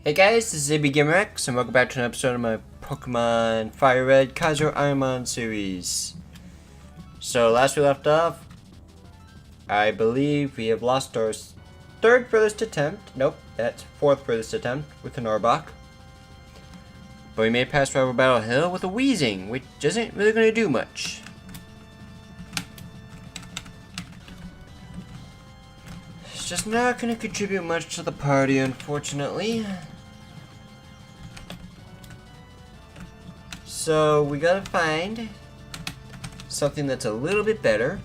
Hey guys, this is ABGamerX, and welcome back to an episode of my Pokemon Fire Red Kaizo Ironmon series. So, last we left off, I believe we have lost our third furthest attempt. Nope, that's fourth furthest attempt with an Arbok. But we made it past Rival Battle Hill with a Weezing, which isn't really going to do much. It's just not going to contribute much to the party, unfortunately. So we gotta find something that's a little bit better.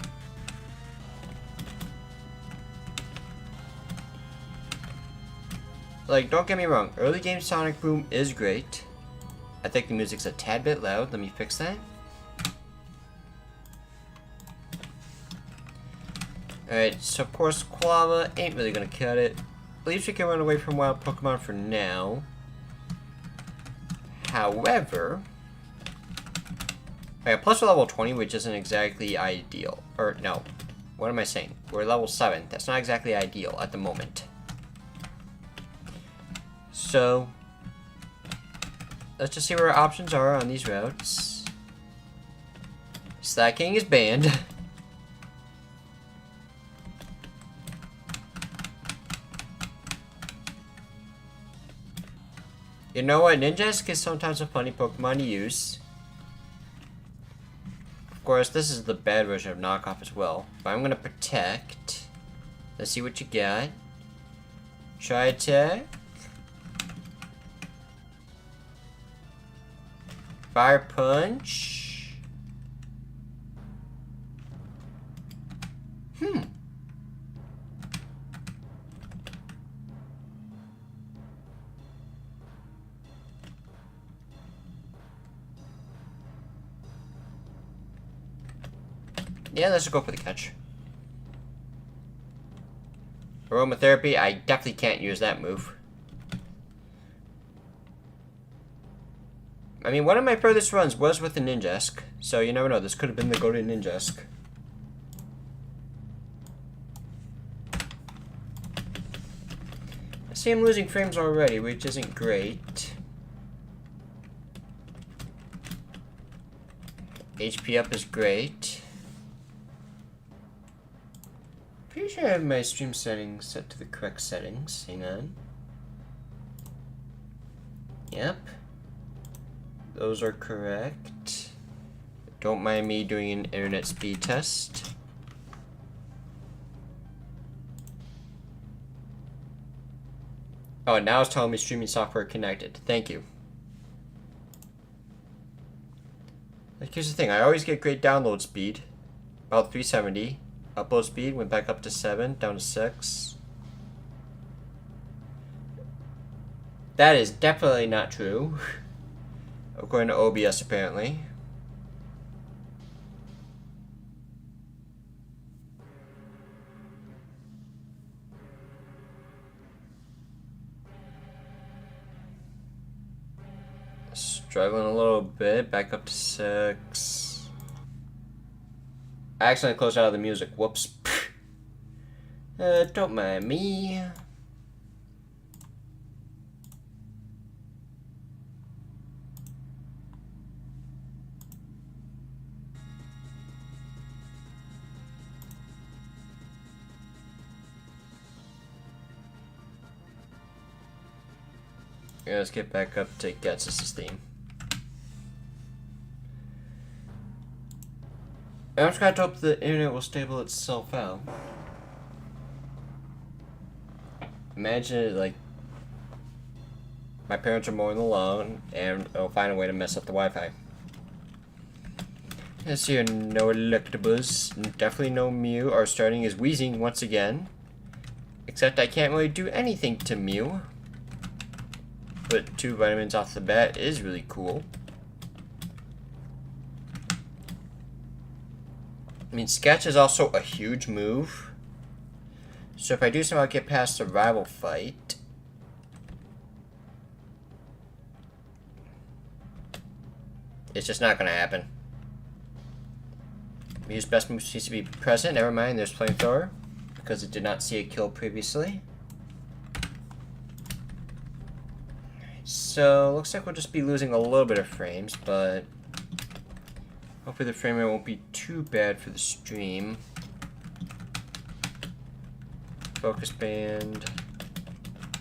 Like, don't get me wrong, early game Sonic Boom is great. I think the music's a tad bit loud. Let me fix that. Alright, so of course Quava ain't really gonna cut it. At least we can run away from wild Pokemon for now. However, okay, plus we're level 20, which isn't exactly ideal. Or, no. What am I saying? We're level 7. That's not exactly ideal at the moment. So, let's just see what our options are on these routes. Slacking is banned. You know what? Ninjask is sometimes a funny Pokemon to use. Of course, this is the bad version of knockoff as well. But I'm gonna protect. Let's see what you got. Try attack. Fire punch. Yeah, let's just go for the catch. Aromatherapy, I definitely can't use that move. I mean, one of my furthest runs was with the Ninjask, so you never know, this could have been the go-to Ninjask. I see I'm losing frames already, which isn't great. HP up is great. Pretty sure I have my stream settings set to the correct settings. Hang on. Yep. Those are correct. Don't mind me doing an internet speed test. Oh, now it's telling me streaming software connected. Thank you. Like, here's the thing. I always get great download speed. About 370. Upload speed went back up to 7, down to 6. That is definitely not true. According to OBS, apparently. Struggling a little bit, back up to 6. I accidentally closed out of the music. Whoops. Don't mind me. Yeah, let's get back up to Gets's theme. I'm just gonna hope the internet will stable itself out. Imagine it like my parents are mowing the lawn and they'll find a way to mess up the Wi-Fi. Let's see here, no electables, definitely no Mew. Our starting is Weezing once again. Except I can't really do anything to Mew. But 2 vitamins off the bat is really cool. I mean, Sketch is also a huge move. So if I do somehow get past the rival fight, it's just not going to happen. Mew's best move seems to be present. Never mind, there's Flamethrower. Because it did not see a kill previously. So, looks like we'll just be losing a little bit of frames, but hopefully the frame rate won't be too bad for the stream. Focus band.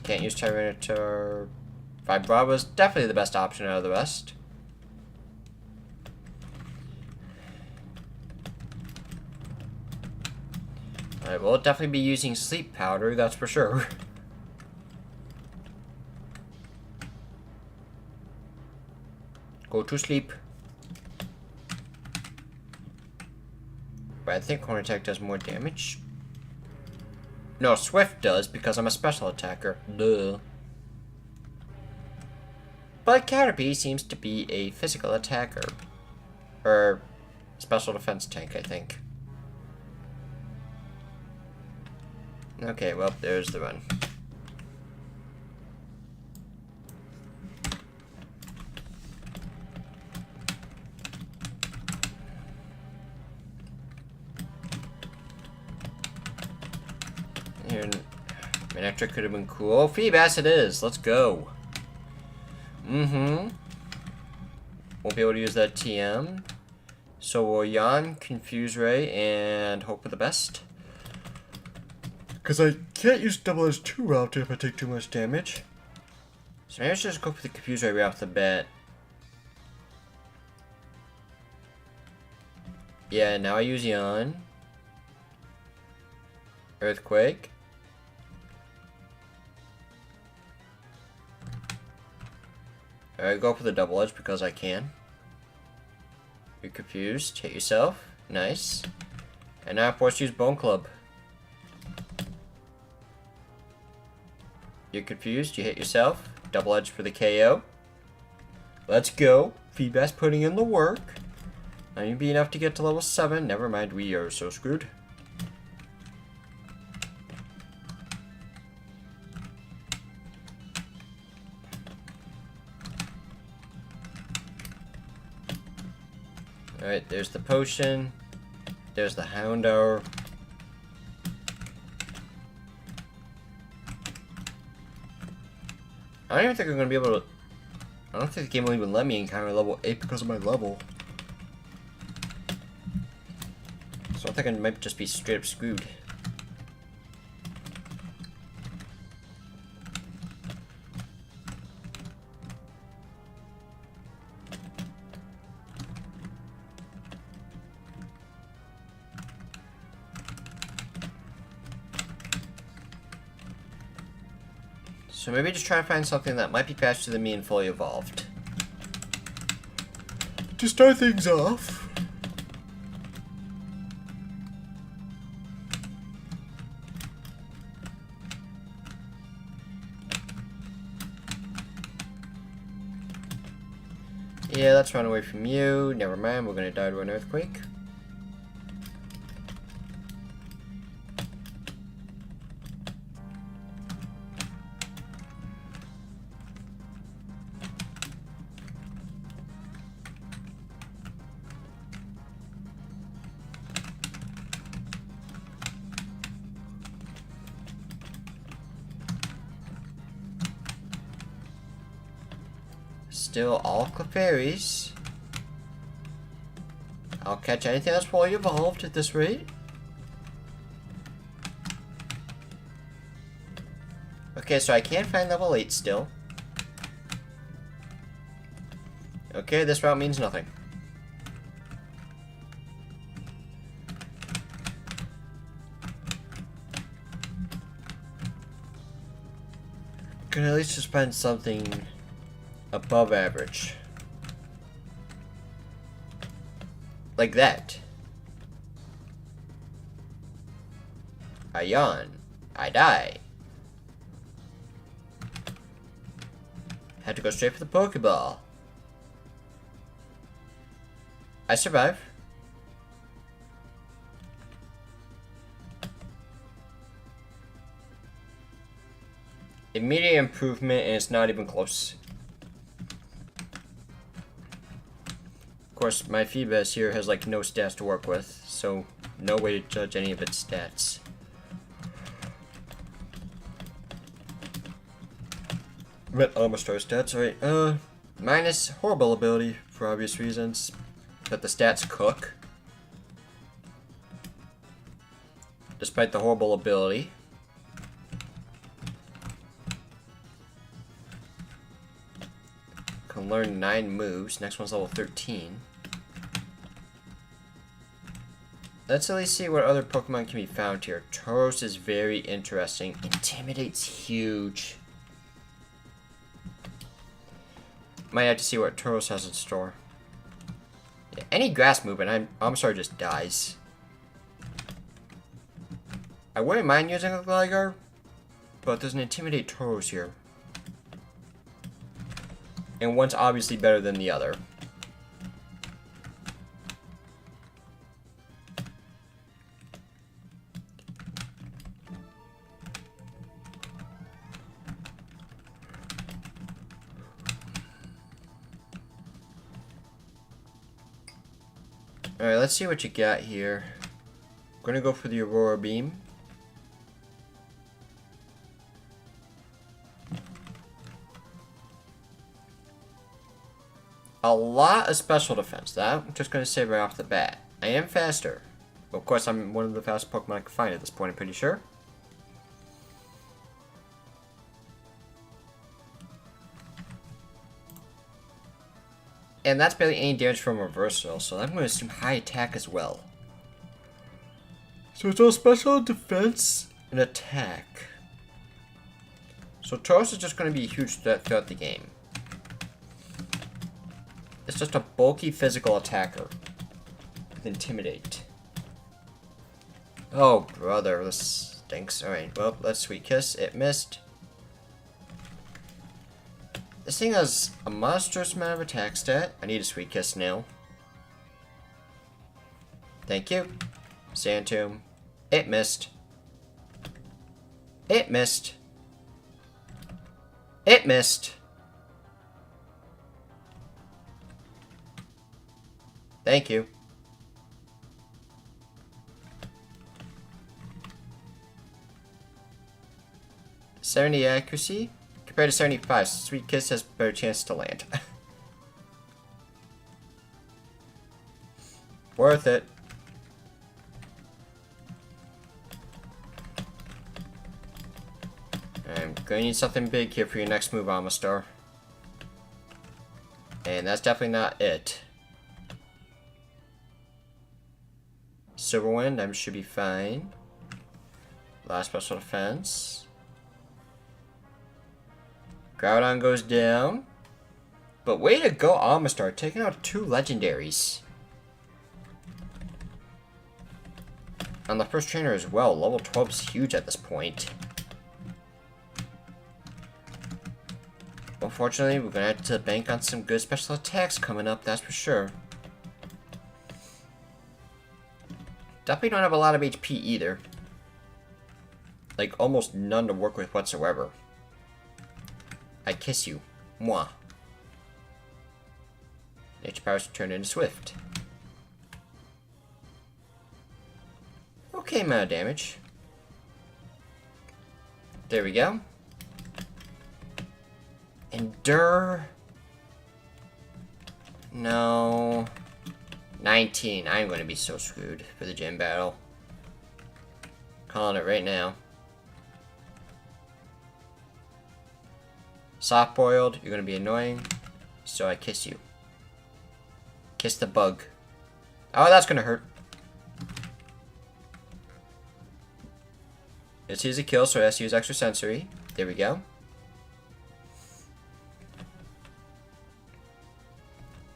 Can't use Tyranitar. Vibrava is definitely the best option out of the rest. Alright, we'll definitely be using sleep powder, that's for sure. Go to sleep. But I think Horn Attack does more damage. No, Swift does, because I'm a special attacker. Duh. But Caterpie seems to be a physical attacker. Or special defense tank, I think. Okay, well, there's the run. Manectric could have been cool. Oh, Feebas it is. Let's go. Won't be able to use that TM. So we'll Yawn, Confuse Ray, and hope for the best. Because I can't use Double Edge too well if I take too much damage. So maybe I should just go for the Confuse Ray right off the bat. Yeah, now I use Yawn. Earthquake. Alright, go for the Double Edge because I can. You're confused. Hit yourself. Nice. And now I'm forced to use Bone Club. You're confused. You hit yourself. Double Edge for the KO. Let's go. Feebas putting in the work. Not even be enough to get to level 7. Never mind, we are so screwed. Alright, there's the potion. There's the Houndour. I don't even think I'm going to be able to... I don't think the game will even let me encounter level 8 because of my level. So I think I might just be straight up screwed. So maybe just try to find something that might be faster than me and fully evolved. To start things off. Yeah, let's run away from you. Never mind, we're gonna die to an earthquake. Still all Clefairies. I'll catch anything that's fully evolved at this rate. Okay, so I can't find level 8 still. Okay, this route means nothing. Can at least just find something above average. Like that. I yawn. I die. Had to go straight for the Pokeball. I survive. Immediate improvement, and it's not even close. Of course, my Feebas here has like no stats to work with, so no way to judge any of its stats. Met Omastar stats, right? Minus horrible ability for obvious reasons. But the stats cook. Despite the horrible ability. Can learn 9 moves. Next one's level 13. Let's at least see what other Pokemon can be found here. Tauros is very interesting. Intimidate's huge. Might have to see what Tauros has in store. Yeah, any grass movement, I'm sorry, just dies. I wouldn't mind using a Gligar, but there's an Intimidate Tauros here. And one's obviously better than the other. Alright, let's see what you got here. I'm gonna go for the Aurora Beam. A lot of special defense. That I'm just gonna say right off the bat. I am faster. Of course, I'm one of the fastest Pokemon I can find at this point, I'm pretty sure. And that's barely any damage from reversal, so I'm going to assume high attack as well. So it's all special defense and attack. So Tauros is just going to be a huge threat throughout the game. It's just a bulky physical attacker with Intimidate. Oh brother, this stinks. Alright, well, let's Sweet Kiss. It missed. This thing has a monstrous amount of attack stat. I need a Sweet Kiss now. Thank you. Sand Tomb. It missed. It missed. It missed. Thank you. '70 accuracy. Compared to 75, Sweet Kiss has a better chance to land. Worth it. I'm going to need something big here for your next move, Amistar. And that's definitely not it. Silver Wind, I should be fine. Last special defense. Groudon goes down. But way to go, Amistar, taking out 2 legendaries. On the first trainer as well. Level 12 is huge at this point. Unfortunately, we're going to have to bank on some good special attacks coming up, that's for sure. Definitely don't have a lot of HP either. Like, almost none to work with whatsoever. I kiss you. Mwah. Nature powers turn into Swift. Okay amount of damage. There we go. Endure. No. 19. I'm going to be so screwed for the gym battle. Calling it right now. Soft boiled, you're gonna be annoying, so I kiss you. Kiss the bug. Oh, that's gonna hurt. It's easy kill, so it has to use extra sensory. There we go.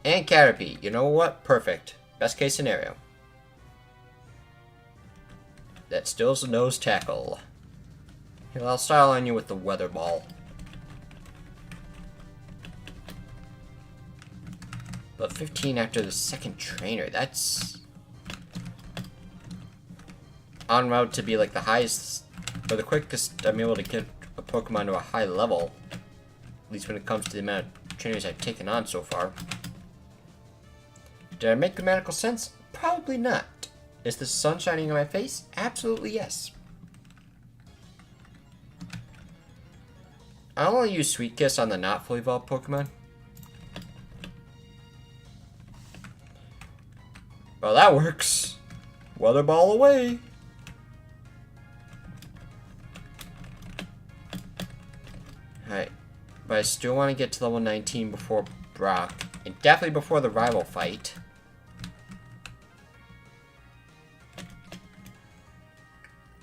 And Caterpie. You know what? Perfect. Best case scenario. That still's a nose tackle. Here, I'll style on you with the weather ball. But 15 after the second trainer, that's en route to be like the highest, or the quickest I'm able to get a Pokemon to a high level. At least when it comes to the amount of trainers I've taken on so far. Did I make grammatical sense? Probably not. Is the sun shining in my face? Absolutely yes. I'll only use Sweet Kiss on the not fully evolved Pokemon. Well, that works. Weather Ball away. Alright. But I still want to get to level 19 before Brock. And definitely before the rival fight.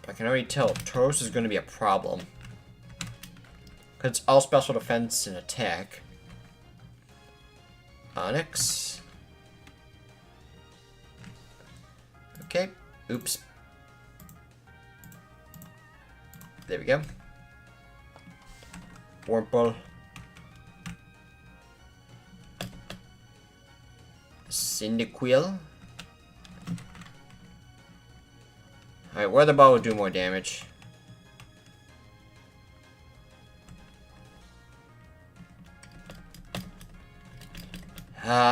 I can already tell Tauros is going to be a problem. Because it's all special defense and attack. Onyx. Okay. Oops. There we go. Wurmple. Cyndaquil. Alright, Weather Ball will do more damage.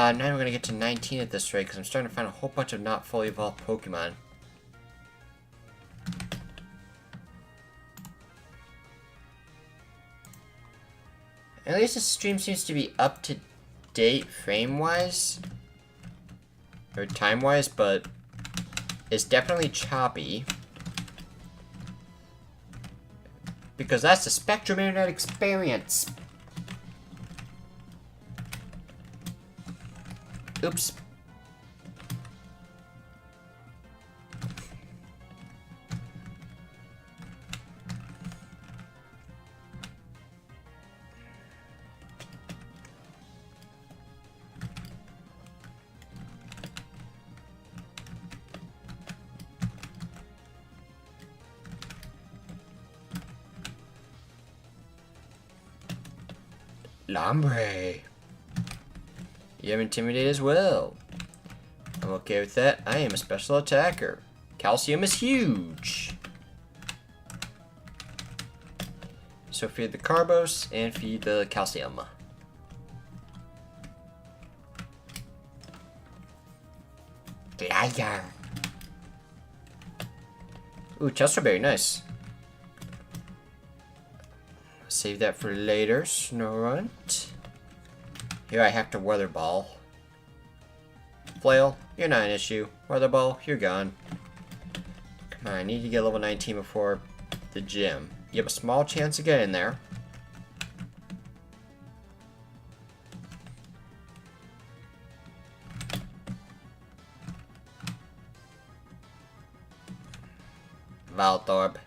Now we're gonna get to 19 at this rate because I'm starting to find a whole bunch of not fully evolved Pokemon. At least the stream seems to be up to date frame-wise. Or time-wise, but it's definitely choppy. Because that's the Spectrum Internet experience. Oops. Lombre. You have Intimidate as well. I'm okay with that. I am a special attacker. Calcium is huge. So feed the Carbos and feed the Calcium. Liar. Ooh, Chesterberry, nice. Save that for later, Snorunt. Here I have to Weather Ball. Flail, you're not an issue. Weather Ball, you're gone. Come on, I need to get level 19 before the gym. You have a small chance of getting there. Valthorpe.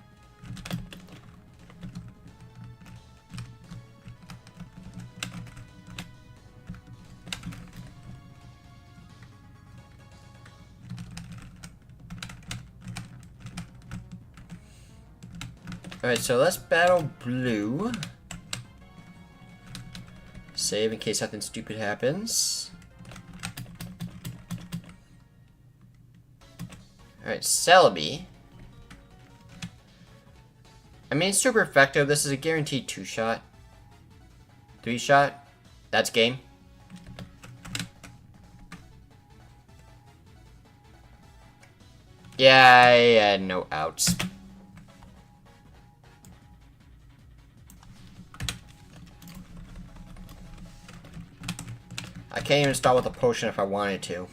Alright, so let's battle Blue. Save in case something stupid happens. Alright, Celebi. I mean, it's super effective. This is a guaranteed 2-shot. 3-shot. That's game. Yeah, I had no outs. I can't even start with a potion if I wanted to.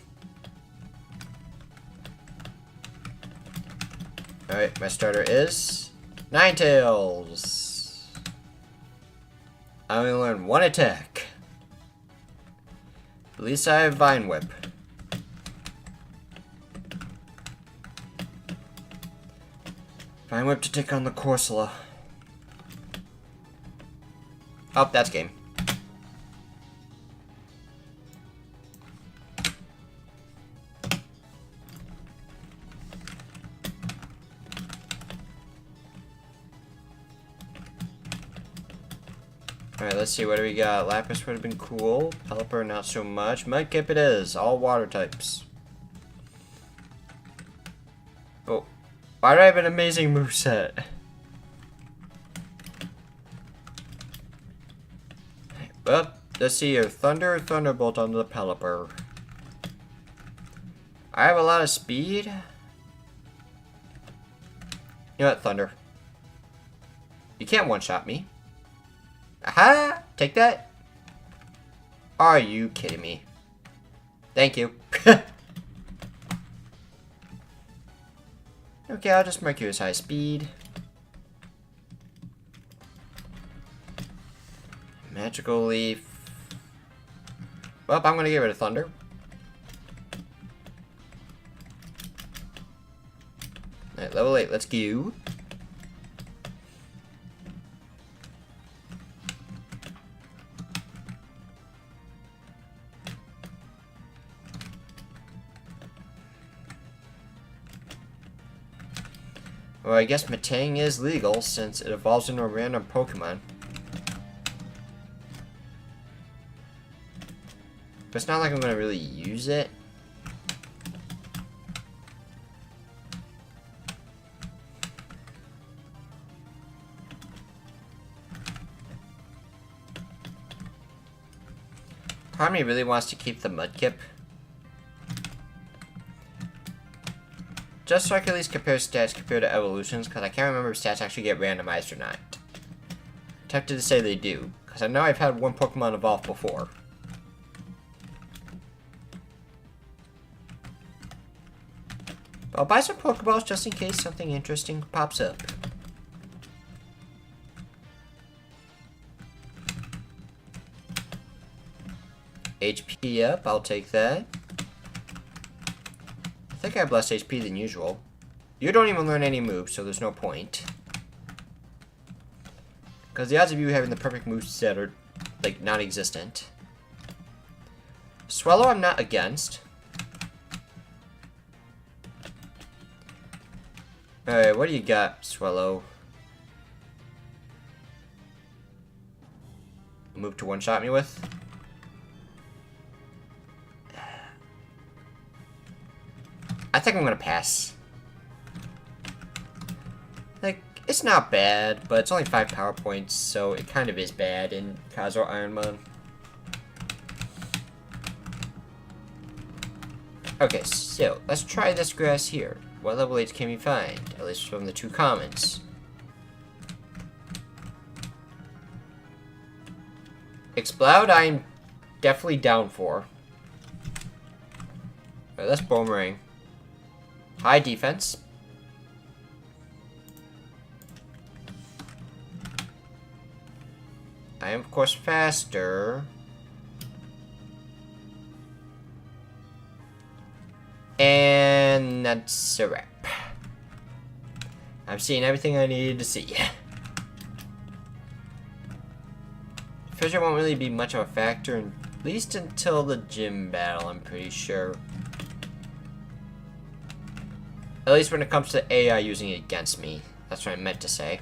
Alright, my starter is Ninetales. I only learned one attack. At least I have Vine Whip. Vine Whip to take on the Corsola. Oh, that's game. Alright, let's see, what do we got? Lapras would have been cool. Pelipper, not so much. Mudkip it is. All water types. Oh. Why do I have an amazing moveset? Well, let's see here. Thunder or Thunderbolt on the Pelipper. I have a lot of speed. You know what, Thunder? You can't one-shot me. Aha! Take that? Are you kidding me? Thank you. Okay, I'll just mark you as high speed. Magical leaf. Well, I'm gonna get rid of thunder. Alright, level 8, let's go. Well, I guess Matang is legal since it evolves into a random Pokemon. But it's not like I'm gonna really use it. Part of me really wants to keep the Mudkip. Just so I can at least compare stats compared to evolutions, because I can't remember if stats actually get randomized or not. I'm tempted to say they do, because I know I've had one Pokemon evolve before. But I'll buy some Pokeballs just in case something interesting pops up. HP up, I'll take that. I think I have less HP than usual. You don't even learn any moves, so there's no point. Because the odds of you having the perfect moveset are, like, non-existent. Swallow I'm not against. Alright, what do you got, Swallow? A move to one-shot me with? I think I'm gonna pass. Like, it's not bad, but it's only 5 power points, so it kind of is bad in Kaizo Ironmon. Okay, so let's try this grass here. What level 8s can we find? At least from the 2 commons. Exploud, I'm definitely down for. Alright, let's Boomerang. High defense. I am, of course, faster. And that's a wrap. I've seen everything I needed to see. Fissure won't really be much of a factor, at least until the gym battle, I'm pretty sure. At least when it comes to AI using it against me. That's what I meant to say.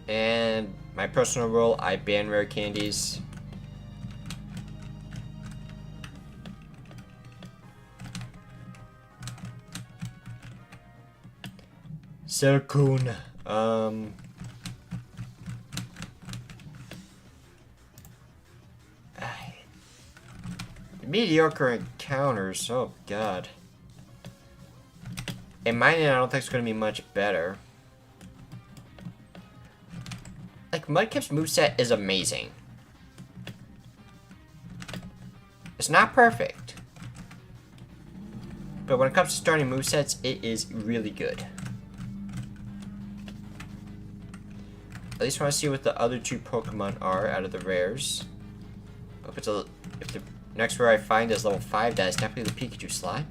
And my personal rule, I ban rare candies. Serkun. Mediocre encounters, oh god. In my end, I don't think it's going to be much better. Like, Mudkip's moveset is amazing. It's not perfect. But when it comes to starting movesets, it is really good. At least I want to see what the other 2 Pokemon are out of the rares. If the next rare I find is level 5, that is definitely the Pikachu slot.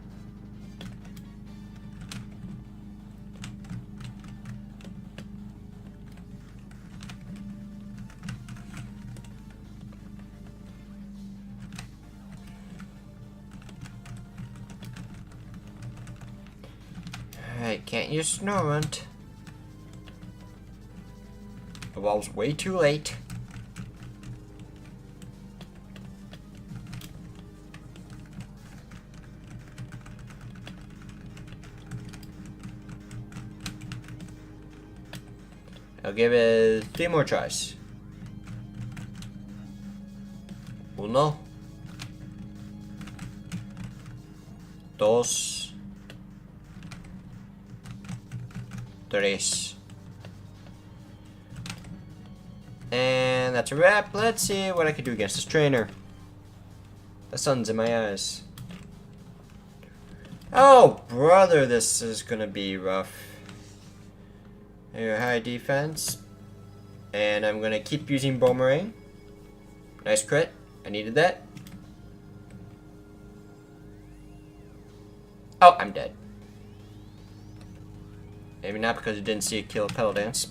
Alright, can't use Snorunt. Evolves way too late. I'll give it 3 more tries. Uno. dos, tres. And that's a wrap. Let's see what I can do against this trainer. The sun's in my eyes. Oh, brother, this is gonna be rough. Here, high defense. And I'm gonna keep using Boomerang. Nice crit. I needed that. Oh, I'm dead. Maybe not because I didn't see a kill pedal dance.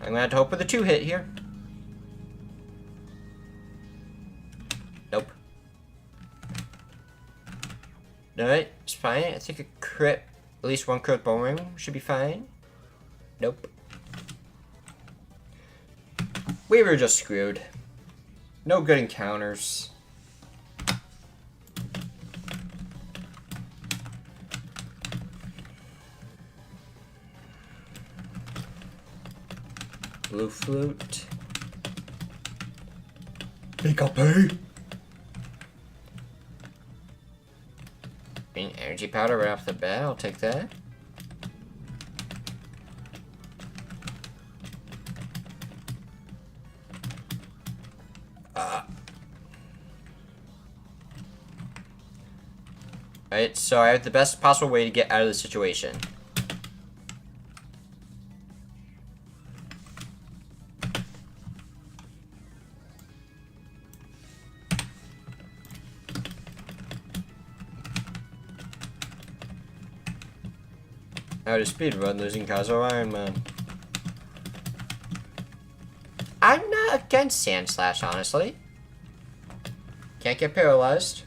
I'm gonna have to hope for the 2-hit here. Nope. Alright, it's fine. I think a crit, at least one crit Boomerang should be fine. Nope. We were just screwed. No good encounters. Blue flute. Hiccup. Green energy powder right off the bat. I'll take that. Alright, so I have the best possible way to get out of the situation. How to speedrun losing Kaizo Ironmon. I'm not against Sand Slash, honestly. Can't get paralyzed.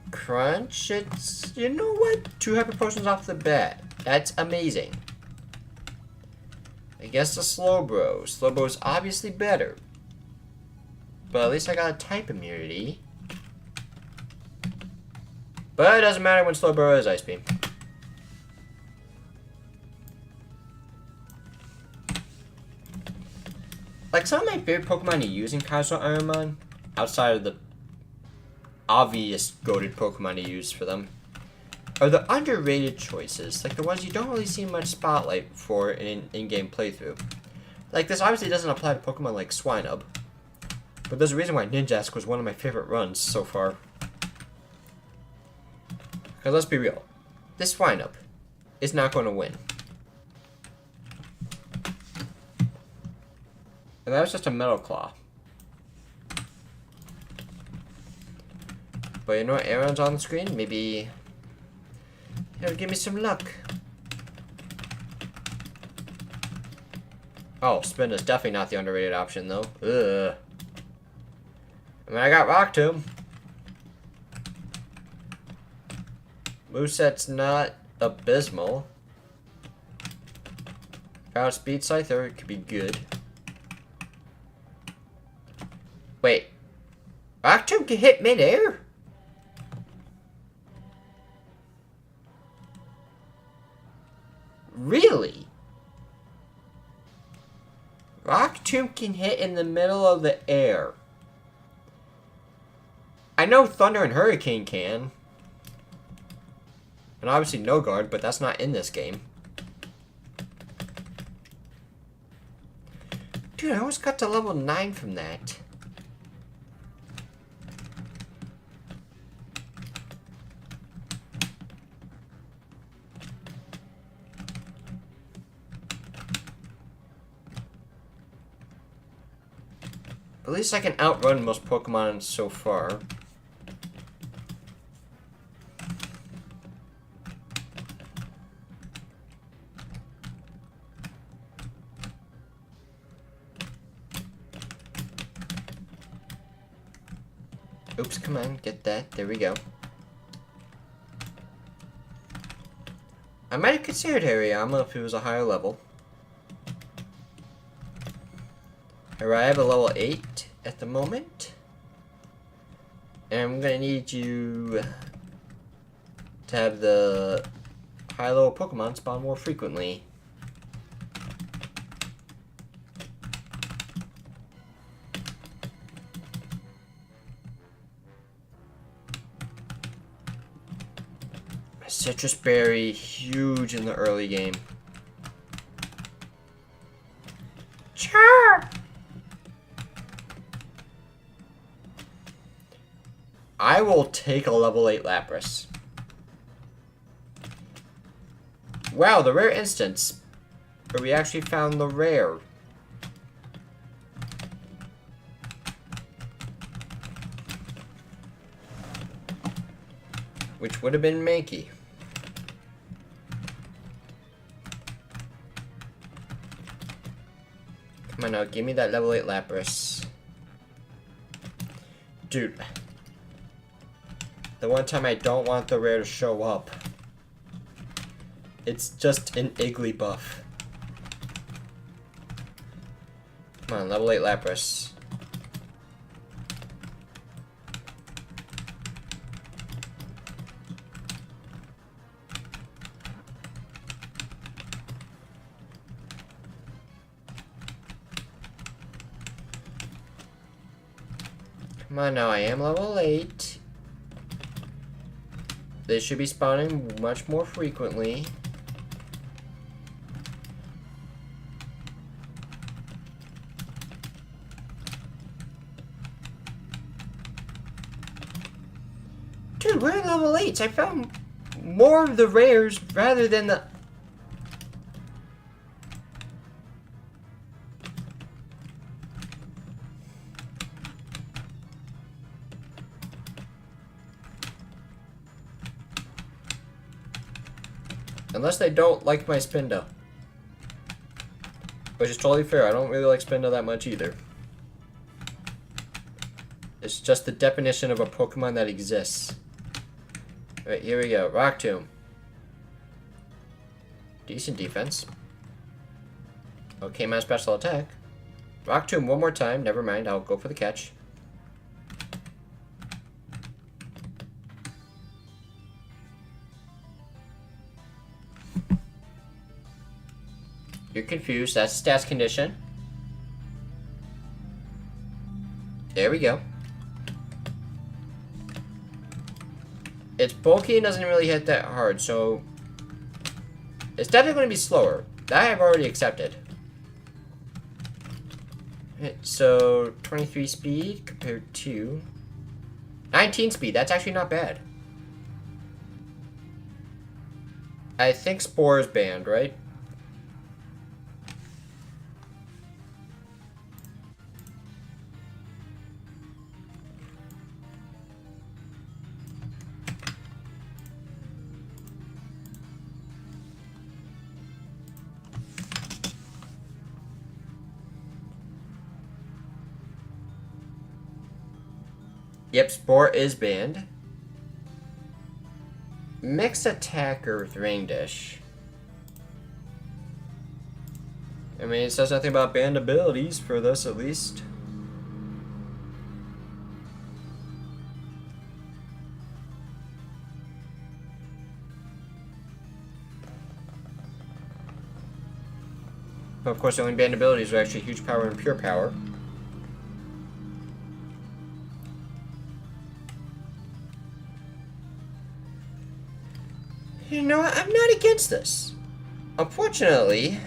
Crunch, it's... You know what? 2 hyper potions off the bat. That's amazing. I guess the Slowbro. Slowbro's obviously better. But at least I got a type immunity. But it doesn't matter when Slowbro is Ice Beam. Like, some of my favorite Pokemon to use in Kaizo Ironmon, outside of the obvious goated Pokemon to use for them, are the underrated choices, like the ones you don't really see much spotlight for in an in-game playthrough. Like, this obviously doesn't apply to Pokemon like Swinub, but there's a reason why Ninjask was one of my favorite runs so far. Because let's be real, this Swinub is not going to win. And that was just a Metal Claw. But you know what? Aaron's on the screen. Maybe he'll give me some luck. Oh, Spin is definitely not the underrated option, though. Ugh. I mean, I got Rock Tomb. Moveset's not abysmal. Power Speed Scyther, it could be good. Wait. Rock Tomb can hit mid-air? Really? Rock Tomb can hit in the middle of the air. I know Thunder and Hurricane can. And obviously No Guard, but that's not in this game. Dude, I almost got to level 9 from that. At least I can outrun most Pokemon so far. Oops, come on, get that. There we go. I might have considered Hariyama if it was a higher level. Alright, I have a level 8 at the moment. And I'm gonna need you to have the high level Pokemon spawn more frequently. Citrus Berry, huge in the early game. Sure. I will take a level 8 Lapras. Wow, the rare instance where we actually found the rare. Which would have been Mankey. Come on now, give me that level 8 Lapras. Dude. The one time I don't want the rare to show up. It's just an Igglybuff. Come on, level 8 Lapras. Come on now, I am level 8. They should be spawning much more frequently. Dude, we're level 8s. I found more of the rares rather than the... Unless they don't like my Spinda. Which is totally fair. I don't really like Spinda that much either. It's just the definition of a Pokemon that exists. Alright, here we go. Rock Tomb. Decent defense. Okay, my special attack. Rock Tomb one more time. Never mind. I'll go for the catch. You're confused. That's stats condition. There we go. It's bulky and doesn't really hit that hard, so it's definitely going to be slower. That I've already accepted. So 23 speed compared to 19 speed. That's actually not bad. I think Spore is banned, right? Yep, Spore is banned. Mixed attacker with Rain Dish. I mean, it says nothing about banned abilities for this, at least. But of course, the only banned abilities are actually Huge Power and Pure Power. You know what? I'm not against this. Unfortunately,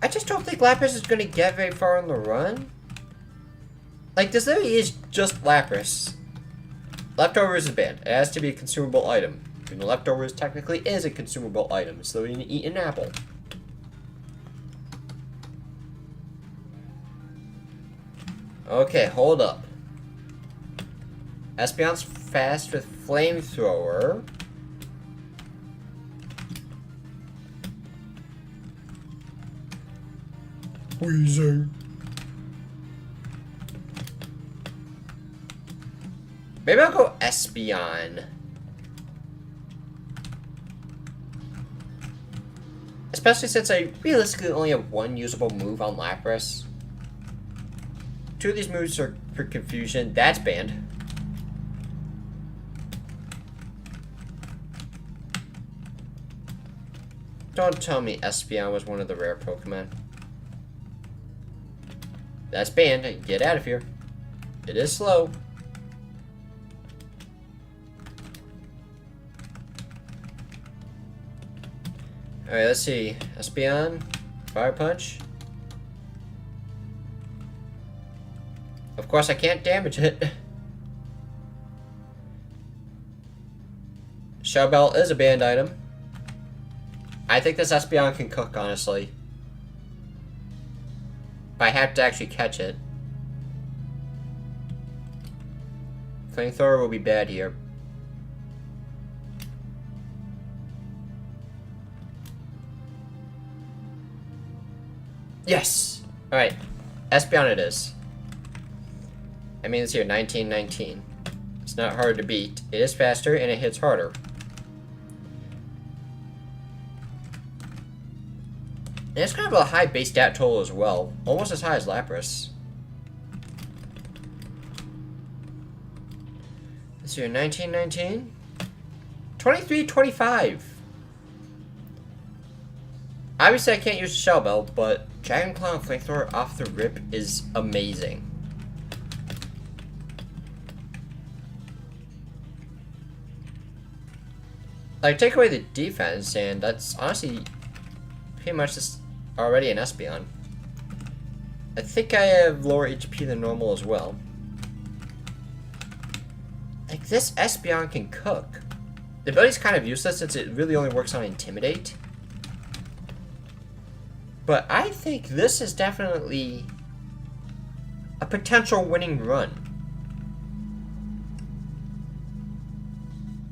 I just don't think Lapras is going to get very far on the run. Like, this literally is just Lapras. Leftovers is banned. It has to be a consumable item. And the leftovers technically is a consumable item, so you can eat an apple. Okay, hold up. Espeon's fast with Flamethrower. Weezer. Maybe I'll go Espeon. Especially since I realistically only have one usable move on Lapras. Two of these moves are for confusion. That's banned. Don't tell me Espeon was one of the rare Pokemon. That's banned. Get out of here. It is slow. Alright, let's see. Espeon. Fire Punch. Of course, I can't damage it. Shell Bell is a banned item. I think this Espeon can cook, honestly. But I have to actually catch it. Flamethrower will be bad here. Yes! Alright. Espeon it is. I mean, it's here, 1919. It's not hard to beat. It is faster and it hits harder. And it's kind of a high base stat total as well. Almost as high as Lapras. This year, 1919. 2325. Obviously, I can't use Shell Bell, but Dragon Claw and Flamethrower off the rip is amazing. Like, take away the defense, and that's honestly pretty much just already an Espeon. I think I have lower HP than normal as well. Like, this Espeon can cook. The ability's kind of useless since it really only works on Intimidate. But I think this is definitely a potential winning run.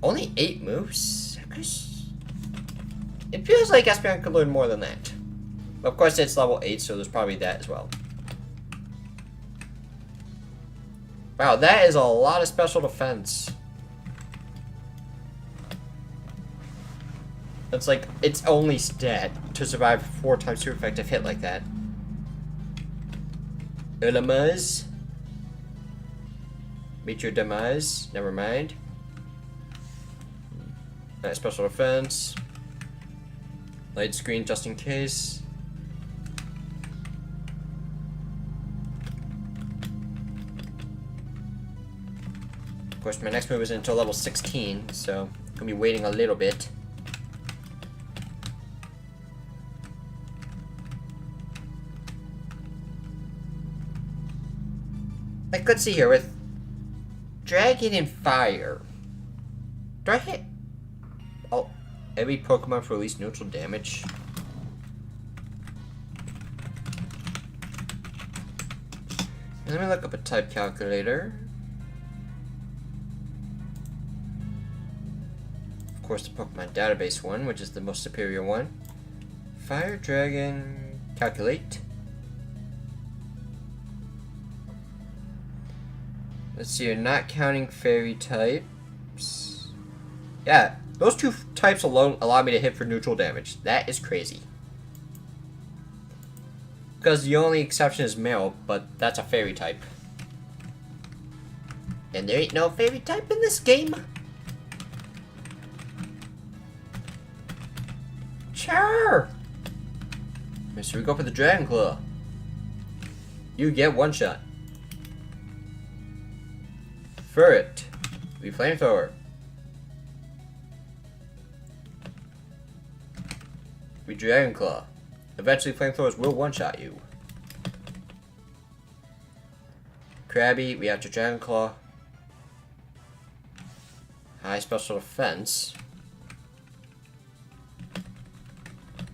Only 8 moves? It feels like Espeon could learn more than that. But of course, it's level 8, so there's probably that as well. Wow, that is a lot of special defense. It's like its only stat to survive 4 times super effective hit like that. Ulamuz. Meet your demise. Never mind. Alright, special defense. Light screen just in case. Of course, my next move isn't until level 16, so I'm gonna be waiting a little bit. Like, let's see here, with Dragon and Fire, do I hit every Pokemon for at least neutral damage? Let me look up a type calculator. Of course, the Pokemon database one, which is the most superior one. Fire, Dragon, calculate. Let's see, you're not counting fairy types. Yeah, those 2 types alone allow me to hit for neutral damage. That is crazy. Because the only exception is male, but that's a fairy type. And there ain't no fairy type in this game. Sure. So we go for the Dragon Claw. You get 1 shot. Ferret. We Flamethrower. We Dragon Claw. Eventually, Flamethrowers will one-shot you. Krabby, we have to Dragon Claw. High special defense.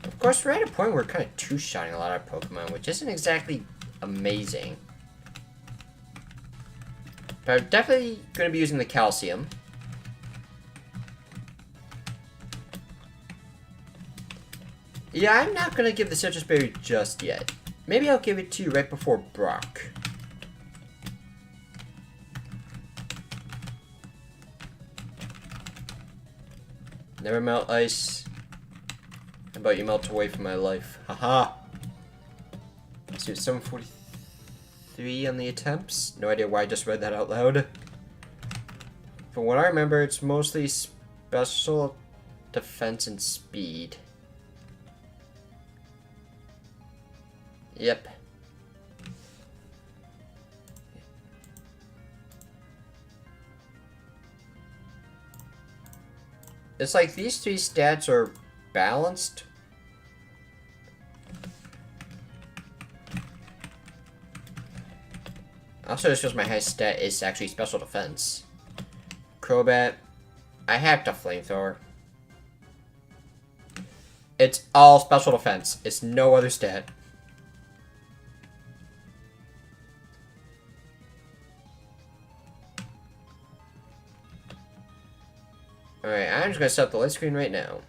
Of course, we're at a point where we're kind of two-shotting a lot of Pokemon, which isn't exactly amazing. But I'm definitely going to be using the Calcium. Yeah, I'm not going to give the Citrus Berry just yet. Maybe I'll give it to you right before Brock. Never melt ice. How about you melt away from my life? Haha! Let's do 743 on the attempts. No idea why I just read that out loud. From what I remember, it's mostly special defense and speed. Yep. It's like these three stats are balanced. Also, this shows my highest stat is actually special defense. Crobat. I have to flamethrower. It's all special defense. It's no other stat. Alright, I'm just gonna set up the light screen right now.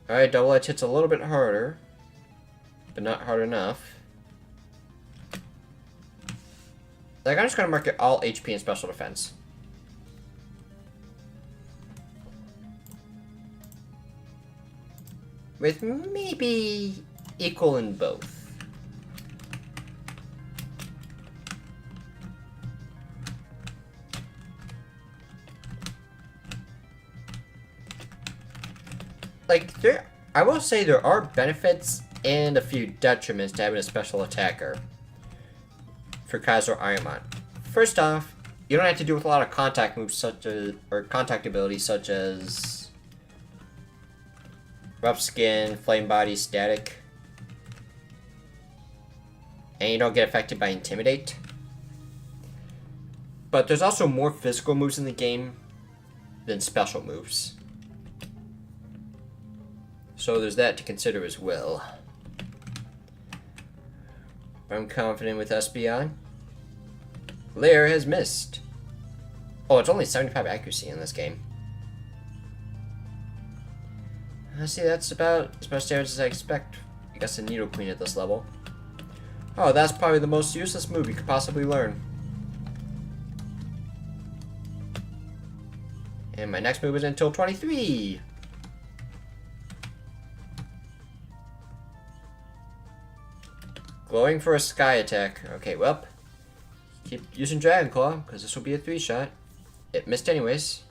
Alright, double edge hits a little bit harder, but not hard enough. Like, I'm just gonna mark it all HP and special defense. With maybe equal in both. Like, I will say there are benefits and a few detriments to having a special attacker for Kaizo Ironmon. First off, you don't have to deal with a lot of contact moves such as, or contact abilities such as Rough Skin, Flame Body, Static. And you don't get affected by Intimidate. But there's also more physical moves in the game than special moves. So there's that to consider as well. I'm confident with Espeon. Lair has missed. Oh, it's only 75 accuracy in this game. See, that's about as much damage as I expect. I guess a Needle Queen at this level. Oh, that's probably the most useless move you could possibly learn. And my next move is until 23. Glowing for a sky attack. Okay, well. Keep using Dragon Claw, because this will be a 3-shot. It missed anyways.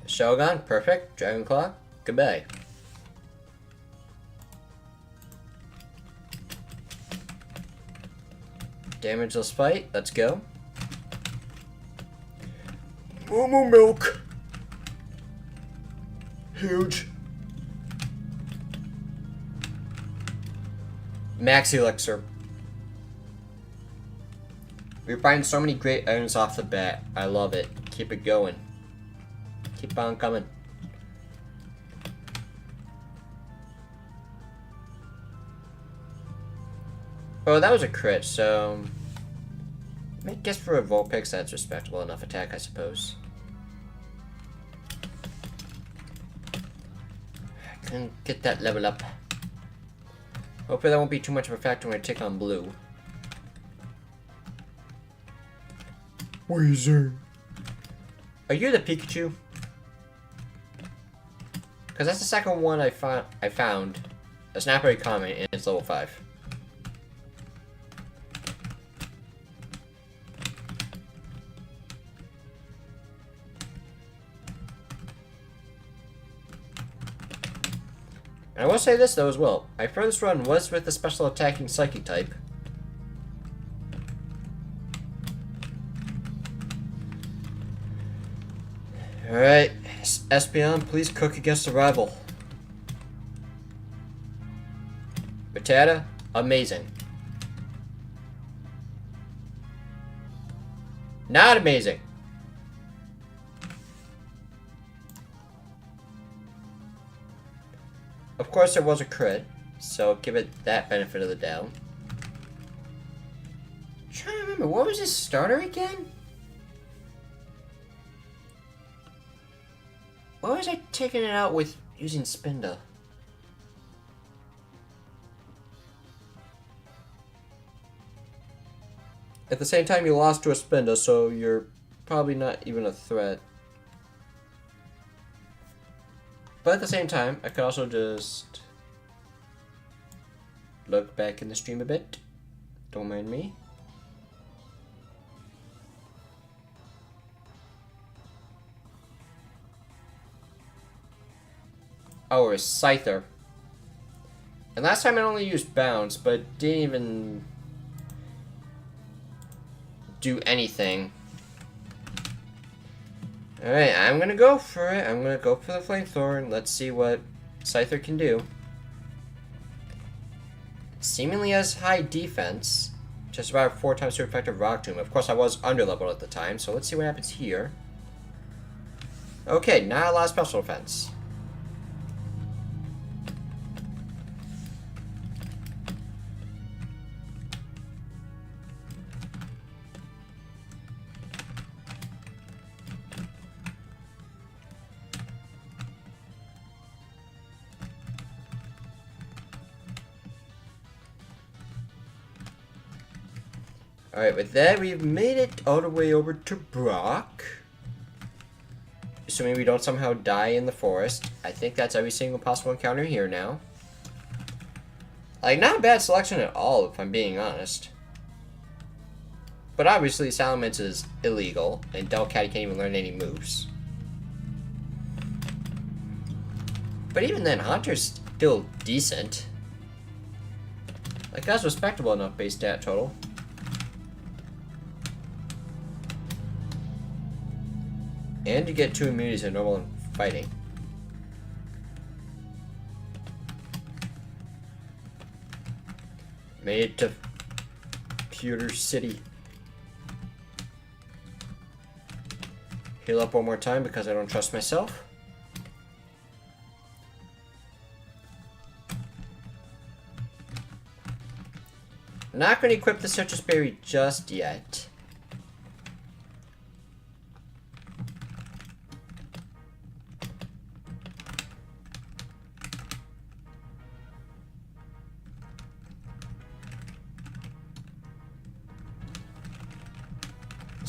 Shogun, perfect. Dragon Claw, goodbye. Damageless fight, let's go. Moo milk. Huge. Max Elixir. We're finding so many great items off the bat. I love it. Keep it going. Keep on coming. Oh, that was a crit, so I guess for a Vulpix that's respectable enough attack, I suppose. I can get that level up. Hopefully that won't be too much of a factor when I take on blue. Weezer. Are you the Pikachu? Because that's the second one I found. That's not very common, and it's level 5. And I will say this though as well. My furthest run was with the special attacking Psychic type. Alright, Espeon, please cook against the rival. Rattata, amazing. Not amazing. Of course, there was a crit, so give it that benefit of the doubt. I'm trying to remember, what was his starter again? Why was I taking it out with using Spinda? At the same time, you lost to a Spinda, so you're probably not even a threat. But at the same time, I could also just look back in the stream a bit. Don't mind me. Oh, a Scyther. And last time I only used bounce, but didn't even do anything. Alright, I'm gonna go for it. I'm gonna go for the flamethrower and let's see what Scyther can do. Seemingly has high defense. Just about 4 times super effective rock tomb. Of course, I was underleveled at the time, so let's see what happens here. Okay, not a lot of special defense. Alright, with that, we've made it all the way over to Brock. Assuming we don't somehow die in the forest. I think that's every single possible encounter here now. Like, not a bad selection at all, if I'm being honest. But obviously, Salamence is illegal, and Delcatty can't even learn any moves. But even then, Haunter's still decent. Like, that's respectable enough base stat total. And you get 2 immunities in normal and fighting. Made it to Pewter City. Heal up one more time because I don't trust myself. Not going to equip the citrus berry just yet.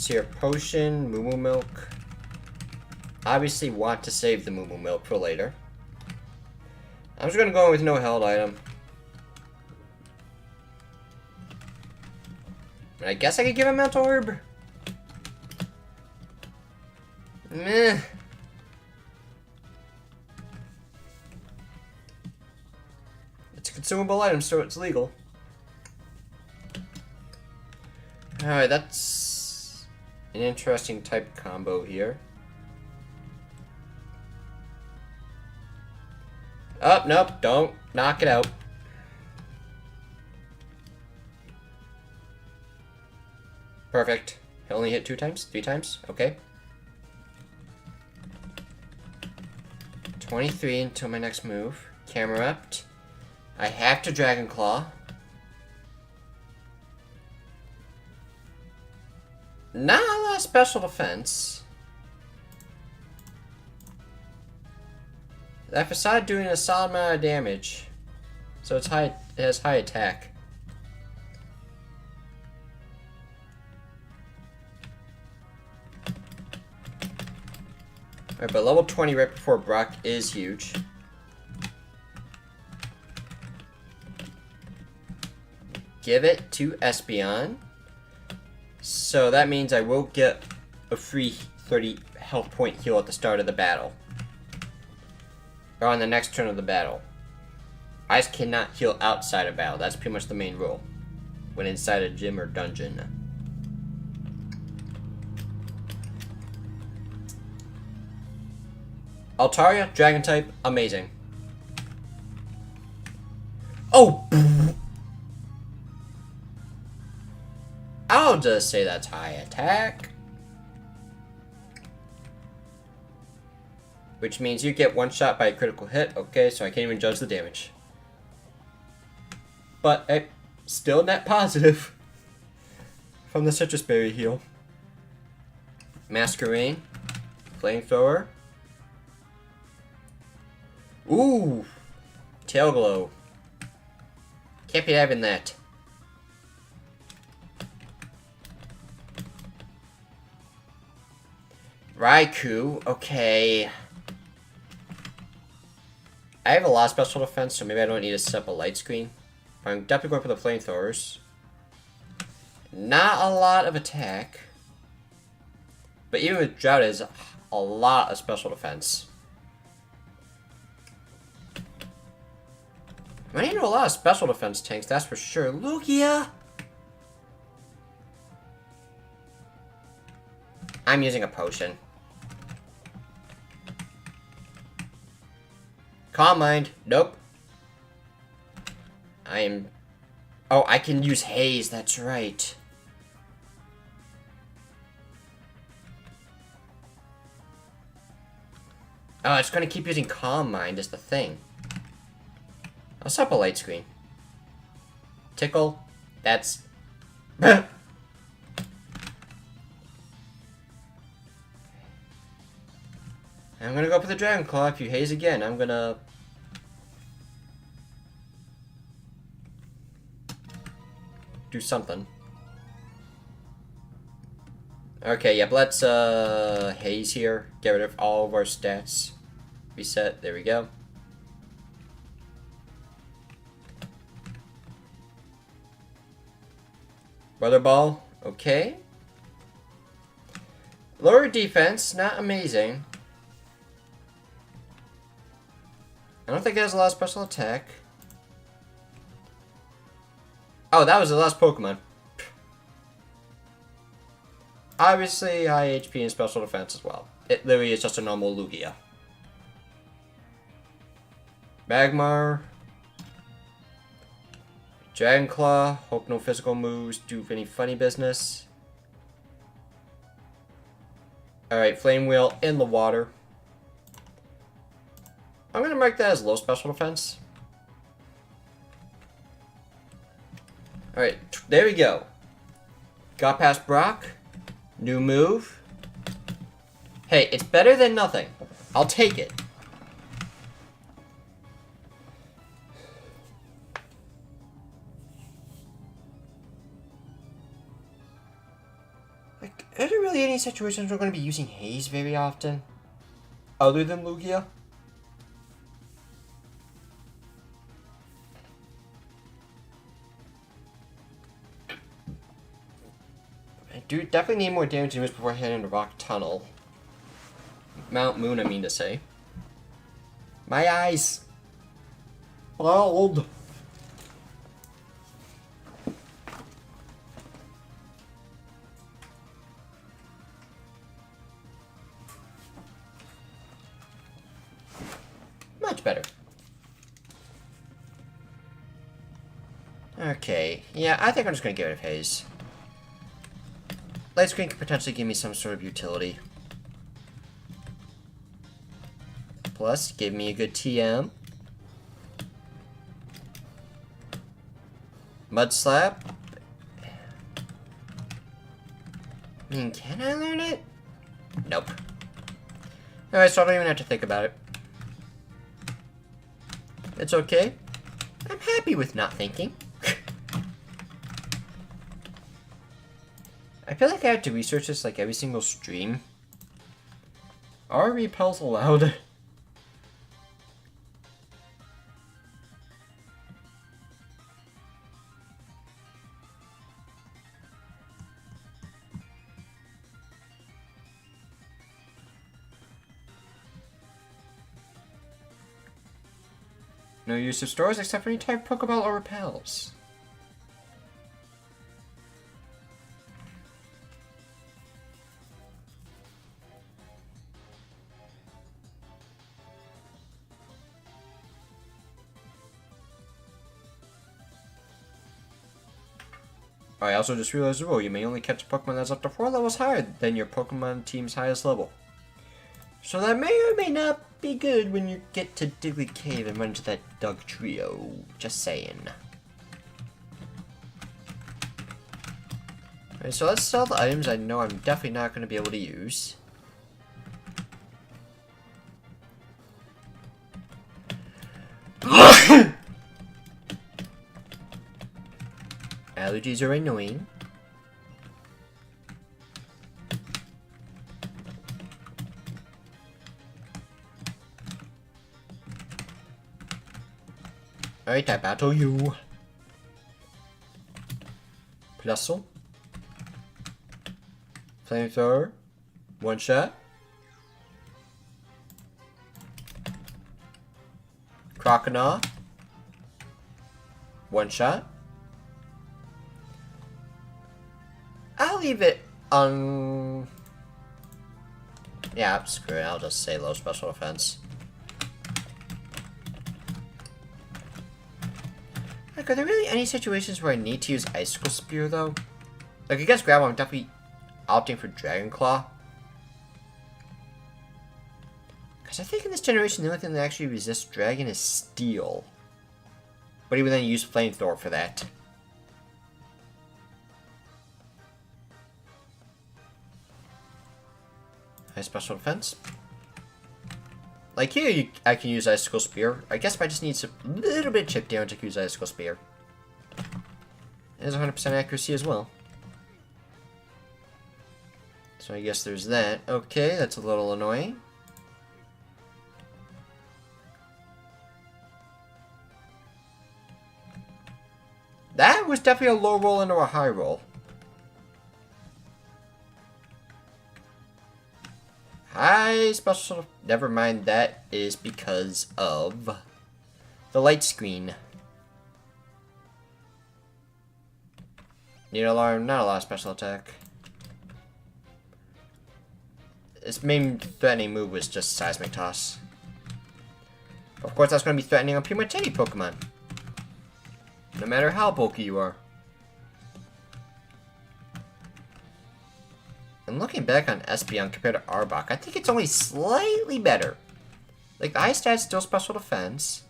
Here, potion, moo milk. Obviously want to save the moo milk for later. I'm just gonna go in with no held item. I guess I could give a mental orb. Meh. It's a consumable item, so it's legal. Alright, that's an interesting type combo here. Oh, nope, don't knock it out. Perfect. He only hit 2 times? 3 times? Okay. 23 until my next move. Camera up. I have to Dragon Claw. Not a lot of special defense. That facade doing a solid amount of damage. So it's high, it has high attack. Alright, but level 20 right before Brock is huge. Give it to Espeon. So that means I will get a free 30 health point heal at the start of the battle. Or on the next turn of the battle. I just cannot heal outside of battle. That's pretty much the main rule. When inside a gym or dungeon. Altaria, Dragon type, amazing. Oh! I'll just say that's high attack. Which means you get one shot by a critical hit. Okay, so I can't even judge the damage. But still net positive from the citrus berry heal. Masquerade. Flamethrower. Ooh! Tail glow. Can't be having that. Raikou, okay. I have a lot of special defense, so maybe I don't need to set up a light screen. But I'm definitely going for the flamethrowers. Not a lot of attack. But even with Drought, it is a lot of special defense. I need a lot of special defense tanks, that's for sure. Lugia! I'm using a potion. Calm Mind. Nope. I am... Oh, I can use Haze, that's right. Oh, it's gonna keep using Calm Mind is the thing. I'll set up a light screen. Tickle. That's... I'm gonna go for the Dragon Claw. If you haze again, I'm gonna... do something. Okay, yep, let's haze here. Get rid of all of our stats. Reset, there we go. Weather Ball, okay. Lower defense, not amazing. I don't think it has a lot of special attack. Oh, that was the last Pokemon. Obviously, high HP and special defense as well. It literally is just a normal Lugia. Magmar. Dragon Claw. Hope no physical moves do any funny business. Alright, Flame Wheel in the water. I'm gonna mark that as low special defense. Alright, there we go. Got past Brock. New move. Hey, it's better than nothing. I'll take it. Like, are there really any situations we're going to be using Haze very often? Other than Lugia? I do definitely need more damage moves before heading into Rock Tunnel. Mount Moon, I mean to say. My eyes! Old! Much better. Okay, yeah, I think I'm just gonna get rid of Haze. Light Screen could potentially give me some sort of utility. Plus, give me a good TM. Mud Slap. I mean, can I learn it? Nope. Alright, so I don't even have to think about it. It's okay. I'm happy with not thinking. I feel like I have to research this like every single stream. Are repels allowed? No use of stores except for any type Pokeball or repels. I also just realized the rule. You may only catch a Pokemon that's up to 4 levels higher than your Pokemon team's highest level. So that may or may not be good when you get to Digley Cave and run into that Doug trio. Just saying. Alright, so let's sell the items I know I'm definitely not going to be able to use. Allergies are annoying. Alright, I battle you. Plusle. Flamethrower. One shot. Croconaw. one shot. I'll leave it on... Yeah, screw it. I'll just say low special defense. Like, are there really any situations where I need to use Icicle Spear, though? Like, against Grab, I'm definitely opting for Dragon Claw. Because I think in this generation, the only thing that actually resists Dragon is Steel. But he would then use Flamethrower for that. High special defense. Like here, I can use Icicle Spear. I guess if I just need a little bit of chip damage, I can use Icicle Spear. It has 100% accuracy as well. So I guess there's that. Okay, that's a little annoying. That was definitely a low roll into a high roll. High special... Never mind, that is because of the light screen. Need alarm, not a lot of special attack. Its main threatening move was just Seismic Toss. Of course, that's going to be threatening on pretty much any Pokemon. No matter how bulky you are. And looking back on Espeon compared to Arbok, I think it's only slightly better. Like, the highest stat is still special defense.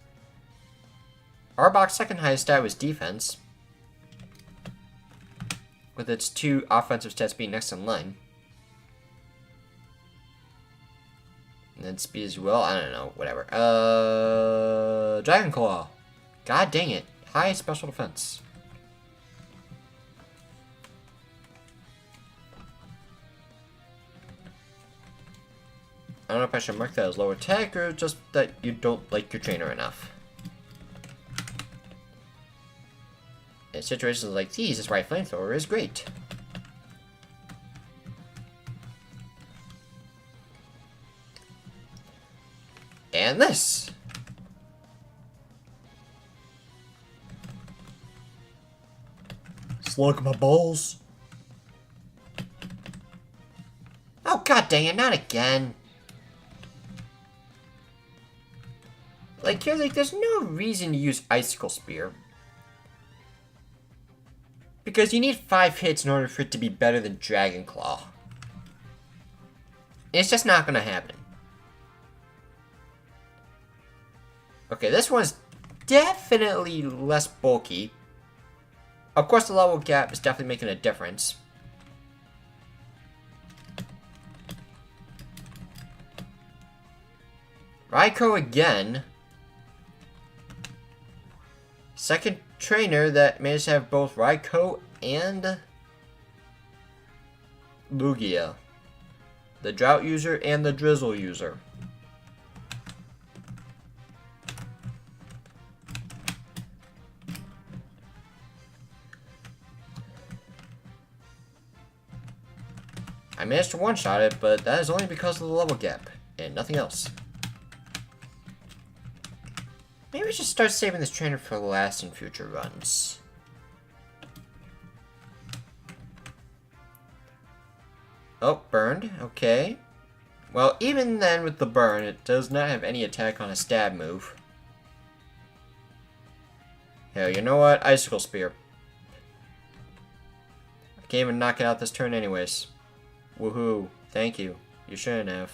Arbok's second highest stat was defense. With its 2 offensive stats being next in line. And then speed as well, I don't know, whatever. Dragon Claw. God dang it. High special defense. I don't know if I should mark that as low attack or just that you don't like your trainer enough. In situations like these, this right flamethrower is great. And this. Slug my balls. Oh, god dang it, not again. Like, here, like, there's no reason to use Icicle Spear. Because you need 5 hits in order for it to be better than Dragon Claw. It's just not gonna happen. Okay, this one's definitely less bulky. Of course, the level gap is definitely making a difference. Raikou again. Second trainer that managed to have both Raikou and Lugia. The Drought user and the Drizzle user. I managed to one-shot it, but that is only because of the level gap, and nothing else. Maybe we should start saving this trainer for last in future runs. Oh, burned. Okay. Well, even then with the burn, it does not have any attack on a stab move. Hell, you know what? Icicle Spear. I can't even knock it out this turn anyways. Woohoo. Thank you. You shouldn't have.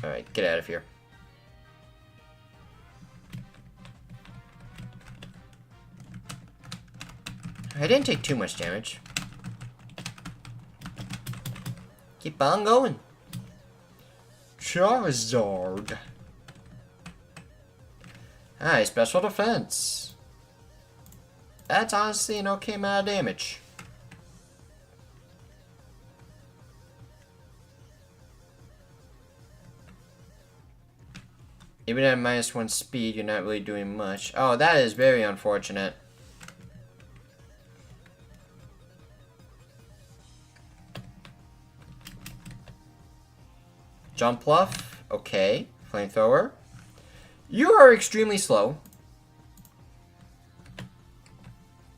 Alright, get out of here. I didn't take too much damage. Keep on going. Charizard. Hi, special defense. That's honestly an okay amount of damage. Even at -1 speed, you're not really doing much. Oh, that is very unfortunate. Jump Bluff. Okay. Flamethrower. You are extremely slow.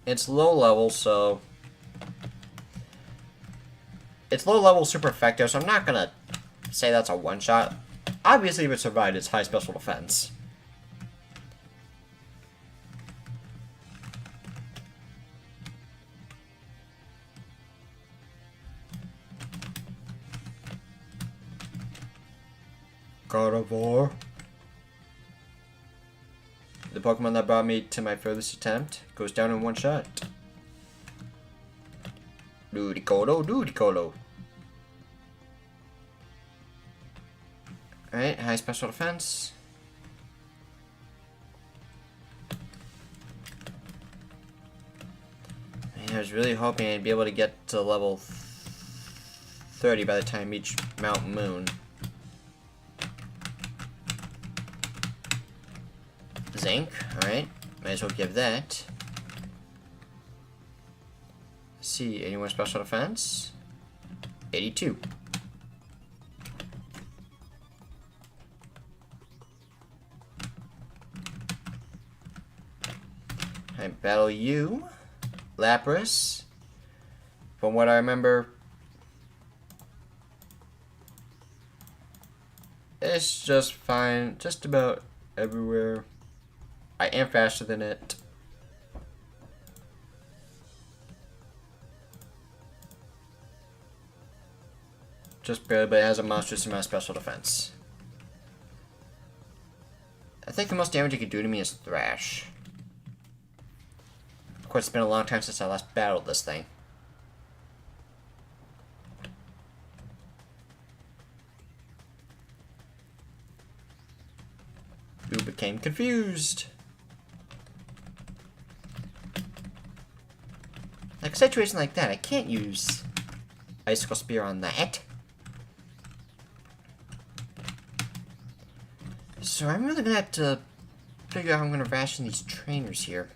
It's low level, so... It's low level, super effective, so I'm not gonna say that's a one-shot. Obviously, if it survived, it's high special defense. Carnivore. The Pokemon that brought me to my furthest attempt goes down in one shot. Ludicolo, Ludicolo. Alright, high special defense. Man, I was really hoping I'd be able to get to level 30 by the time I reach Mount Moon. Zinc, alright. Might as well give that. Let's see, 81 special defense. 82. Alright, battle you. Lapras. From what I remember, it's just fine just about everywhere. I am faster than it. Just barely, but it has a monstrous amount of special defense. I think the most damage it could do to me is Thrash. Of course, it's been a long time since I last battled this thing. You became confused. Like a situation like that, I can't use Icicle Spear on that. So I'm really gonna have to figure out how I'm gonna ration these trainers here.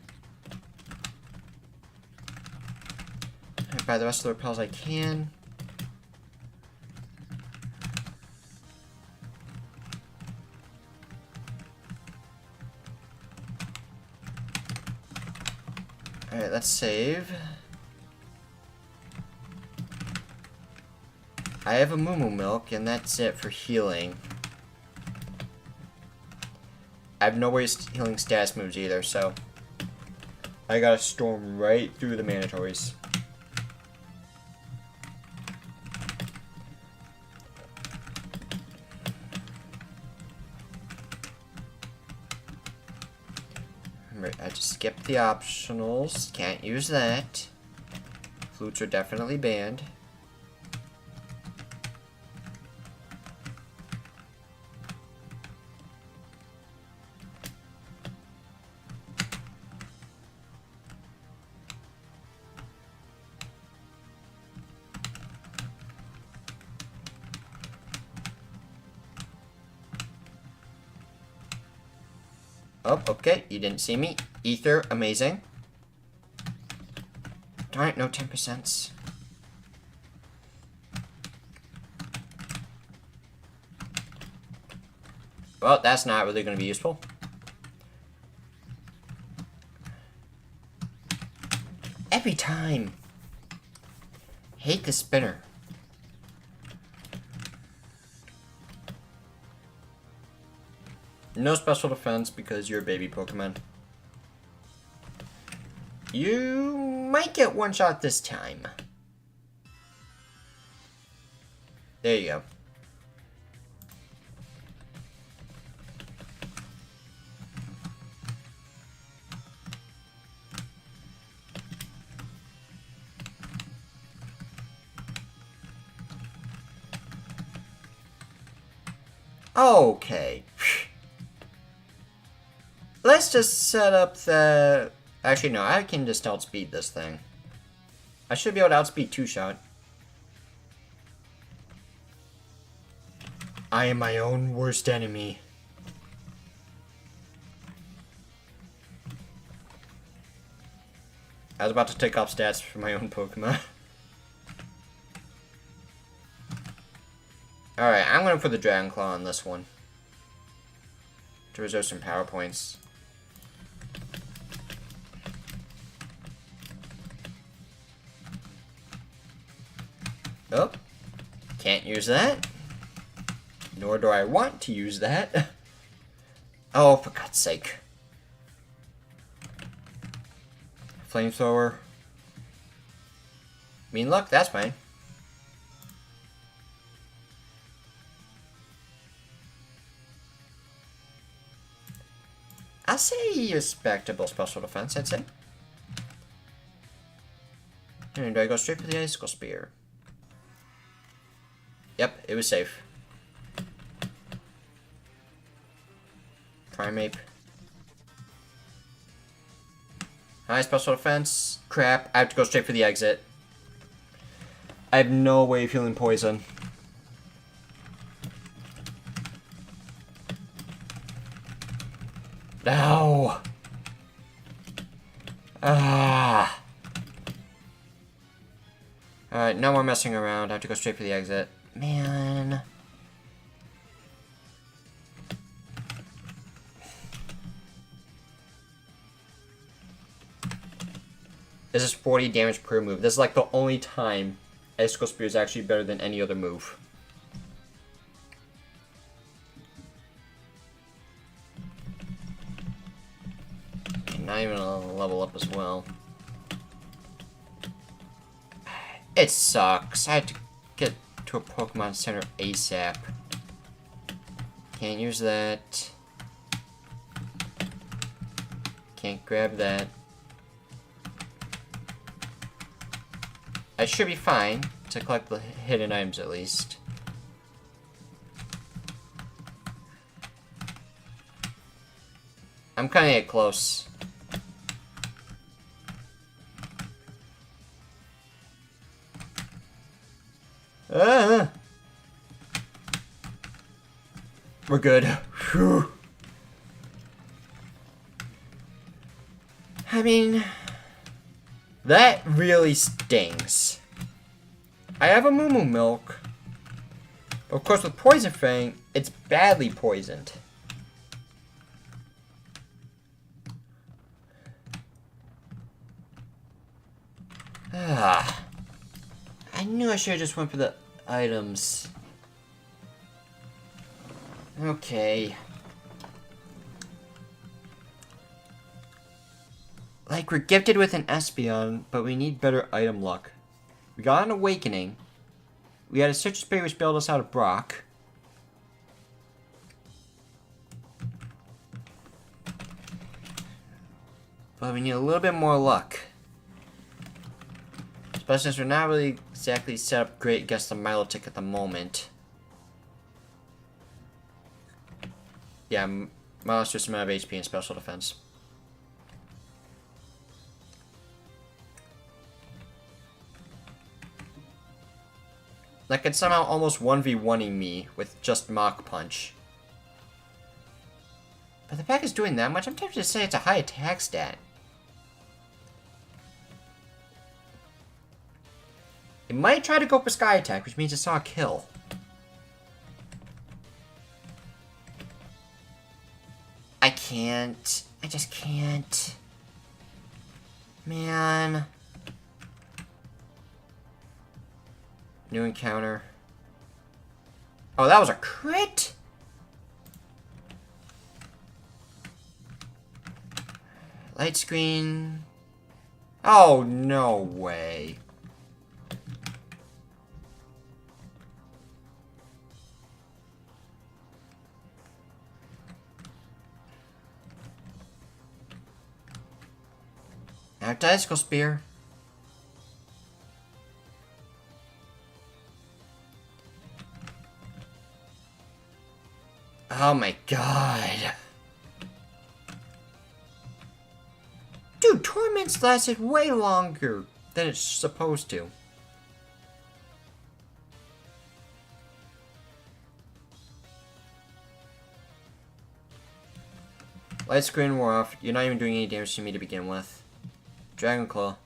Buy the rest of the repels I can. Alright, let's save. I have a Moo Moo Milk, and that's it for healing. I have no ways healing status moves either, so I gotta storm right through the mandatories. Remember, I just skipped the optionals. Can't use that. Flutes are definitely banned. Oh, okay, you didn't see me. Ether, amazing. Darn it, no 10%. Well, that's not really going to be useful. Every time. Hate the spinner. No special defense because you're a baby Pokemon. You might get one shot this time. There you go. Okay. Let's just set up the... Actually, no, I can just outspeed this thing. I should be able to outspeed two-shot. I am my own worst enemy. I was about to take off stats for my own Pokemon. Alright, I'm going for the Dragon Claw on this one. to reserve some power points. Oh, can't use that. Nor do I want to use that. Oh, for God's sake. Flamethrower. Mean luck, that's fine. I'll say respectable special defense, I'd say. And do I go straight for the icicle spear? Yep, it was safe. Primeape. High special defense. Crap, I have to go straight for the exit. I have no way of healing poison. No! Ah! Alright, no more messing around. I have to go straight for the exit. Man. This is 40 damage per move. This is like the only time Icicle Spear is actually better than any other move. Not even a level up as well. It sucks. I had to get to a Pokemon Center ASAP. Can't use that. Can't grab that. I should be fine to collect the hidden items at least. I'm kind of getting close. We're good. Whew. I mean, that really stings. I have a Moo Milk. But of course with Poison Fang, it's badly poisoned. Ah. I knew I should have just went for the items. Okay. Like, we're gifted with an Espeon, but we need better item luck. We got an Awakening. We had a Citrus Berry which bailed us out of Brock. But we need a little bit more luck. Especially since we're not really exactly set up great against the Milotic at the moment. Yeah, Milo's just amount of HP and special defense. Like, it's somehow almost 1v1ing me with just Mach Punch. But the pack is doing that much, I'm tempted to say it's a high attack stat. It might try to go for Sky Attack, which means it saw a kill. I can't. I just can't. Man. New encounter. Oh, that was a crit? Light screen. Oh, no way. Now, Icicle Spear. Oh my god. Dude, Torments lasted way longer than it's supposed to. Light screen wore off. You're not even doing any damage to me to begin with. Dragon Claw.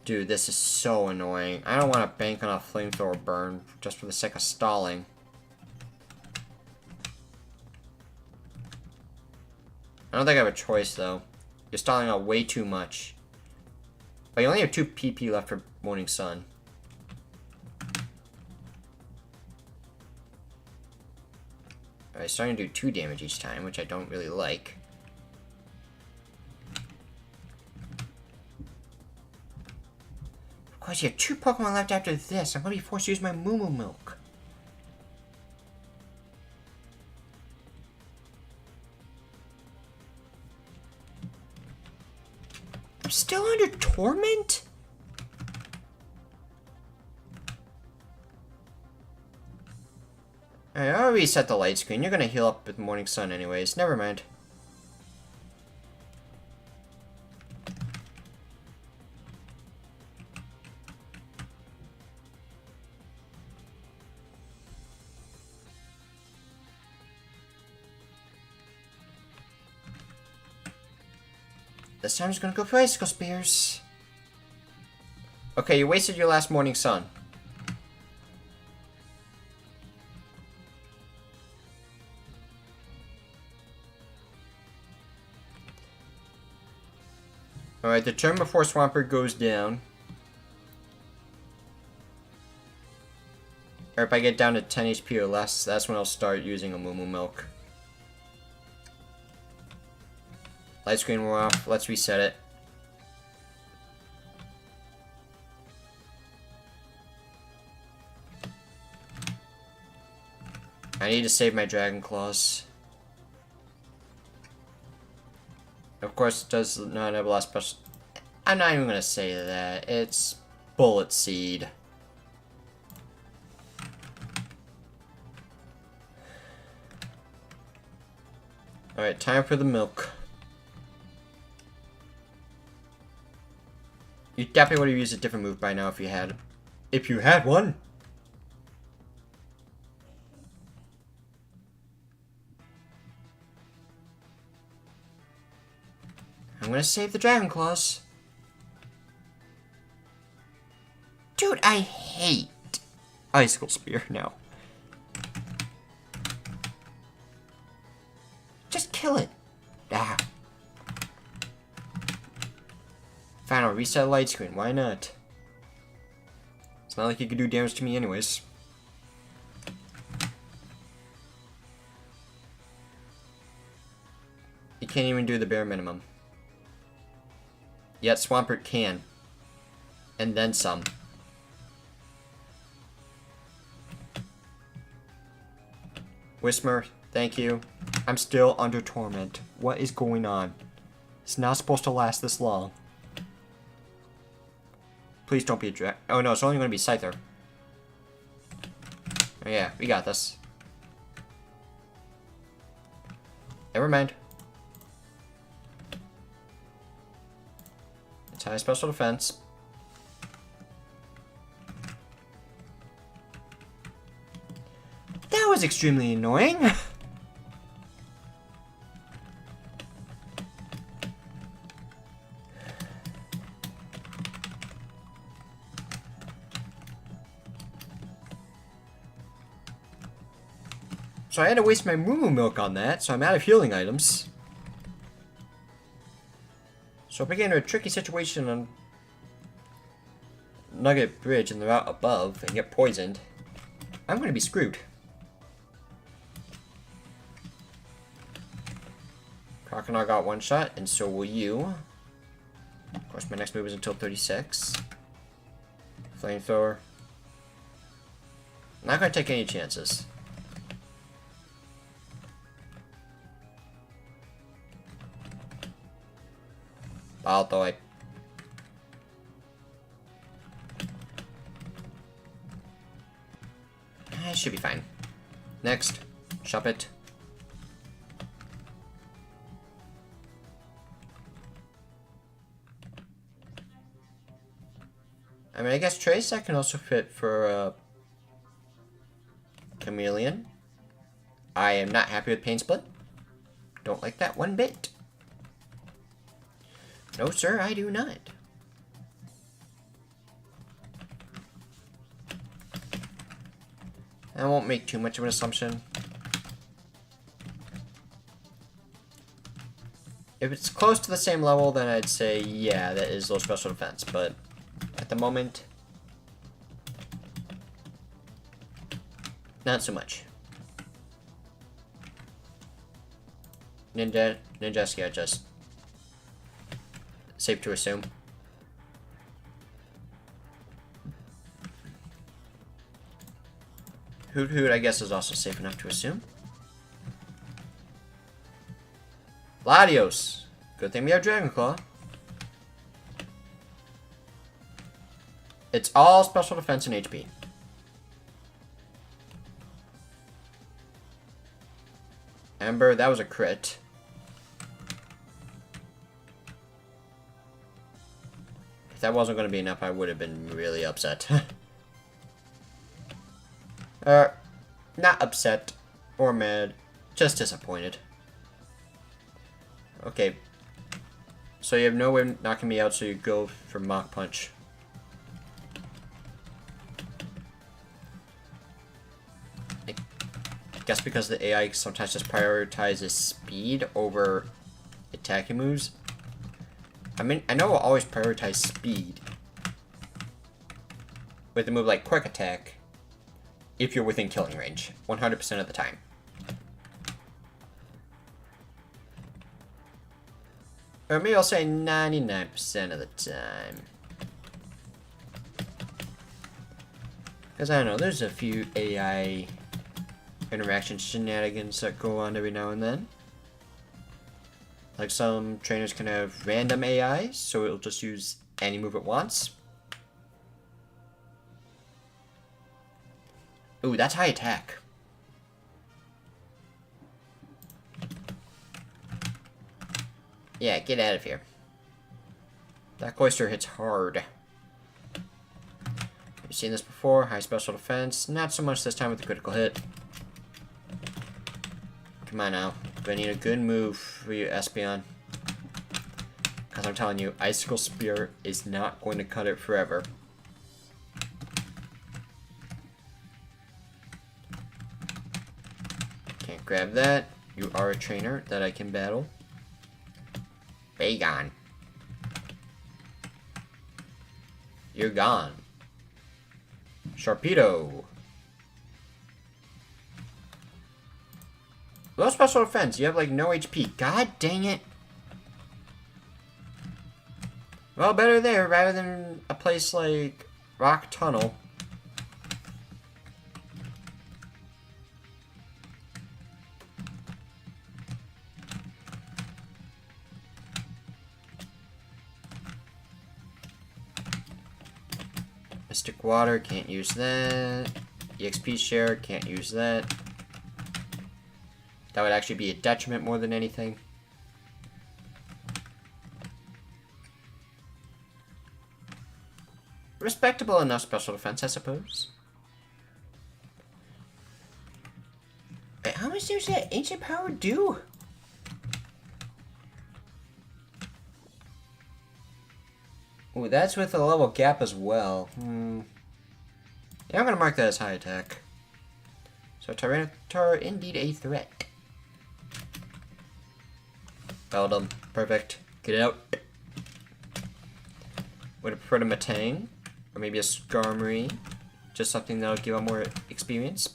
Dude, this is so annoying. I don't want to bank on a flamethrower burn just for the sake of stalling. I don't think I have a choice, though. You're stalling out way too much. But you only have 2 PP left for Morning Sun. Alright, starting to do 2 damage each time, which I don't really like. Of course, you have 2 Pokemon left after this. I'm going to be forced to use my Moo Milk. I'm still under torment? Alright, I'll reset the light screen. You're gonna heal up with Morning Sun anyways. Never mind. This time I'm just gonna go for Icicle Spears. Okay, you wasted your last Morning Sun. Alright, the turn before Swampert goes down. Or if I get down to 10 HP or less, that's when I'll start using a Moo Milk. Light screen wore off. Let's reset it. I need to save my Dragon Claws. Of course, it does not have a lot of special... I'm not even going to say that. It's Bullet Seed. Alright, time for the milk. You definitely would have used a different move by now if you had one. I'm gonna save the Dragon Claws. Dude, I hate Icicle Spear now. Just kill it. Ah. Fine, I'll reset light screen. Why not? It's not like you could do damage to me anyways. You can't even do the bare minimum. Yet Swampert can. And then some. Whismer, thank you. I'm still under torment. What is going on? It's not supposed to last this long. Please don't be a drag. Oh no, it's only going to be Scyther. Oh yeah, we got this. Never mind. It's high special defense. That was extremely annoying. So I had to waste my Moo Milk on that, so I'm out of healing items. So if I get into a tricky situation on Nugget Bridge and they're out above and get poisoned, I'm going to be screwed. Crocodile got one shot, and so will you. Of course, my next move is until 36. Flamethrower. Not going to take any chances. Although I... should be fine. Next. Shop it. I mean, I guess Trace I can also fit for Chameleon. I am not happy with Pain Split. Don't like that one bit. No, sir, I do not. I won't make too much of an assumption. If it's close to the same level, then I'd say, yeah, that is low special defense. But at the moment, not so much. Ninjaski, just safe to assume. Hoot Hoot, I guess, is also safe enough to assume. Latios. Good thing we have Dragon Claw. It's all special defense and HP. Ember, that was a crit. If that wasn't going to be enough, I would have been really upset. Not upset or mad, just disappointed. Okay. So you have no way of knocking me out, so you go for Mach Punch. I guess because the AI sometimes just prioritizes speed over attacking moves. I mean, I know I'll always prioritize speed with a move like Quick Attack if you're within killing range, 100% of the time. Or maybe I'll say 99% of the time. Because I don't know, there's a few AI interaction shenanigans that go on every now and then. Like some trainers can have random AI, so it'll just use any move it wants. Ooh, that's high attack. Yeah, get out of here. That Cloister hits hard. You've seen this before. High special defense. Not so much this time with the critical hit. Come on now. Do I need a good move for you, Espeon? Because I'm telling you, Icicle Spear is not going to cut it forever. Can't grab that. You are a trainer that I can battle. Bagon. You're gone. Sharpedo. Low special defense. You have like no HP. God dang it. Well, better there rather than a place like Rock Tunnel. Mystic Water, can't use that. EXP Share, can't use that. That would actually be a detriment more than anything. Respectable enough special defense, I suppose. Wait, how much does that ancient power do? Ooh, that's with a level gap as well. Yeah, I'm gonna mark that as high attack. So Tyranitar, indeed a threat. Beldum, perfect. Get it out. Would have preferred a Matang, or maybe a Skarmory. Just something that'll give him more experience.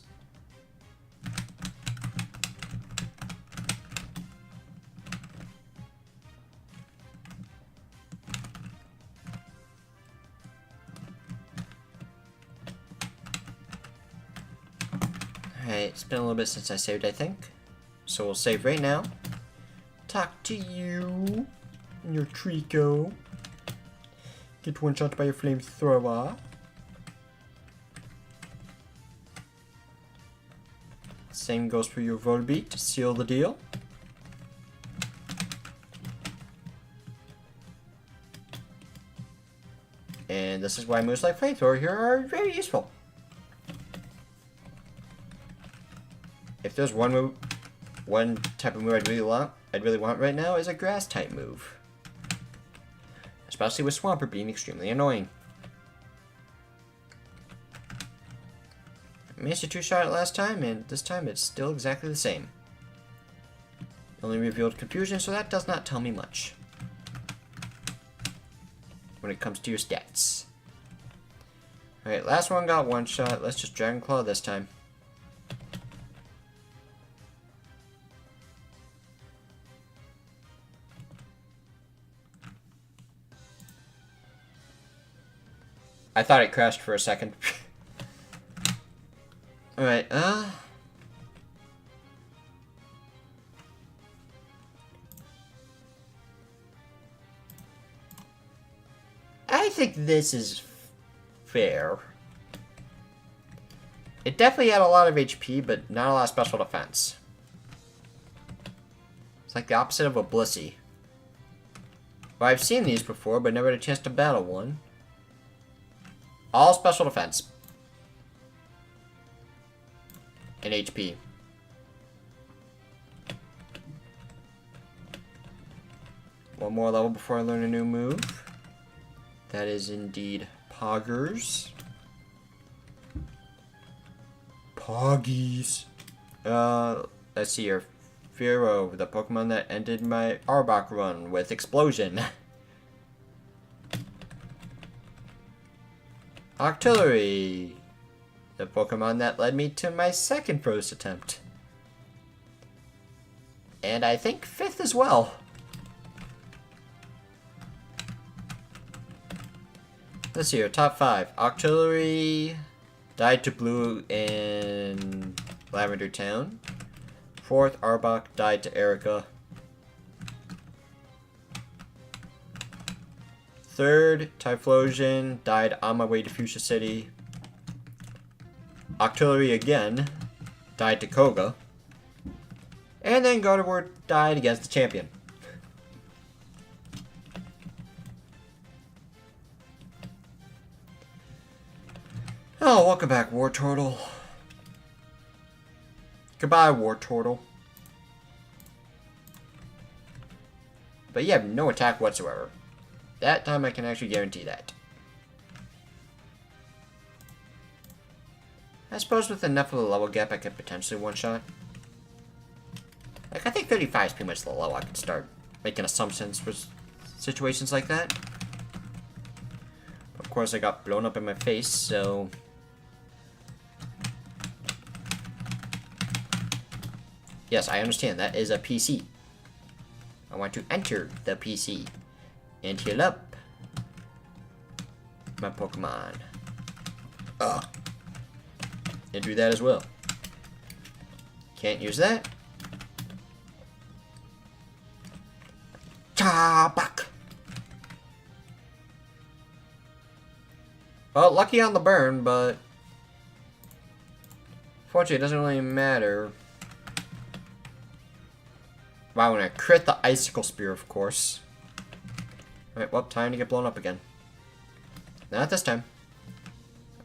Alright, it's been a little bit since I saved, I think. So we'll save right now. Talk to you and your Trico. Get one shot by your flamethrower. Same goes for your Volbeat to seal the deal. And this is why moves like Flamethrower here are very useful. If there's one type of move I'd really want right now is a grass type move. Especially with Swampert being extremely annoying. managed to two-shot it last time, and this time it's still exactly the same. Only revealed confusion, so that does not tell me much when it comes to your stats. Alright, last one got one shot. Let's just Dragon Claw this time. I thought it crashed for a second. Alright, I think this is fair. It definitely had a lot of HP, but not a lot of special defense. It's like the opposite of a Blissey. Well, I've seen these before, but never had a chance to battle one. All special defense. And HP. One more level before I learn a new move. That is indeed Poggers. Poggies. Let's see here. Fearow, the Pokemon that ended my Arbok run with Explosion. Octillery, the Pokemon that led me to my second first attempt. And I think fifth as well. Let's see here, top 5. Octillery died to Blue in Lavender Town. 4th, Arbok died to Erica. 3rd, Typhlosion died on my way to Fuchsia City. Octillery again died to Koga. And then Gardevoir died against the champion. Oh, welcome back, Wartortle. Goodbye, Wartortle. But you have no attack whatsoever. That time I can actually guarantee that. I suppose with enough of a level gap I could potentially one-shot. Like, I think 35 is pretty much the low I could start making assumptions for situations like that. Of course, I got blown up in my face, so... Yes, I understand. That is a PC. I want to enter the PC and heal up my Pokemon. And do that as well. Can't use that. Chabak. Well, lucky on the burn, but fortunately it doesn't really matter. Wow, when I crit the Icicle Spear, of course. Alright, well, time to get blown up again. Not this time.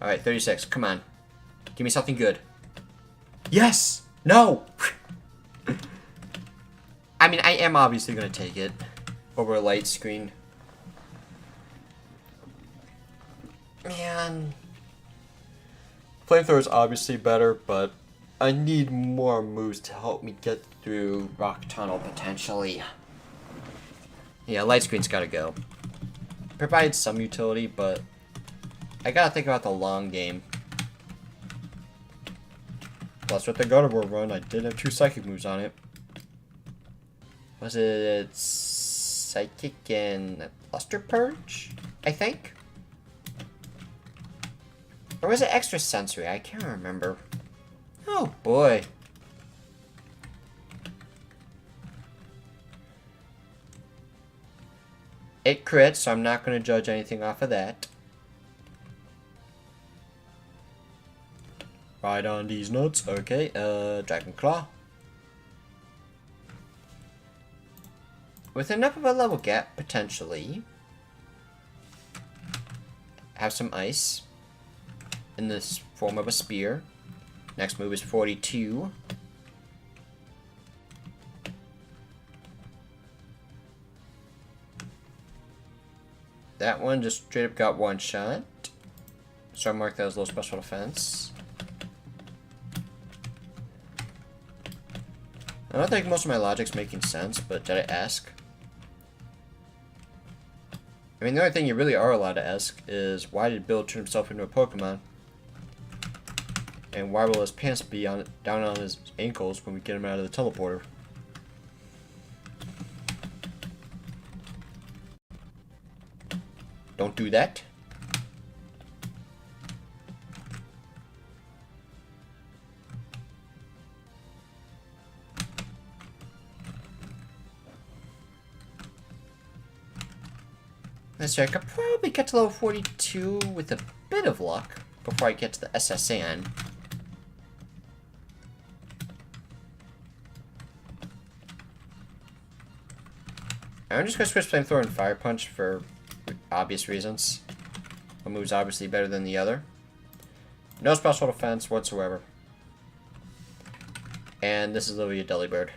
Alright, 36. Come on. Give me something good. Yes! No! I mean, I am obviously going to take it over a light screen. Man. Flamethrower is obviously better, but I need more moves to help me get through Rock Tunnel, potentially. Yeah, light screen's gotta go. Provides some utility, but I gotta think about the long game. Plus, with the Gardevoir run, I did have 2 Psychic moves on it. Was it Psychic and Luster Purge, I think? Or was it Extra Sensory? I can't remember. Oh boy. It crits, so I'm not going to judge anything off of that. Right on these nuts. Okay, Dragon Claw. With enough of a level gap, potentially. Have some ice. In this form of a spear. Next move is 42. That one just straight up got one shot. So I mark that as low special defense. I don't think most of my logic's making sense, but did I ask? I mean, the only thing you really are allowed to ask is, why did Bill turn himself into a Pokemon? And why will his pants be down on his ankles when we get him out of the teleporter? Don't do that. Let's see, I could probably get to level 42 with a bit of luck before I get to the SSN. I'm just gonna switch Flamethrower and Fire Punch for obvious reasons. One move's obviously better than the other. No special defense whatsoever. And this is literally a Delibird.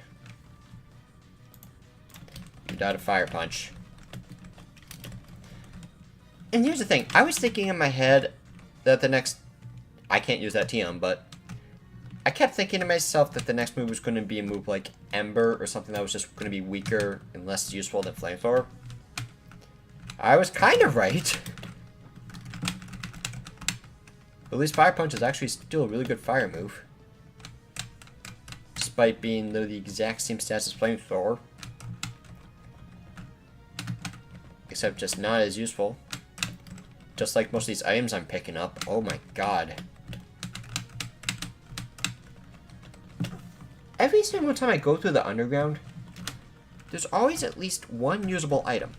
You died of Fire Punch. And here's the thing, I was thinking in my head that the next... I can't use that TM, but... I kept thinking to myself that the next move was going to be a move like Ember, or something that was just going to be weaker and less useful than Flamethrower. I was kind of right. But at least Fire Punch is actually still a really good fire move. Despite being the exact same stats as Flamethrower. Except just not as useful. Just like most of these items I'm picking up. Oh my god. Every single time I go through the underground, there's always at least one usable item.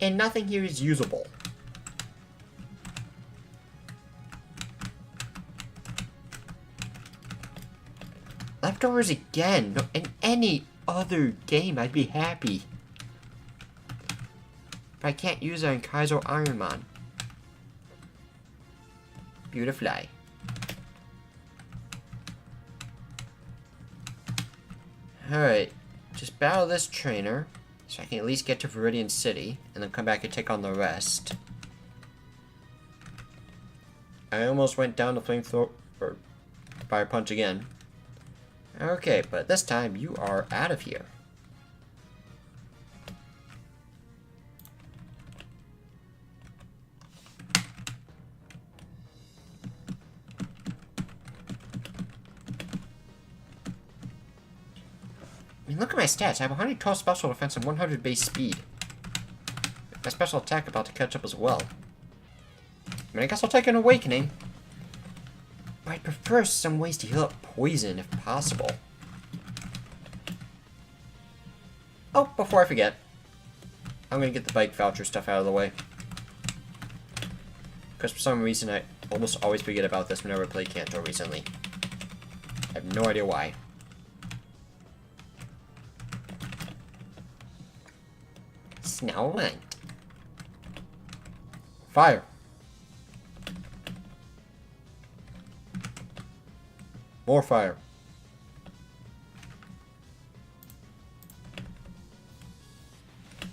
And nothing here is usable. Leftovers again. No, in any other game, I'd be happy. But I can't use it in Kaizo Ironmon. Beautifly. Alright. Just battle this trainer, so I can at least get to Viridian City, and then come back and take on the rest. I almost went down to Flamethrower, or Fire Punch again. Okay, but this time you are out of here. I mean, look at my stats. I have 112 special defense and 100 base speed. My special attack about to catch up as well. I mean, I guess I'll take an Awakening. But I'd prefer some ways to heal up poison if possible. Oh, before I forget, I'm gonna get the bike voucher stuff out of the way. Because for some reason I almost always forget about this whenever I play Kanto recently. I have no idea why. Snowman. Fire. More fire.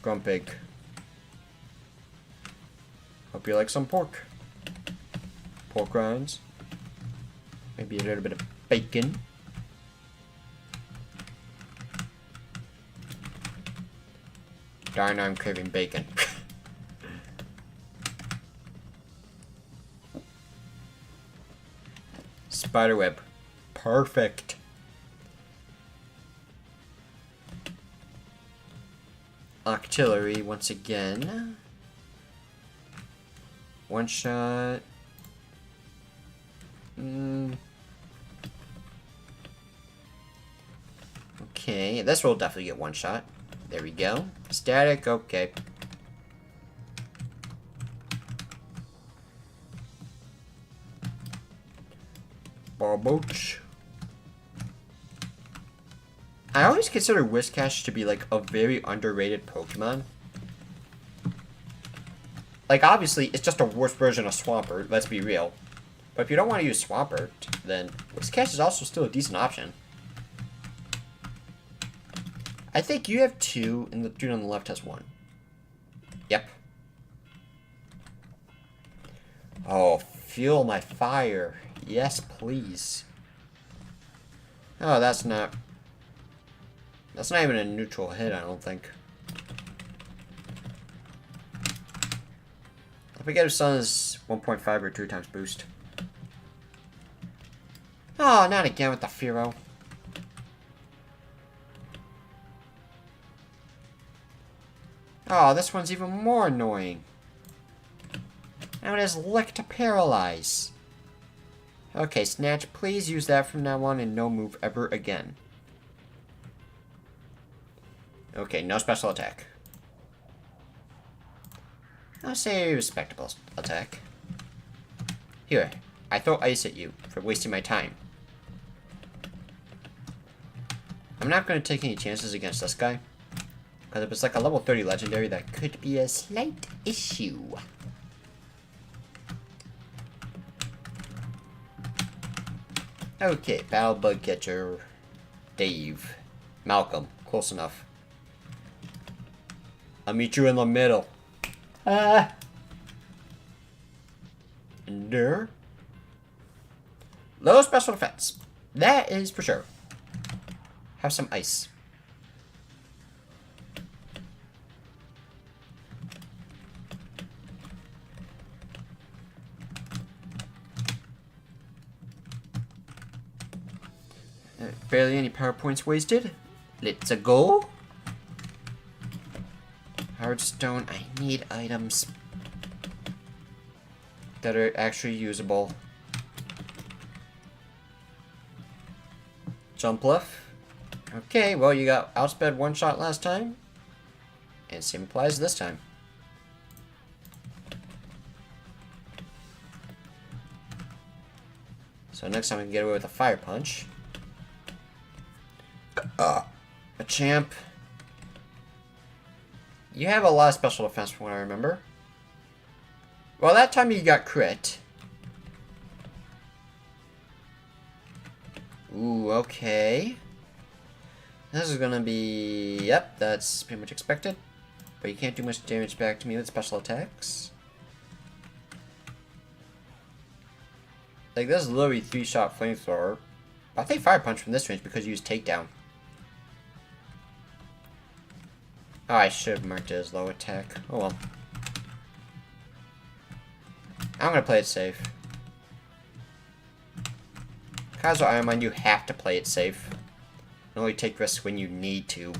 Grumpig. Hope you like some pork. Pork rinds. Maybe a little bit of bacon. Darn, I'm craving bacon. Spiderweb. Perfect. Octillery once again. One shot. Okay, this will definitely get one shot. There we go. Static, okay. Barbooch. I always consider Whiscash to be like a very underrated Pokemon. Like, obviously, it's just a worse version of Swampert, let's be real. But if you don't want to use Swampert, then Whiscash is also still a decent option. I think you have 2, and the dude on the left has 1. Yep. Oh, Fuel my fire. Yes, please. Oh, that's not even a neutral hit, I don't think. If we get his son's 1.5 or 2 times boost. Oh, not again with the Furo. Oh, this one's even more annoying. Now it has Lick to paralyze. Okay, Snatch, please use that from now on and no move ever again. Okay, no special attack. I'll say respectable attack. Here, I throw ice at you for wasting my time. I'm not going to take any chances against this guy. Because if it's like a level 30 legendary, that could be a slight issue. Okay, Battle Bug Catcher. Dave. Malcolm. Close enough. I'll meet you in the middle. Endure. Low special defense. That is for sure. Have some ice. Barely any power points wasted. Let's go. Hardstone, I need items that are actually usable. Jump lift. Okay, well you got outsped one shot last time. And same applies this time. So next time we can get away with a fire punch. A champ. You have a lot of special defense from what I remember. Well, that time you got crit. Ooh, okay. This is gonna be... Yep, that's pretty much expected. But you can't do much damage back to me with special attacks. Like, this is literally 3-shot flamethrower. I think fire punch from this range because you use takedown. Oh, I should have marked it as low attack. Oh well. I'm gonna play it safe. Kaizo Ironmon, you have to play it safe. And only take risks when you need to.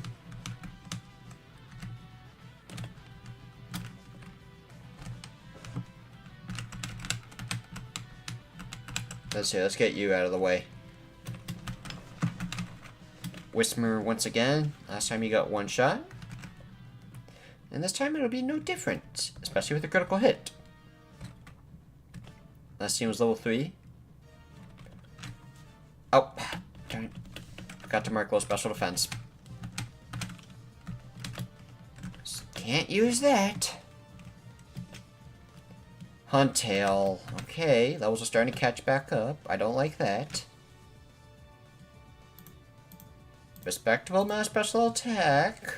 Let's see, let's get you out of the way. Whismer once again. Last time you got one shot. And this time it'll be no different, especially with a critical hit. Last team was level 3. Oh, darn it. Forgot to mark low special defense. Can't use that. Huntail. Okay, levels are starting to catch back up. I don't like that. Respectable amount of special attack.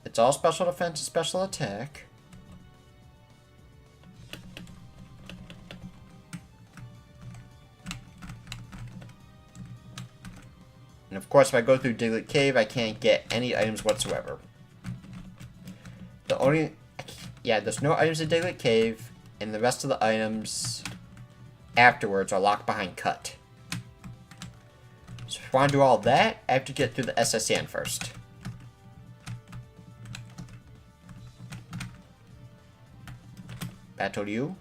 It's all special defense and special attack. And of course, if I go through Diglett Cave, I can't get any items whatsoever. The only... Yeah, there's no items in Diglett Cave, and the rest of the items afterwards are locked behind cut. So if I want to do all that, I have to get through the SSN first. Battle you.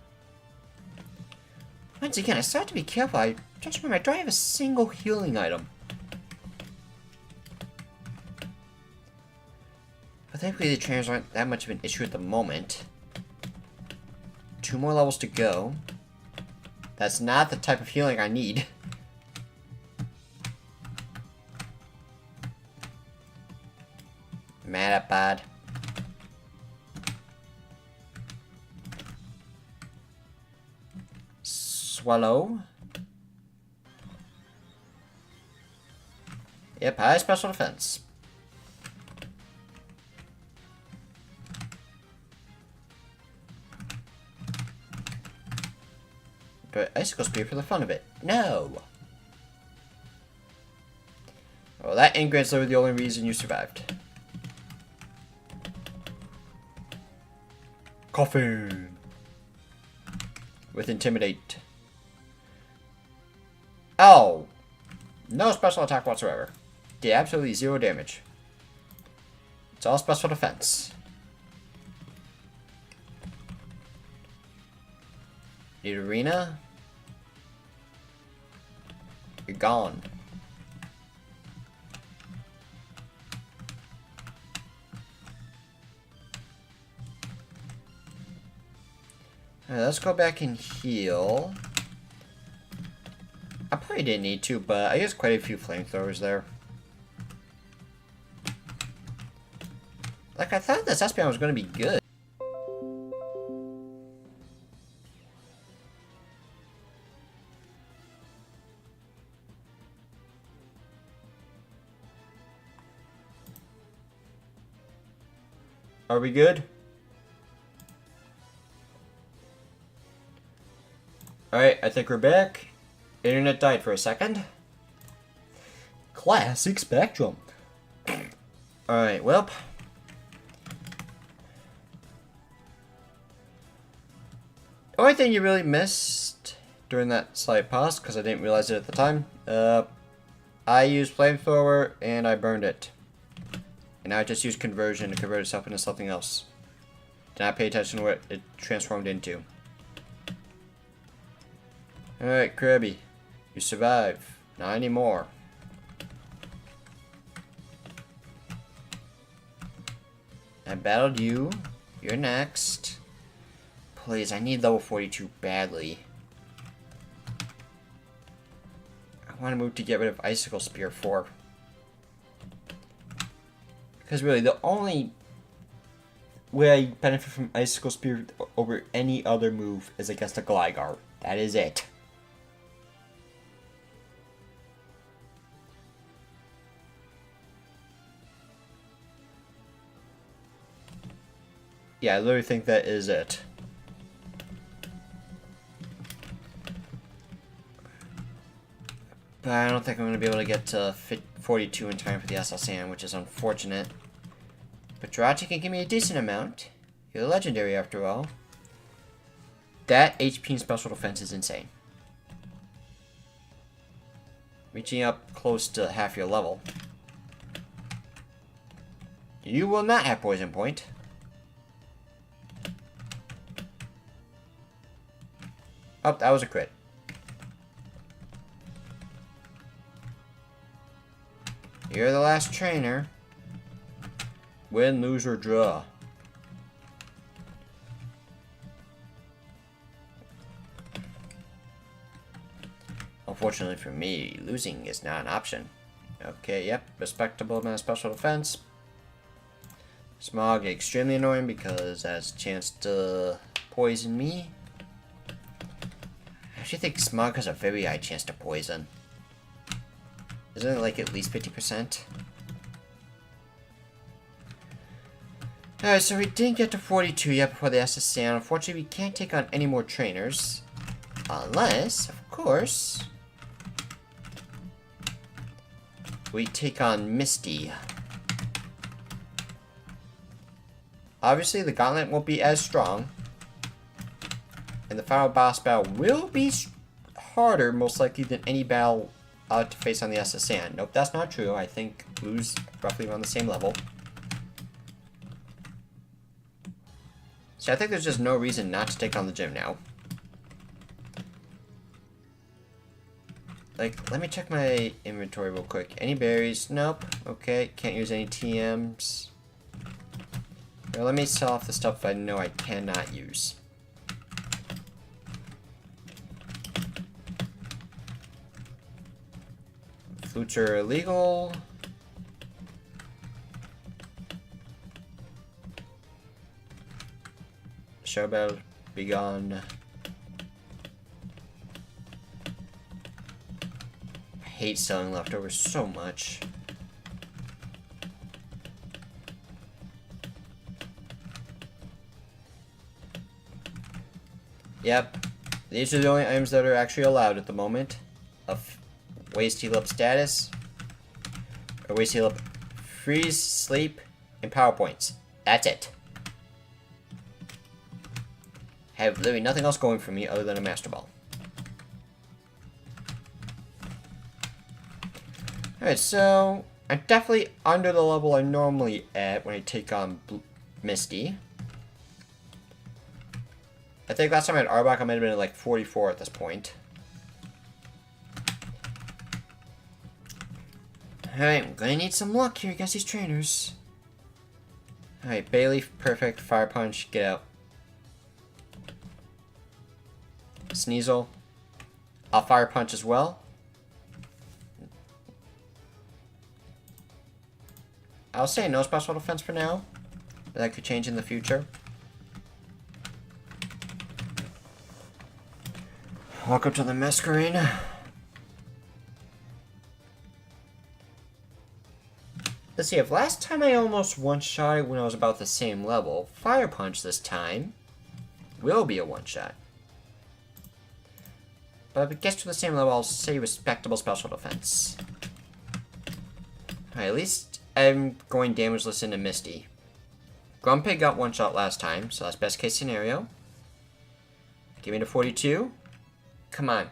Once again, I still have to be careful. I just remember, I don't have a single healing item. But thankfully the trainers aren't that much of an issue at the moment. 2 more levels to go. That's not the type of healing I need. Mad at bad. Swallow. Yep, high special defense. Do I Icicle Spear for the fun of it? No! Well, that ingred's literally the only reason you survived. Coffin! With Intimidate. Oh! No special attack whatsoever. Did absolutely 0 damage. It's all special defense. Need arena? You're gone. Alright, let's go back and heal. I probably didn't need to, but I used quite a few flamethrowers there. Like, I thought this Espeon was going to be good. Are we good? Alright, I think we're back. Internet died for a second. Classic Spectrum. Alright, well. The only thing you really missed during that slight pause, because I didn't realize it at the time, I used Flamethrower and I burned it. And now I just used Conversion to convert itself into something else. Did not pay attention to what it transformed into. Alright, Kirby. You survive. Not anymore. I battled you. You're next. Please, I need level 42 badly. I want to move to get rid of Icicle Spear 4. Because really, the only way I benefit from Icicle Spear over any other move is against a Gligar. That is it. Yeah, I literally think that is it. But I don't think I'm going to be able to get to 42 in time for the SSN, which is unfortunate. But Jirachi can give me a decent amount. You're legendary after all. That HP and special defense is insane. Reaching up close to half your level. You will not have Poison Point. Oh, that was a crit. You're the last trainer. Win, lose, or draw. Unfortunately for me, losing is not an option. Okay, yep, respectable amount of special defense. Smog, extremely annoying because it has a chance to poison me. I actually think Smog has a very high chance to poison. Isn't it like at least 50%? Alright, so we didn't get to 42 yet before the SSN. Unfortunately, we can't take on any more trainers. Unless, of course, we take on Misty. Obviously, the Gauntlet won't be as strong. And the final boss battle will be harder, most likely, than any battle to face on the SSN. Nope, that's not true. I think Blue's roughly around the same level. So I think there's just no reason not to take on the gym now. Like, let me check my inventory real quick. Any berries? Nope. Okay, can't use any TMs. Now let me sell off the stuff I know I cannot use. Flutes are illegal. Showbell, be gone. I hate selling leftovers so much. Yep. These are the only items that are actually allowed at the moment. Of ways to heal up status. Or ways to heal up freeze, sleep, and power points. That's it. I have literally nothing else going for me other than a Master Ball. Alright, so I'm definitely under the level I'm normally at when I take on Misty. I think last time I had Arbok, I might have been at like 44 at this point. Alright, I'm gonna need some luck here against these trainers. Alright, Bayleaf, perfect. Fire Punch, get out. Sneasel. I'll Fire Punch as well. I'll say no special defense for now. That could change in the future. Welcome to the Masquerade. Let's see, if last time I almost one-shot when I was about the same level, Fire Punch this time will be a one-shot. But if it gets to the same level, I'll say respectable special defense. Alright, at least I'm going damageless into Misty. Grumpig got one-shot last time, so that's best case scenario. Give me to 42. Come on.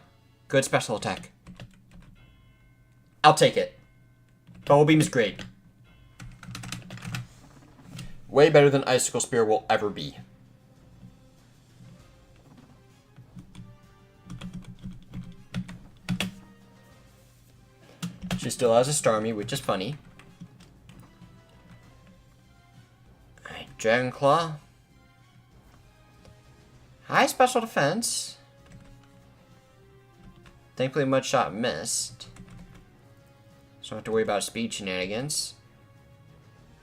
Good special attack. I'll take it. Bubble Beam is great. Way better than Icicle Spear will ever be. She still has a Starmie, which is funny. Alright, Dragon Claw. High special defense. Thankfully, Mud Shot missed. So I don't have to worry about speed shenanigans.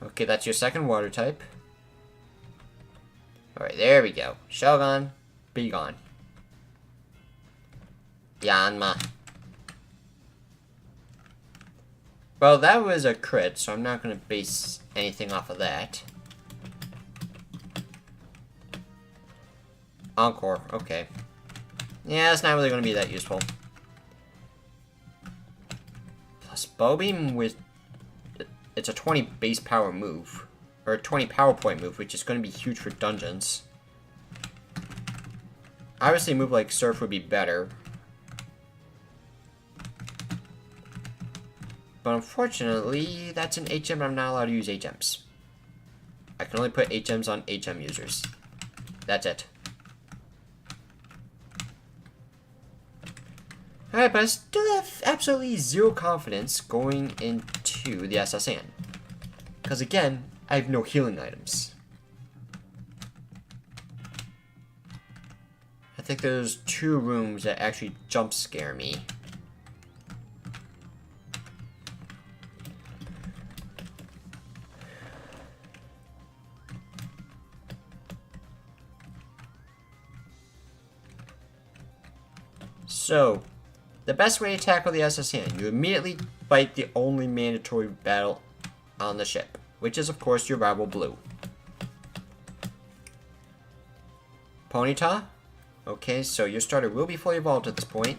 Okay, that's your second water type. Alright, there we go. Shogun, be gone. Yanma. Well, that was a crit, so I'm not going to base anything off of that. Encore, okay. Yeah, it's not really going to be that useful. Plus, Bow Beam with... It's a 20 base power move. Or a 20 power point move, which is going to be huge for dungeons. Obviously, a move like Surf would be better. But unfortunately, that's an HM and I'm not allowed to use HMs. I can only put HMs on HM users. That's it. Alright, but I still have absolutely zero confidence going into the SSN. Because again, I have no healing items. I think there's 2 rooms that actually jump scare me. So, the best way to tackle the SSN, you immediately fight the only mandatory battle on the ship, which is, of course, your rival Blue. Ponyta? Okay, so your starter will be fully evolved at this point.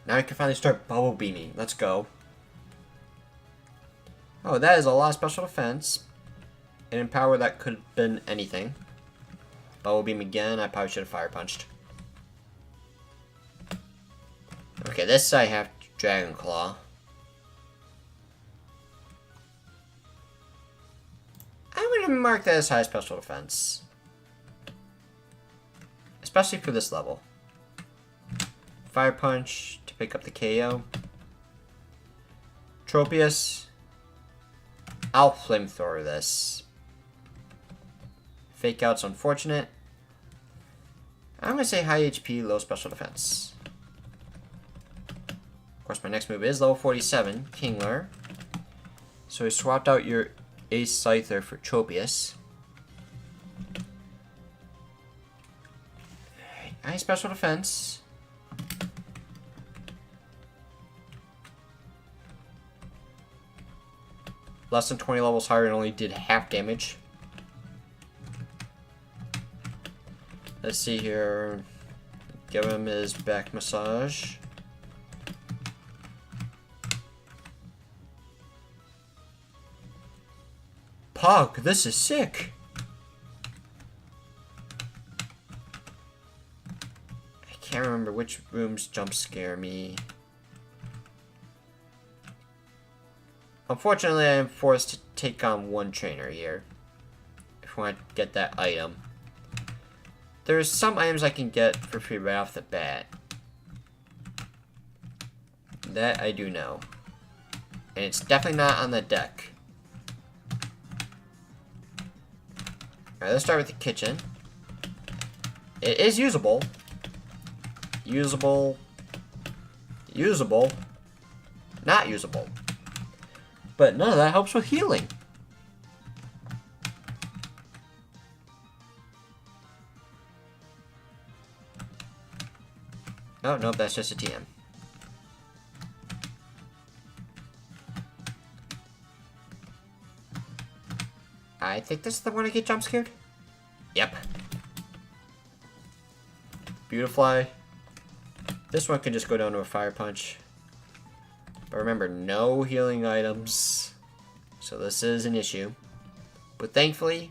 Now you can finally start Bubble Beaming. Let's go. Oh, that is a lot of special defense. And in power, that could have been anything. Bubble Beam again. I probably should have Fire Punched. Okay, this I have Dragon Claw. I'm going to mark that as high special defense. Especially for this level. Fire Punch to pick up the KO. Tropius. I'll Flamethrower this. Fake Out's unfortunate. I'm going to say high HP, low special defense. Of course, my next move is level 47, Kingler. So we swapped out your Ace Scyther for Tropius. High special defense. Less than 20 levels higher and only did half damage. Let's see here. Give him his back massage. Pog, this is sick. I can't remember which rooms jump scare me. Unfortunately, I am forced to take on one trainer here if I want to get that item. There's some items I can get for free right off the bat. That I do know. And it's definitely not on the deck. Alright, let's start with the kitchen. It is usable. Usable. Usable. Not usable. But none of that helps with healing. Oh, nope, that's just a TM. I think this is the one I get jump scared. Yep. Beautifly. This one can just go down to a fire punch. But remember, no healing items. So this is an issue. But thankfully,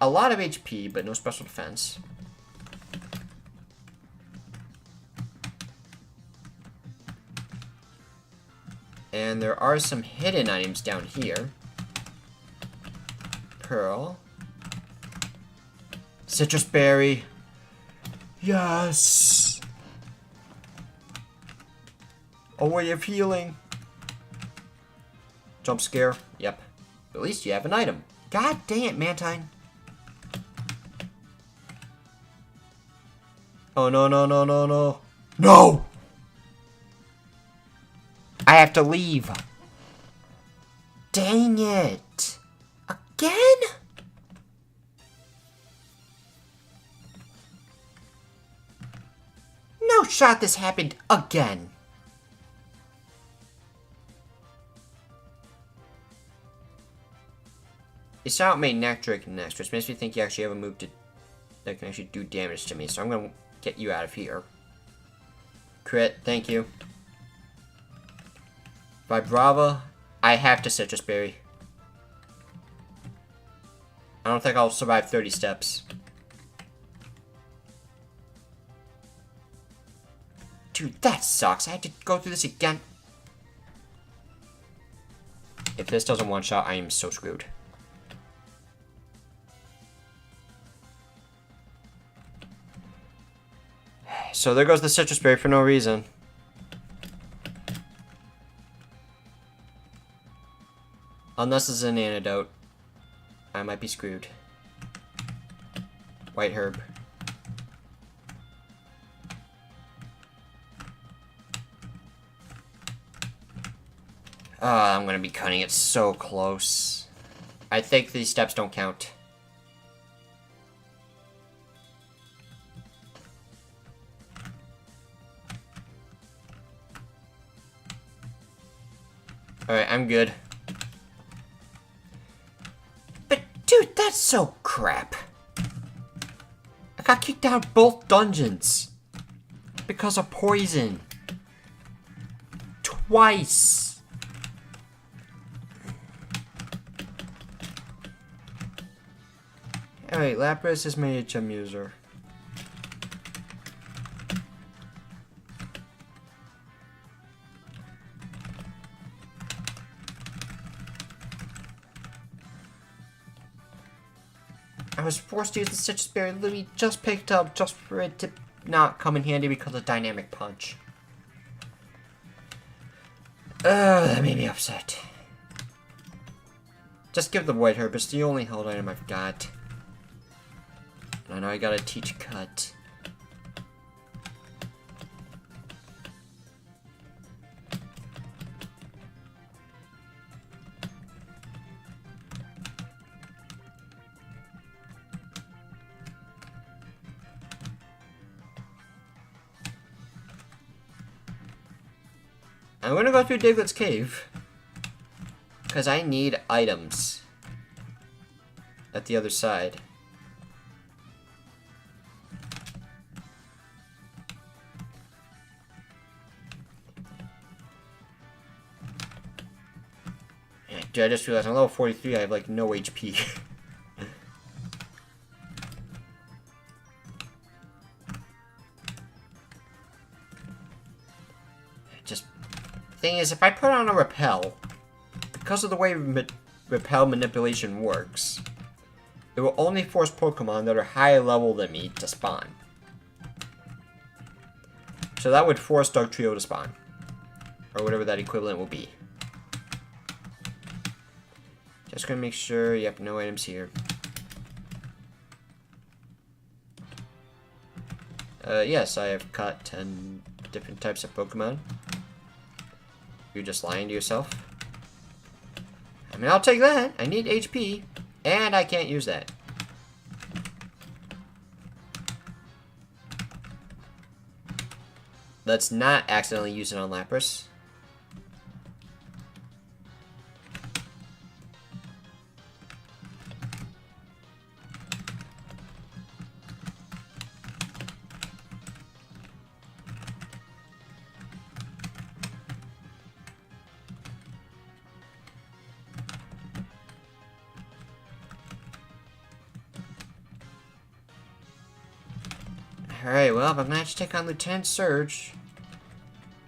a lot of HP, but no special defense. And there are some hidden items down here. Pearl. Citrus berry. Yes! A way of healing. Jump scare. Yep. At least you have an item. God dang it, Mantine. Oh, no, no, no, no, no. No! I have to leave. Dang it. Again? No shot this happened again. You saw it made Neck Drake next, which makes me think you actually have a move that can actually do damage to me, so I'm gonna get you out of here. Crit, thank you. Vibrava, I have to Citrus Berry. I don't think I'll survive 30 steps. Dude, that sucks. I had to go through this again. If this doesn't one-shot, I am so screwed. So there goes the Citrus Berry for no reason. Unless it's an antidote. I might be screwed. White herb. I'm gonna be cutting it so close. I think these steps don't count. Alright, I'm good. But, dude, that's so crap. I got kicked out of both dungeons. Because of poison. Twice. Alright, Lapras is my HM user. I was forced to use the Citrus Berry literally just picked up just for it to not come in handy because of Dynamic Punch. That made me upset. Just give the White Herb, it's the only held item I've got. And I know I gotta teach Cut. I'm gonna go through Diglett's cave. Because I need items. At the other side. Dude, I just realized I'm level 43, I have like no HP. Just, thing is, if I put on a repel, because of the way repel manipulation works, it will only force Pokemon that are higher level than me to spawn. So that would force Dugtrio to spawn. Or whatever that equivalent will be. Just gonna make sure, yep, no items here. Yes, I have caught 10 different types of Pokemon. You're just lying to yourself. I mean, I'll take that. I need HP, and I can't use that. Let's not accidentally use it on Lapras. Alright, well, I'm gonna have to take on Lieutenant Surge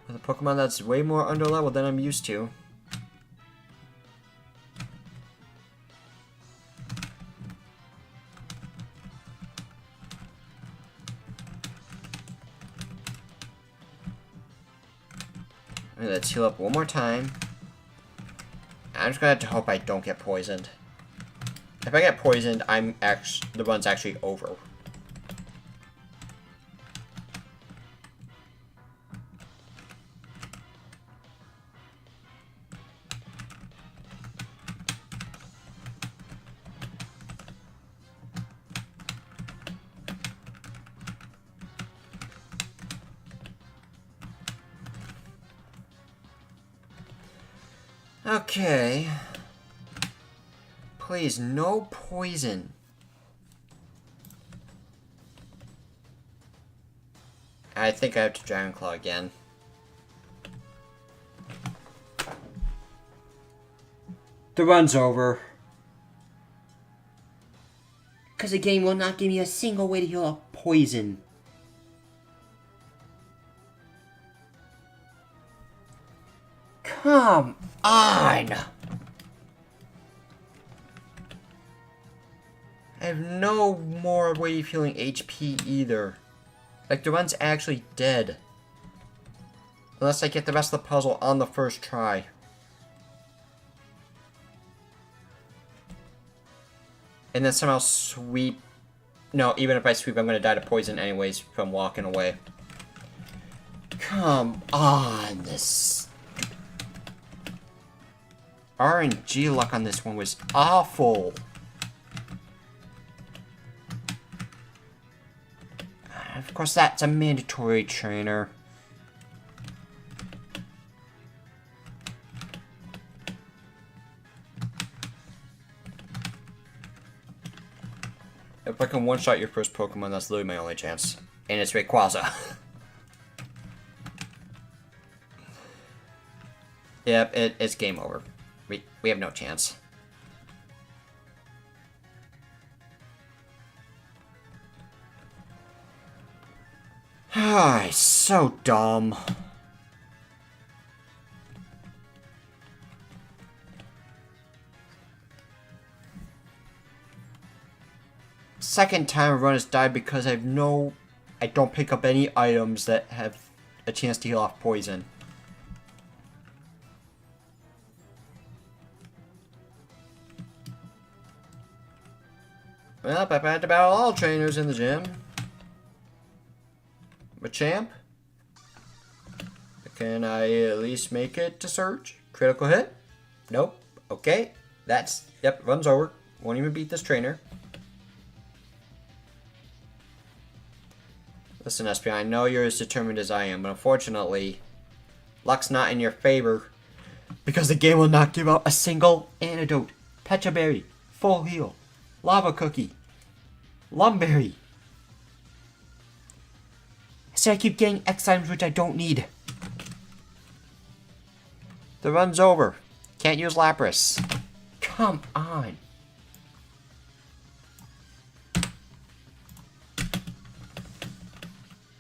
with a Pokemon that's way more underleveled than I'm used to. Alright, let's heal up one more time. I'm just gonna have to hope I don't get poisoned. If I get poisoned, the run's actually over. Okay. Please, no poison. I think I have to Dragon Claw again. The run's over. Because the game will not give me a single way to heal off poison. Come on! I have no more way of healing HP either. Like, the run's actually dead. Unless I get the rest of the puzzle on the first try. And then somehow sweep... No, even if I sweep, I'm gonna die to poison anyways from walking away. Come on, this... RNG luck on this one was awful. Of course, that's a mandatory trainer. If I can one-shot your first Pokemon, that's literally my only chance. And it's Rayquaza. Yep, it's game over. We have no chance. Ah, so dumb. Second time a run has died because I don't pick up any items that have a chance to heal off poison. Well, I've had to battle all trainers in the gym. Machamp? Can I at least make it to Surge? Critical hit? Nope. Okay. Yep, run's over. Won't even beat this trainer. Listen, SP, I know you're as determined as I am, but unfortunately, luck's not in your favor. Because the game will not give out a single antidote. Pecha Berry. Full heal. Lava Cookie. Lumberry. So I keep getting X items which I don't need. The run's over. Can't use Lapras. Come on.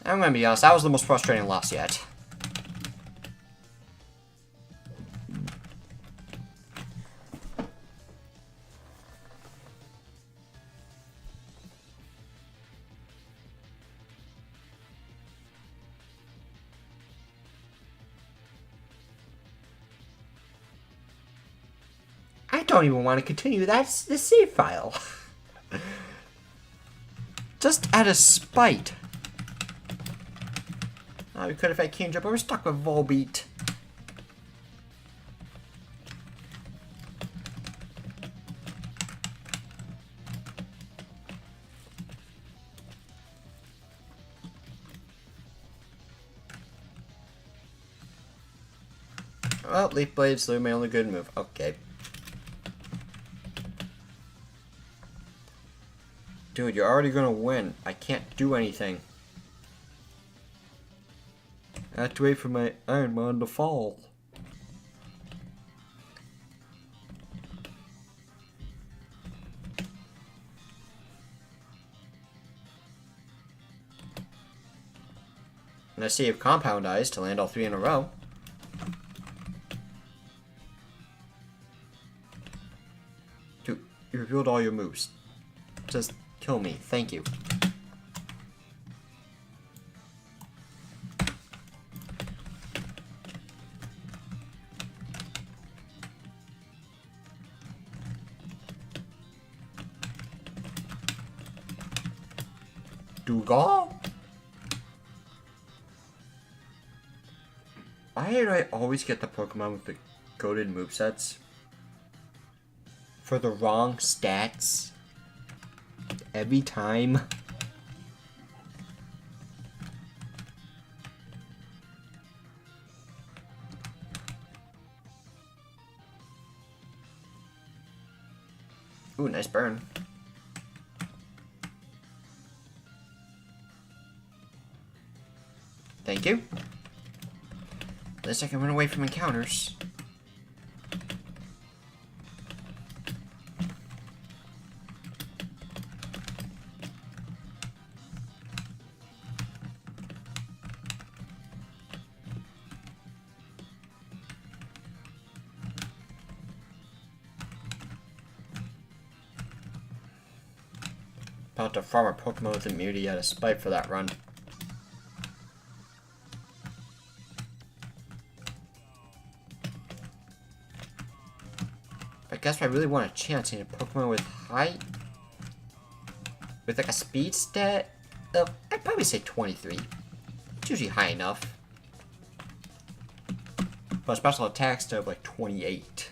I'm gonna be honest, that was the most frustrating loss yet. I don't even want to continue the save file. Just out of spite. Oh, we could have had Kingdra, but we're stuck with Volbeat. Well, Leaf Blade's my only good move. Okay. Dude, you're already gonna win. I can't do anything. I have to wait for my Ironmon to fall. And I see if Compound Eyes to land all 3 in a row. Dude, you revealed all your moves. Just kill me. Thank you. Dougal? Why do I always get the Pokemon with the goated movesets? For the wrong stats? Every time? Ooh, nice burn. Thank you. At least I can run away from encounters. About to farm a Pokemon with immunity out of spite for that run. I guess if I really want a chance in a Pokemon with height, with like a speed stat of, I'd probably say 23. It's usually high enough. But special attack stat of like 28.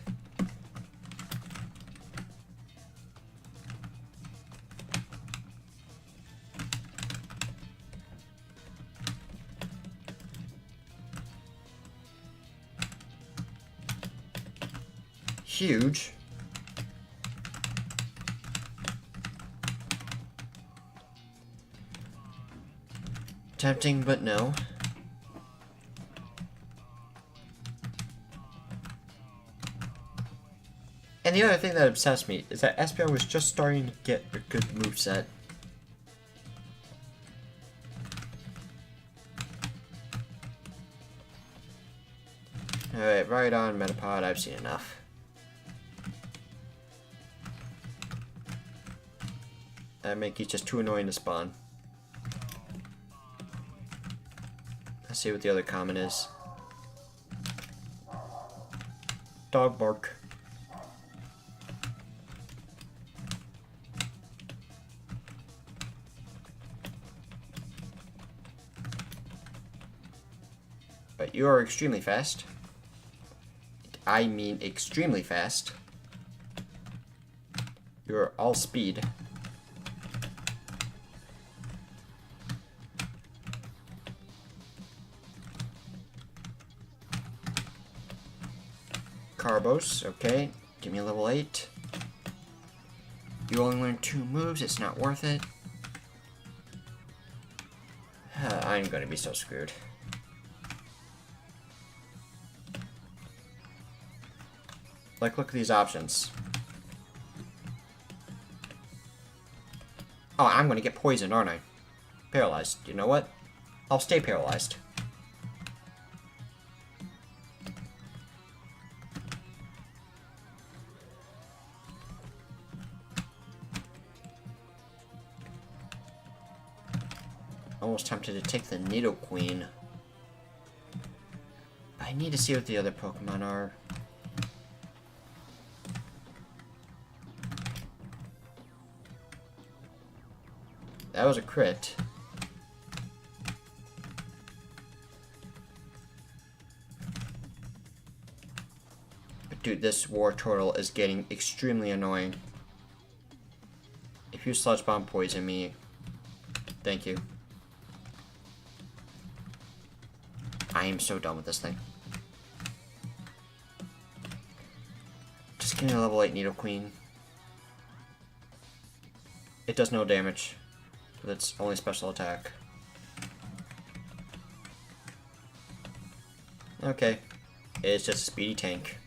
Huge. Tempting, but no. And the other thing that obsessed me is that Espeon was just starting to get a good moveset. Alright, right on Metapod, I've seen enough. That Mankey's just too annoying to spawn. Let's see what the other common is. Dog bark. But you are extremely fast. I mean extremely fast. You're all speed. Carbos, okay. Give me a level 8. You only learn 2 moves, it's not worth it. I'm gonna be so screwed. Like, look at these options. Oh, I'm gonna get poisoned, aren't I? Paralyzed. You know what? I'll stay paralyzed. Almost tempted to take the Nido Queen. But I need to see what the other Pokemon are. That was a crit. But dude, this War Turtle is getting extremely annoying. If you Sludge Bomb poison me, thank you. I am so done with this thing. Just give me a level 8 Nido Queen. It does no damage with its only special attack. Okay. It's just a speedy tank.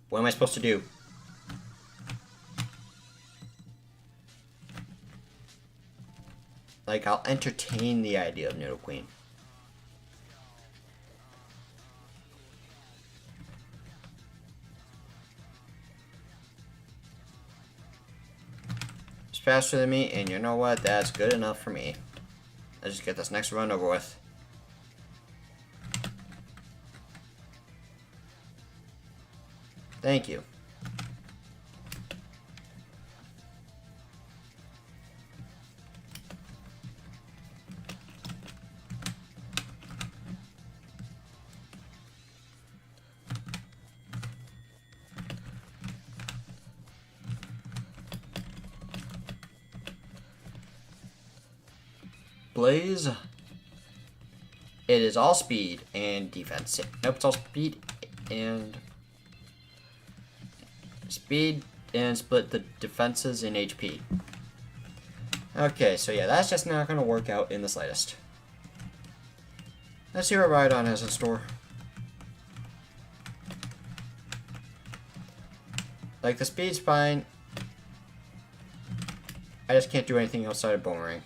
What am I supposed to do? Like, I'll entertain the idea of Nido Queen. It's faster than me, and you know what? That's good enough for me. Let's just get this next run over with. Thank you. Blaze. It is all speed and defense. Nope, it's all speed and split the defenses in HP. Okay, so yeah, that's just not going to work out in the slightest. Let's see what Rhydon has in store. Like, the speed's fine. I just can't do anything outside of Boomerang.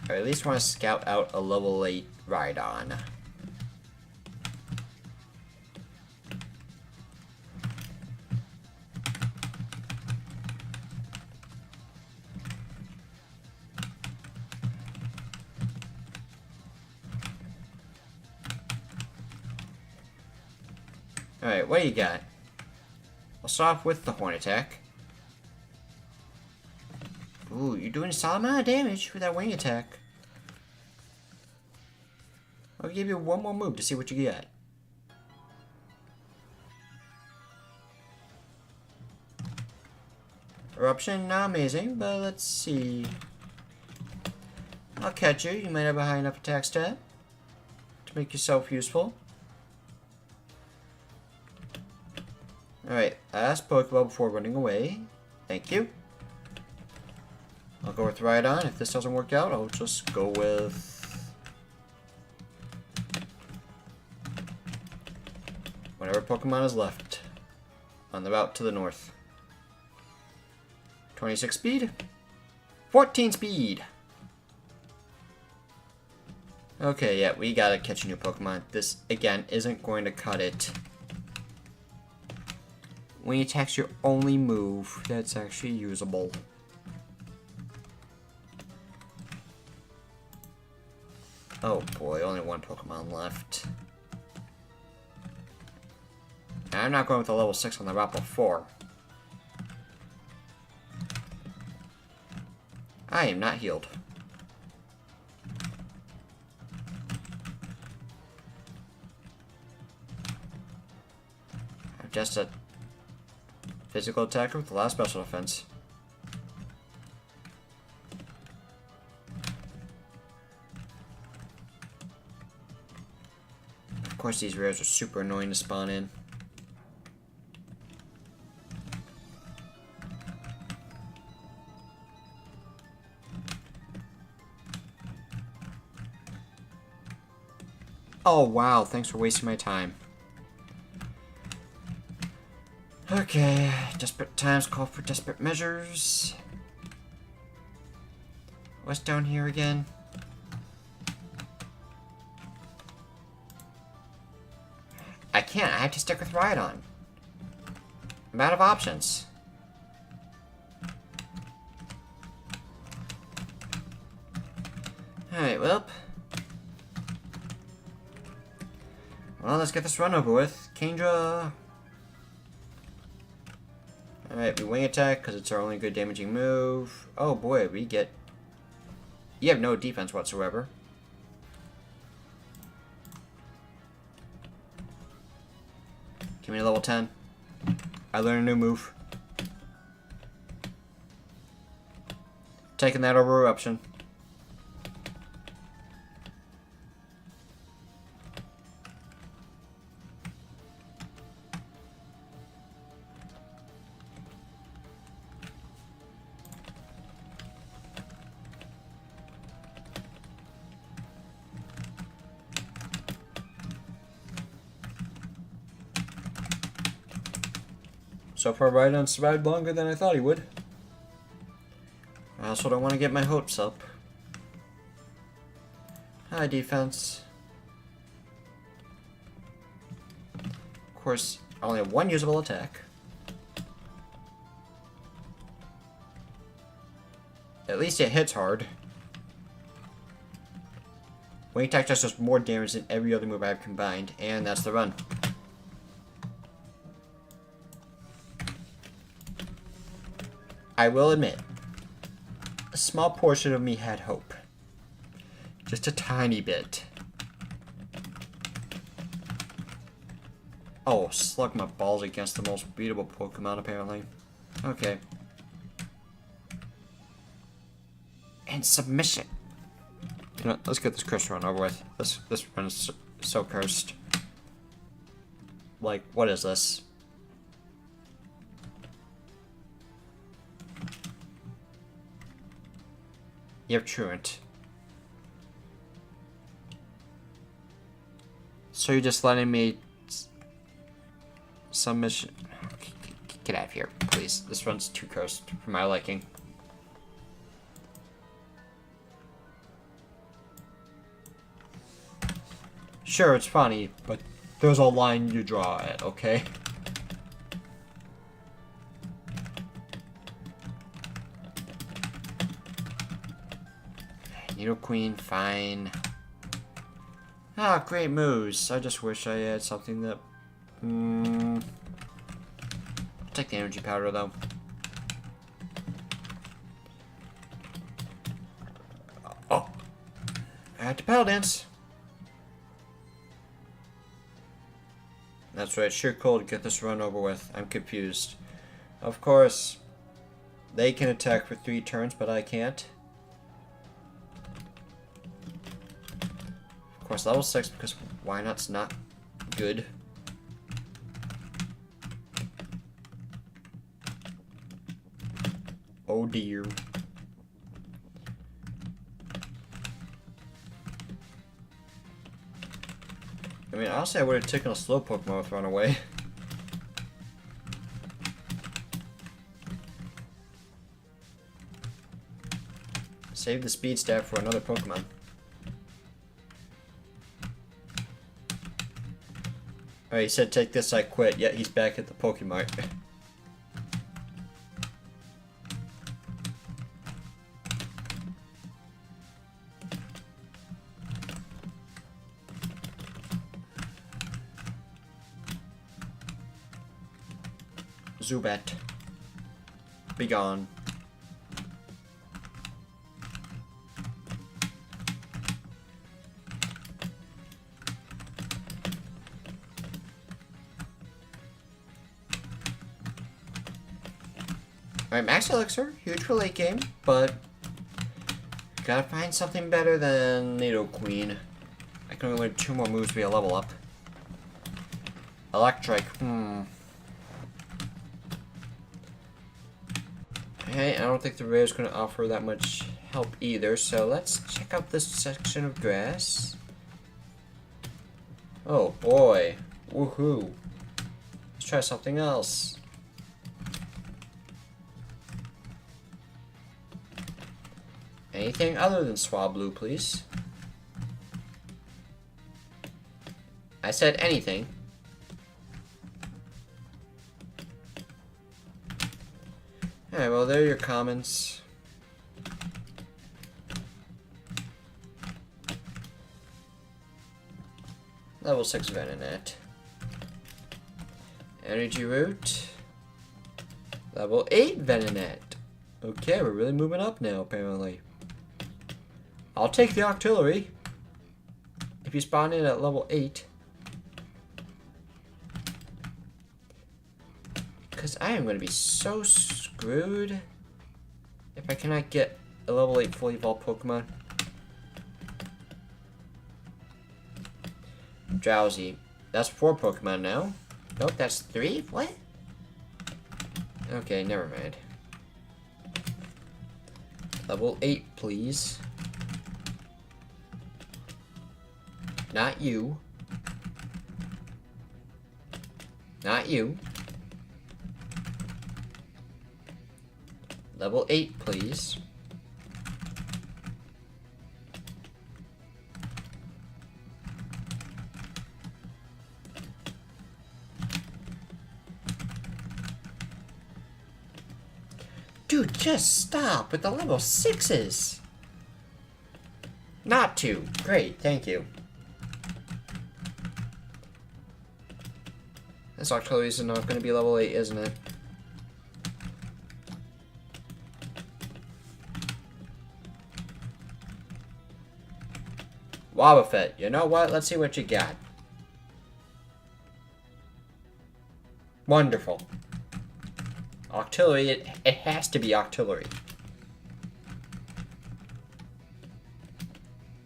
I at least want to scout out a level 8 Rhydon. Alright, what do you got? I'll start off with the Horn Attack. Ooh, you're doing a solid amount of damage with that Wing Attack. I'll give you one more move to see what you get. Eruption, not amazing, but let's see. I'll catch you. You might have a high enough attack stat to make yourself useful. Alright, last Pokeball before running away. Thank you. I'll go with Rhydon. If this doesn't work out, I'll just go with whatever Pokemon is left on the route to the north. 26 speed. 14 speed. Okay, yeah, we gotta catch a new Pokemon. This, again, isn't going to cut it. When you attack's your only move that's actually usable. Oh boy, only one Pokemon left. And I'm not going with a level 6 on the route before. I am not healed. I'm just a physical attacker with the last special defense. Of course, these rares are super annoying to spawn in. Oh, wow. Thanks for wasting my time. Okay. Desperate times call for desperate measures. What's down here again? I can't. I have to stick with Rhydon. I'm out of options. Alright, well, let's get this run over with. Kendra. Alright, we wing attack because it's our only good damaging move. Oh boy, we get... You have no defense whatsoever. Give me a level 10. I learned a new move. Taking that over Eruption. So far, Rhydon survived longer than I thought he would. I also don't want to get my hopes up. Hi, defense. Of course, I only have one usable attack. At least it hits hard. Wing attack does just more damage than every other move I have combined, and that's the run. I will admit, a small portion of me had hope. Just a tiny bit. Oh, slug my balls against the most beatable Pokemon, apparently. Okay. And submission. You know, let's get this cursed run over with. This run is so cursed. Like, what is this? You have Truant. So you're just letting me submission. Get out of here, please. This run's too cursed for my liking. Sure, it's funny, but there's a line you draw at, okay? Needle Queen, fine. Ah, great moves. I just wish I had something that... I'll take the energy powder, though. Oh! I had to Battle Dance. That's right, sure cool to get this run over with. I'm confused. Of course, they can attack for 3 turns, but I can't. Of course, level 6 because why not's not good. Oh dear. I mean, honestly, I would have taken a slow Pokemon with Run Away. Save the Speed Staff for another Pokemon. Alright, he said take this, I quit, yet he's back at the Pokemart. Zubat. Be gone. Alright, Max Elixir, huge for late game, but gotta find something better than Nido Queen. I can only learn 2 more moves to be a level up. Electric, Okay, I don't think the rare's gonna offer that much help either, so let's check out this section of grass. Oh boy. Woohoo. Let's try something else. Anything other than Swablu, please. I said anything. Alright, well, there are your comments. Level 6 Venonat. Energy Root. Level 8 Venonat. Okay, we're really moving up now, apparently. I'll take the Octillery. If you spawn in at level 8. Because I am going to be so screwed if I cannot get a level 8 fully evolved Pokemon. Drowsy. That's 4 Pokemon now. Nope, that's 3? What? Okay, never mind. Level 8, please. Not you. Not you. Level 8, please. Dude, just stop with the level 6s. Not 2. Great, thank you. This Octillery is not going to be level 8, isn't it? Wobbuffet, you know what? Let's see what you got. Wonderful. Octillery, it has to be Octillery.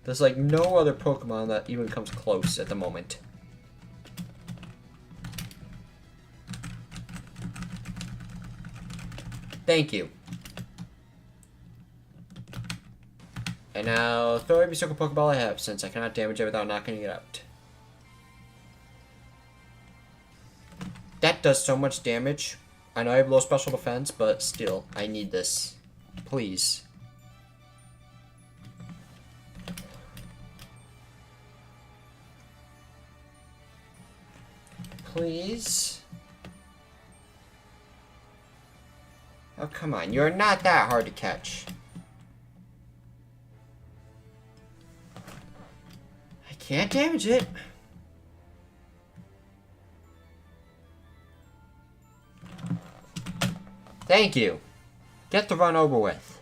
There's like no other Pokemon that even comes close at the moment. Thank you. And now, throw every single Pokeball I have, since I cannot damage it without knocking it out. That does so much damage. I know I have low special defense, but still, I need this. Please. Please? Oh, come on. You're not that hard to catch. I can't damage it. Thank you. Get the run over with.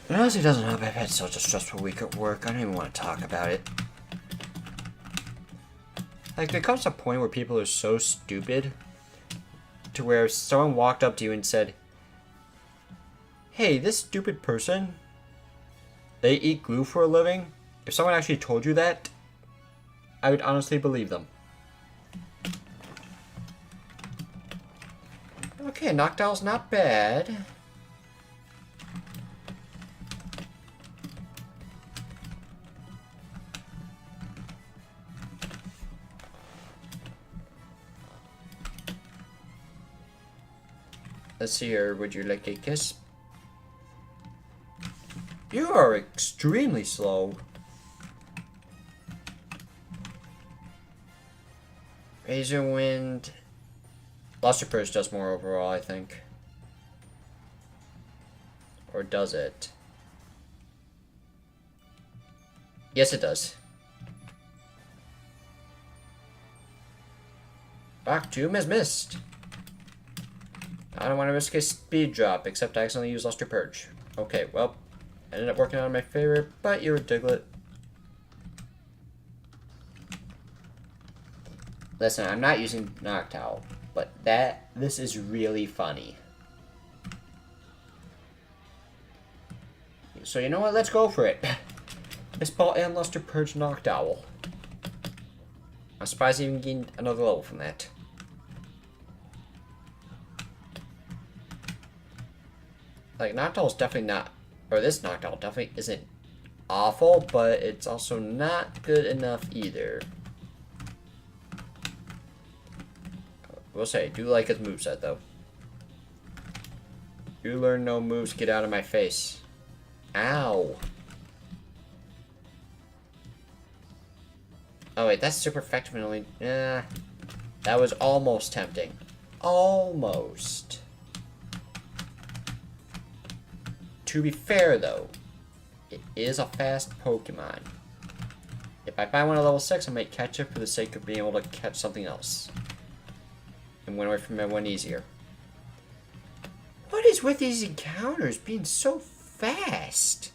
It honestly doesn't help. I've had such a stressful week at work. I don't even want to talk about it. Like, there comes a point where people are so stupid to where if someone walked up to you and said, hey, this stupid person, they eat glue for a living. If someone actually told you that, I would honestly believe them. Okay, Noctowl's not bad. Let's see here, would you like a kiss? You are extremely slow. Razor Wind. Luster Purge does more overall, I think. Or does it? Yes, it does. Rock Tomb has missed. I don't want to risk a speed drop, except I accidentally used Luster Purge. Okay, well, ended up working out in my favor, but you're a Diglett. Listen, I'm not using Noctowl, but this is really funny. So you know what? Let's go for it. Miss Ball and Luster Purge Noctowl. I'm surprised I even gained another level from that. Like, Noctowl's definitely not... Or this Noctowl definitely isn't awful, but it's also not good enough either. We'll say, I do like his moveset, though. You learn no moves, get out of my face. Ow. Oh, wait, that's super effective and only... that was almost tempting. Almost. To be fair, though, it is a fast Pokemon. If I find one at level 6, I might catch it for the sake of being able to catch something else. And went away from everyone easier. What is with these encounters being so fast?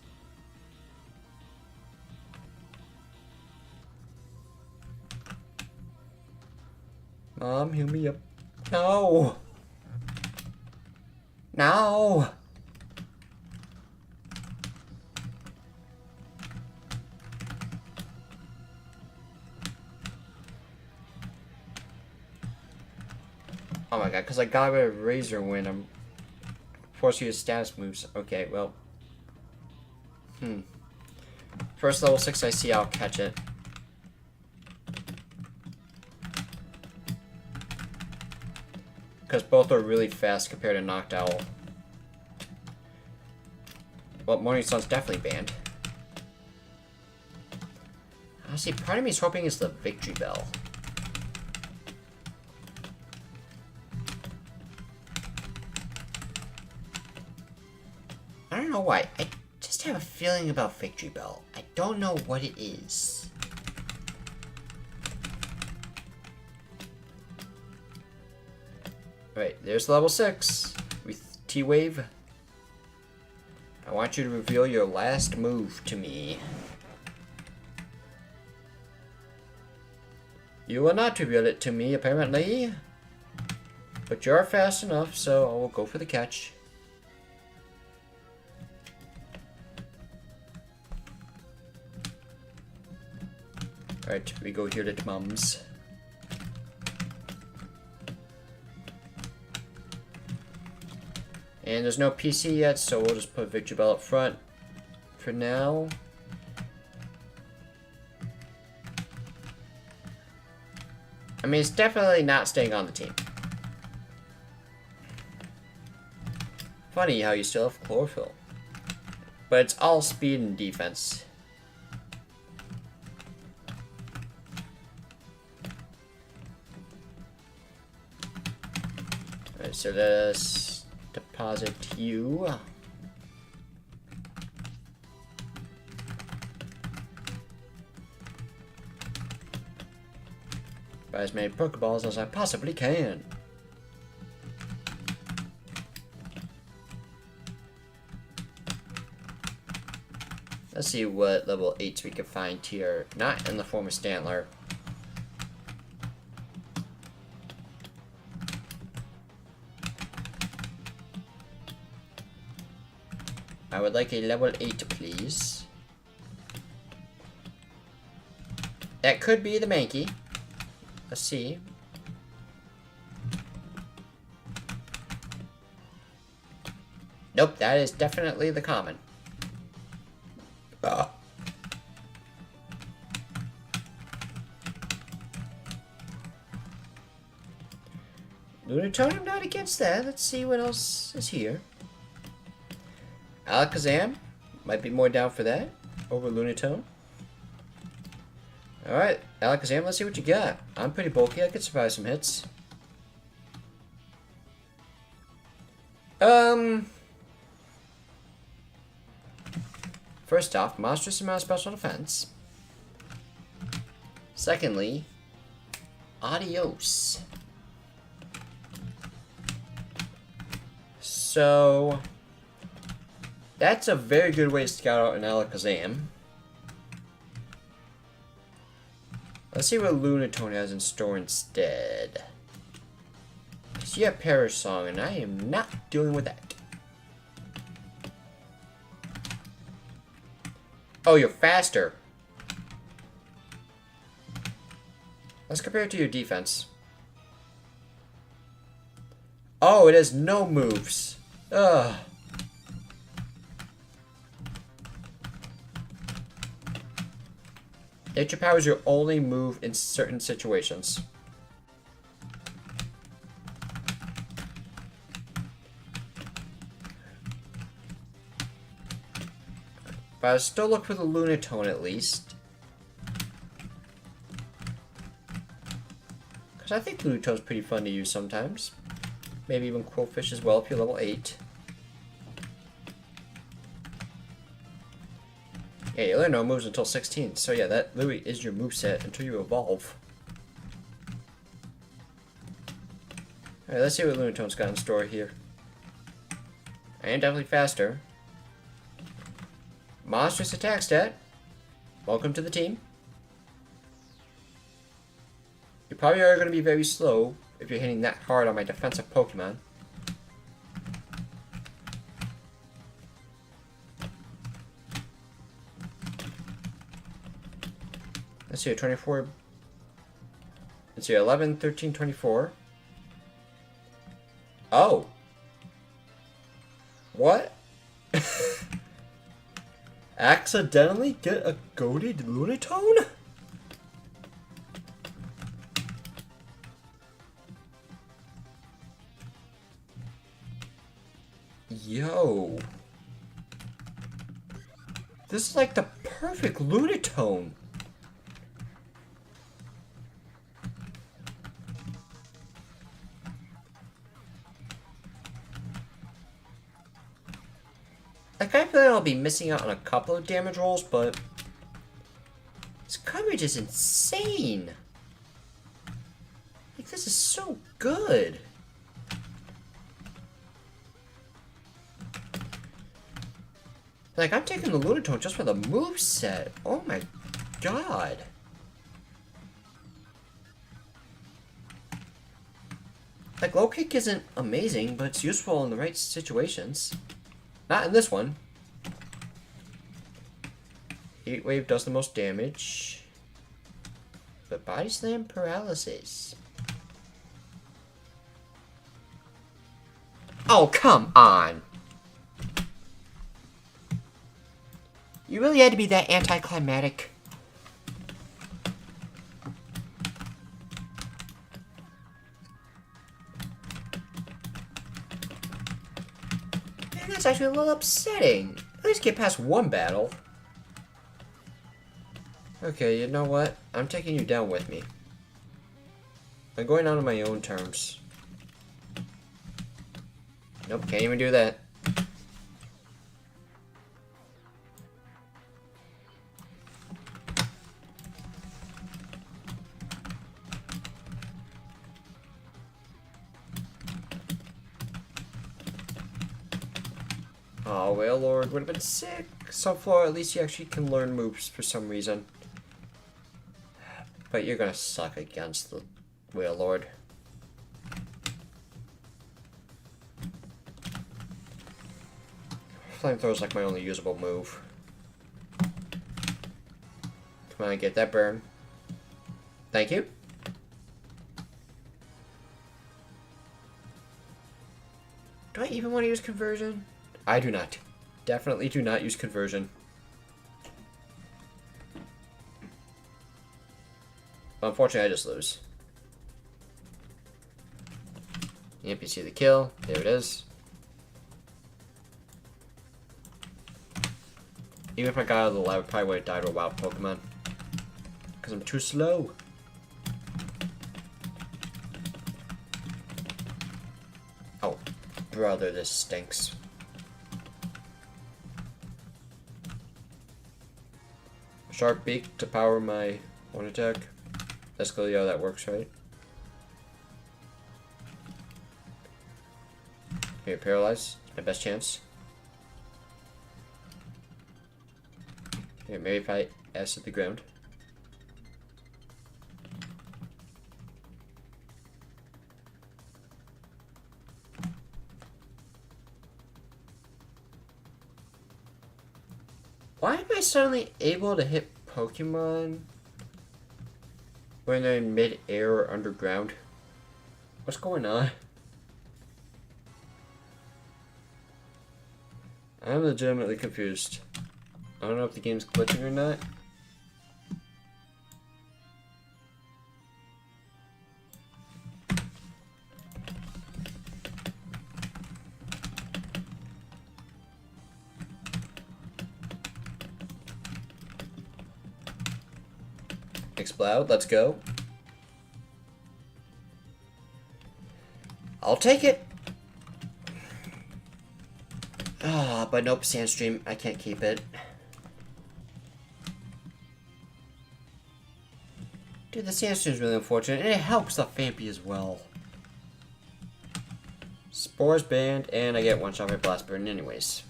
Mom, heal me up. No! No! Oh my god, because I got rid of Razor when I'm forced to use status moves. Okay, well. First level 6 I see, I'll catch it. Because both are really fast compared to Noctowl. Well, Morning Sun's definitely banned. Honestly, part of me is hoping it's the Victory Bell. I don't know why. I just have a feeling about Victory Bell. I don't know what it is. Alright, there's level 6 with T-Wave. I want you to reveal your last move to me. You will not reveal it to me, apparently. But you're fast enough, so I will go for the catch. Alright, we go here to Mums. And there's no PC yet, so we'll just put Victory Bell up front for now. I mean, it's definitely not staying on the team. Funny how you still have Chlorophyll. But it's all speed and defense. Alright, so let's deposit you. Buy as many Pokeballs as I possibly can. Let's see what level 8s we can find here. Not in the form of Stantler. I would like a level 8, please. That could be the Mankey. Let's see. Nope, that is definitely the common. Lunatone, I'm not against that. Let's see what else is here. Alakazam might be more down for that over Lunatone. Alright, Alakazam, let's see what you got. I'm pretty bulky, I could survive some hits. First off, monstrous amount of special defense. Secondly, adios. So, that's a very good way to scout out an Alakazam. Let's see what Lunatone has in store instead. So you have Perish Song, and I am not dealing with that. Oh, you're faster. Let's compare it to your defense. Oh, it has no moves. Ugh. Nature Power is your only move in certain situations. But I'll still look for the Lunatone at least. Because I think Lunatone's pretty fun to use sometimes. Maybe even Quillfish as well if you're level 8. Yeah, you learn no moves until 16, so yeah, that literally is your moveset until you evolve. Alright, let's see what Lunatone's got in store here. I am definitely faster. Monstrous attack stat. Welcome to the team. You probably are going to be very slow if you're hitting that hard on my defensive Pokemon. Let's see, 24. Let's see, 11, 13, 24. Oh. What? Accidentally get a goated Lunatone? Yo. This is like the perfect Lunatone. Like, I feel like I'll be missing out on a couple of damage rolls, but this coverage is insane. Like, this is so good. Like, I'm taking the Lunatone just for the moveset. Oh my god. Like, low kick isn't amazing, but it's useful in the right situations. Not in this one. Heat Wave does the most damage. But Body Slam paralysis. Oh, come on. You really had to be that anticlimactic. Man, that's actually a little upsetting. At least get past one battle. Okay, you know what? I'm taking you down with me. I'm going on my own terms. Nope, can't even do that. Oh, Whale Lord would have been sick. Sunflower, at least you actually can learn moves for some reason. But you're gonna suck against the Whale Lord. Flamethrower is like my only usable move. Come on, get that burn. Thank you. Do I even want to use conversion? I do not. Definitely do not use conversion. Unfortunately, I just lose. Yep, you see the kill. There it is. Even if I got out of the lab, I probably would have died to a wild Pokemon. Because I'm too slow. Oh, brother, this stinks. Sharp Beak to power my one attack. That's clearly how that works, right? Here, paralyze. My best chance. Here, maybe if I acid the ground. Why am I suddenly able to hit Pokemon when they're in mid-air or underground? What's going on? I'm legitimately confused. I don't know if the game's glitching or not. Explode, let's go. I'll take it. Ah, but nope, Sandstream, I can't keep it. Dude, the Sandstream's really unfortunate, and it helps the Vampy as well. Spores banned, and I get one shot by Blast Burn anyways.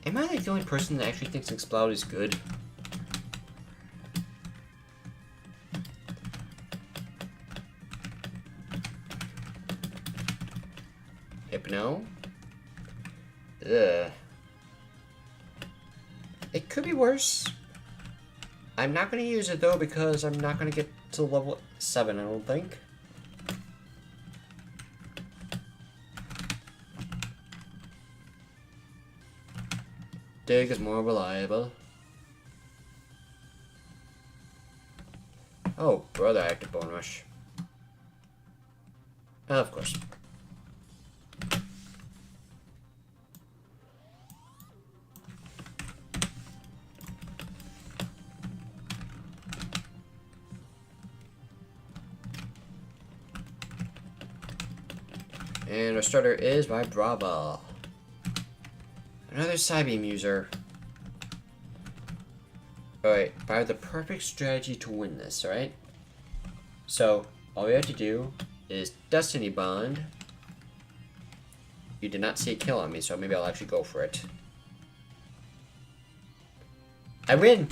Am I like the only person that actually thinks Explode is good? Hypno? Ugh. It could be worse. I'm not going to use it though because I'm not going to get to level 7, I don't think. Dig is more reliable. Oh, brother, active Bone Rush. Of course. And our starter is by Brava. Another Psybeam user. Alright, I have the perfect strategy to win this, alright? So, all we have to do is Destiny Bond. You did not see a kill on me, so maybe I'll actually go for it. I win!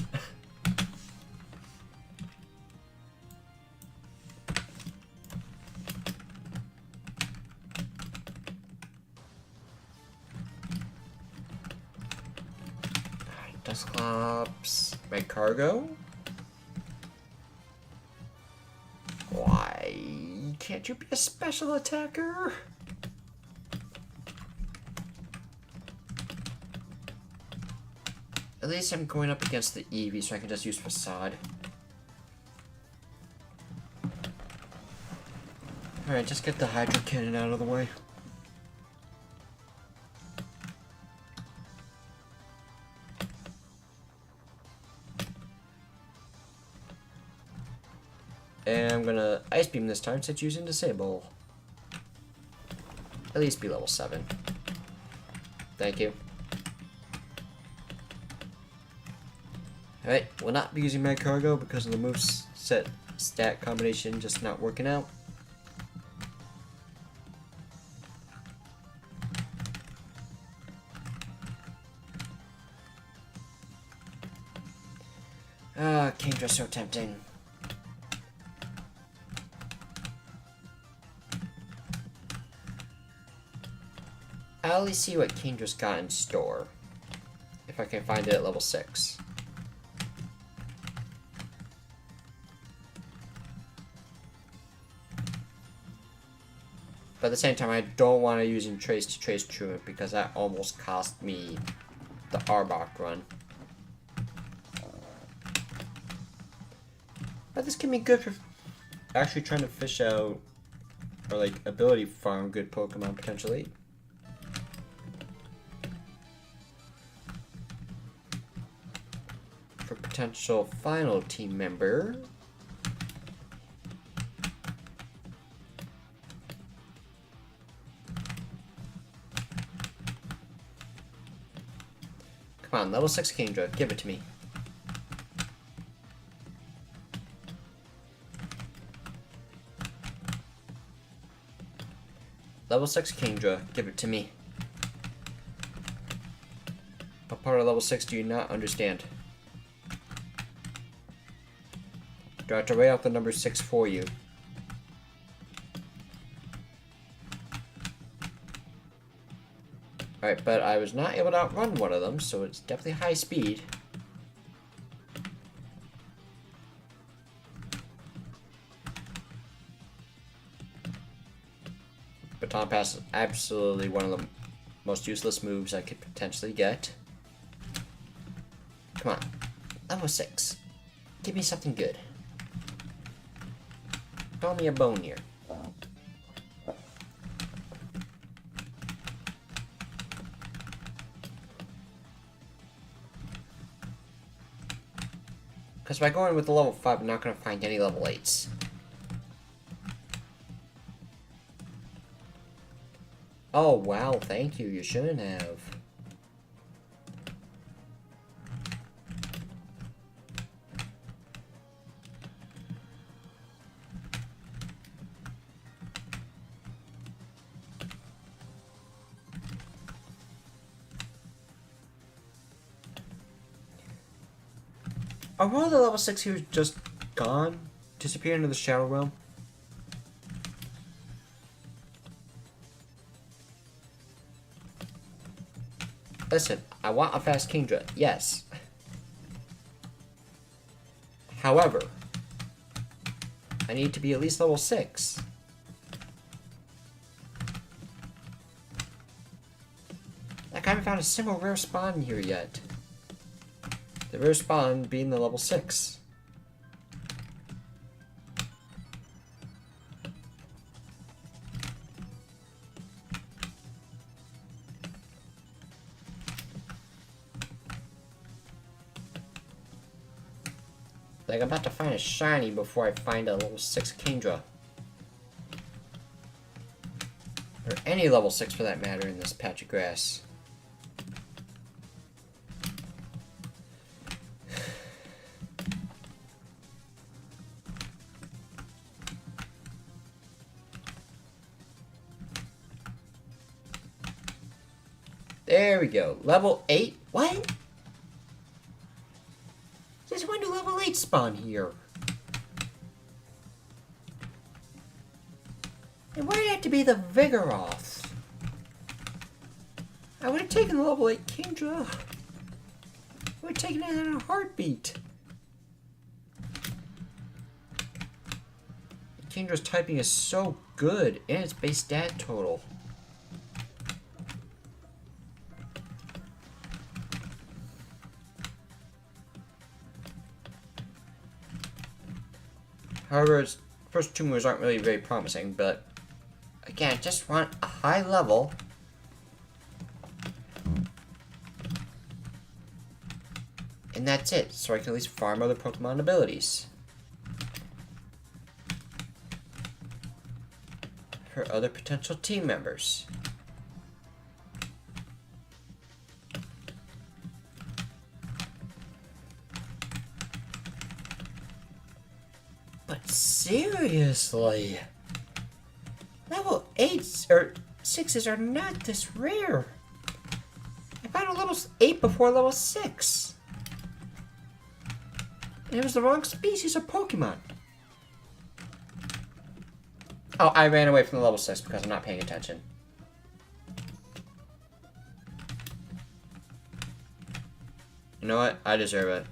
Dusclops, Red Cargo. Why can't you be a special attacker? At least I'm going up against the Eevee, so I can just use Facade. Alright, just get the Hydro Cannon out of the way. And I'm gonna Ice Beam this time since using Disable. At least be level 7. Thank you. Alright, we'll not be using Mad Cargo because of the move set stat combination just not working out. Ah, Kingdra's so tempting. I'll at least see what Kingdra's got in store. If I can find it at level 6. But at the same time, I don't want to use Trace to Trace Truant because that almost cost me the Arbok run. But this can be good for actually trying to fish out or like ability farm good Pokemon potentially. For potential final team member. Come on, level 6 Kingdra, give it to me. Level 6 Kingdra, give it to me. What part of level 6 do you not understand? Do I have to write out the number 6 for you? Alright, but I was not able to outrun one of them, so it's definitely high speed. Baton Pass is absolutely one of the most useless moves I could potentially get. Come on. Level 6. Give me something good. Throw me a bone here. Because by going with the level 5, I'm not going to find any level 8s. Oh, wow, thank you. You shouldn't have. Are all the level 6 here just gone? Disappear into the Shadow Realm? Listen, I want a fast Kingdra, yes. However, I need to be at least level 6. Like, I haven't found a single rare spawn here yet. The rare spawn being the level 6. Like, I'm about to find a shiny before I find a level 6 Kingdra. Or any level 6 for that matter in this patch of grass. There we go. Level 8? What? Since when do level 8 spawn here? And why did it have to be the Vigoroth? I would have taken the level 8 Kingdra. I would have taken it in a heartbeat. Kingdra's typing is so good, and its base stat total. However, its first 2 moves aren't really very promising, but again, I just want a high level. And that's it, so I can at least farm other Pokemon abilities. For other potential team members. But seriously, level 8s or 6s are not this rare. I found a level 8 before level 6. And it was the wrong species of Pokemon. Oh, I ran away from the level 6 because I'm not paying attention. You know what? I deserve it.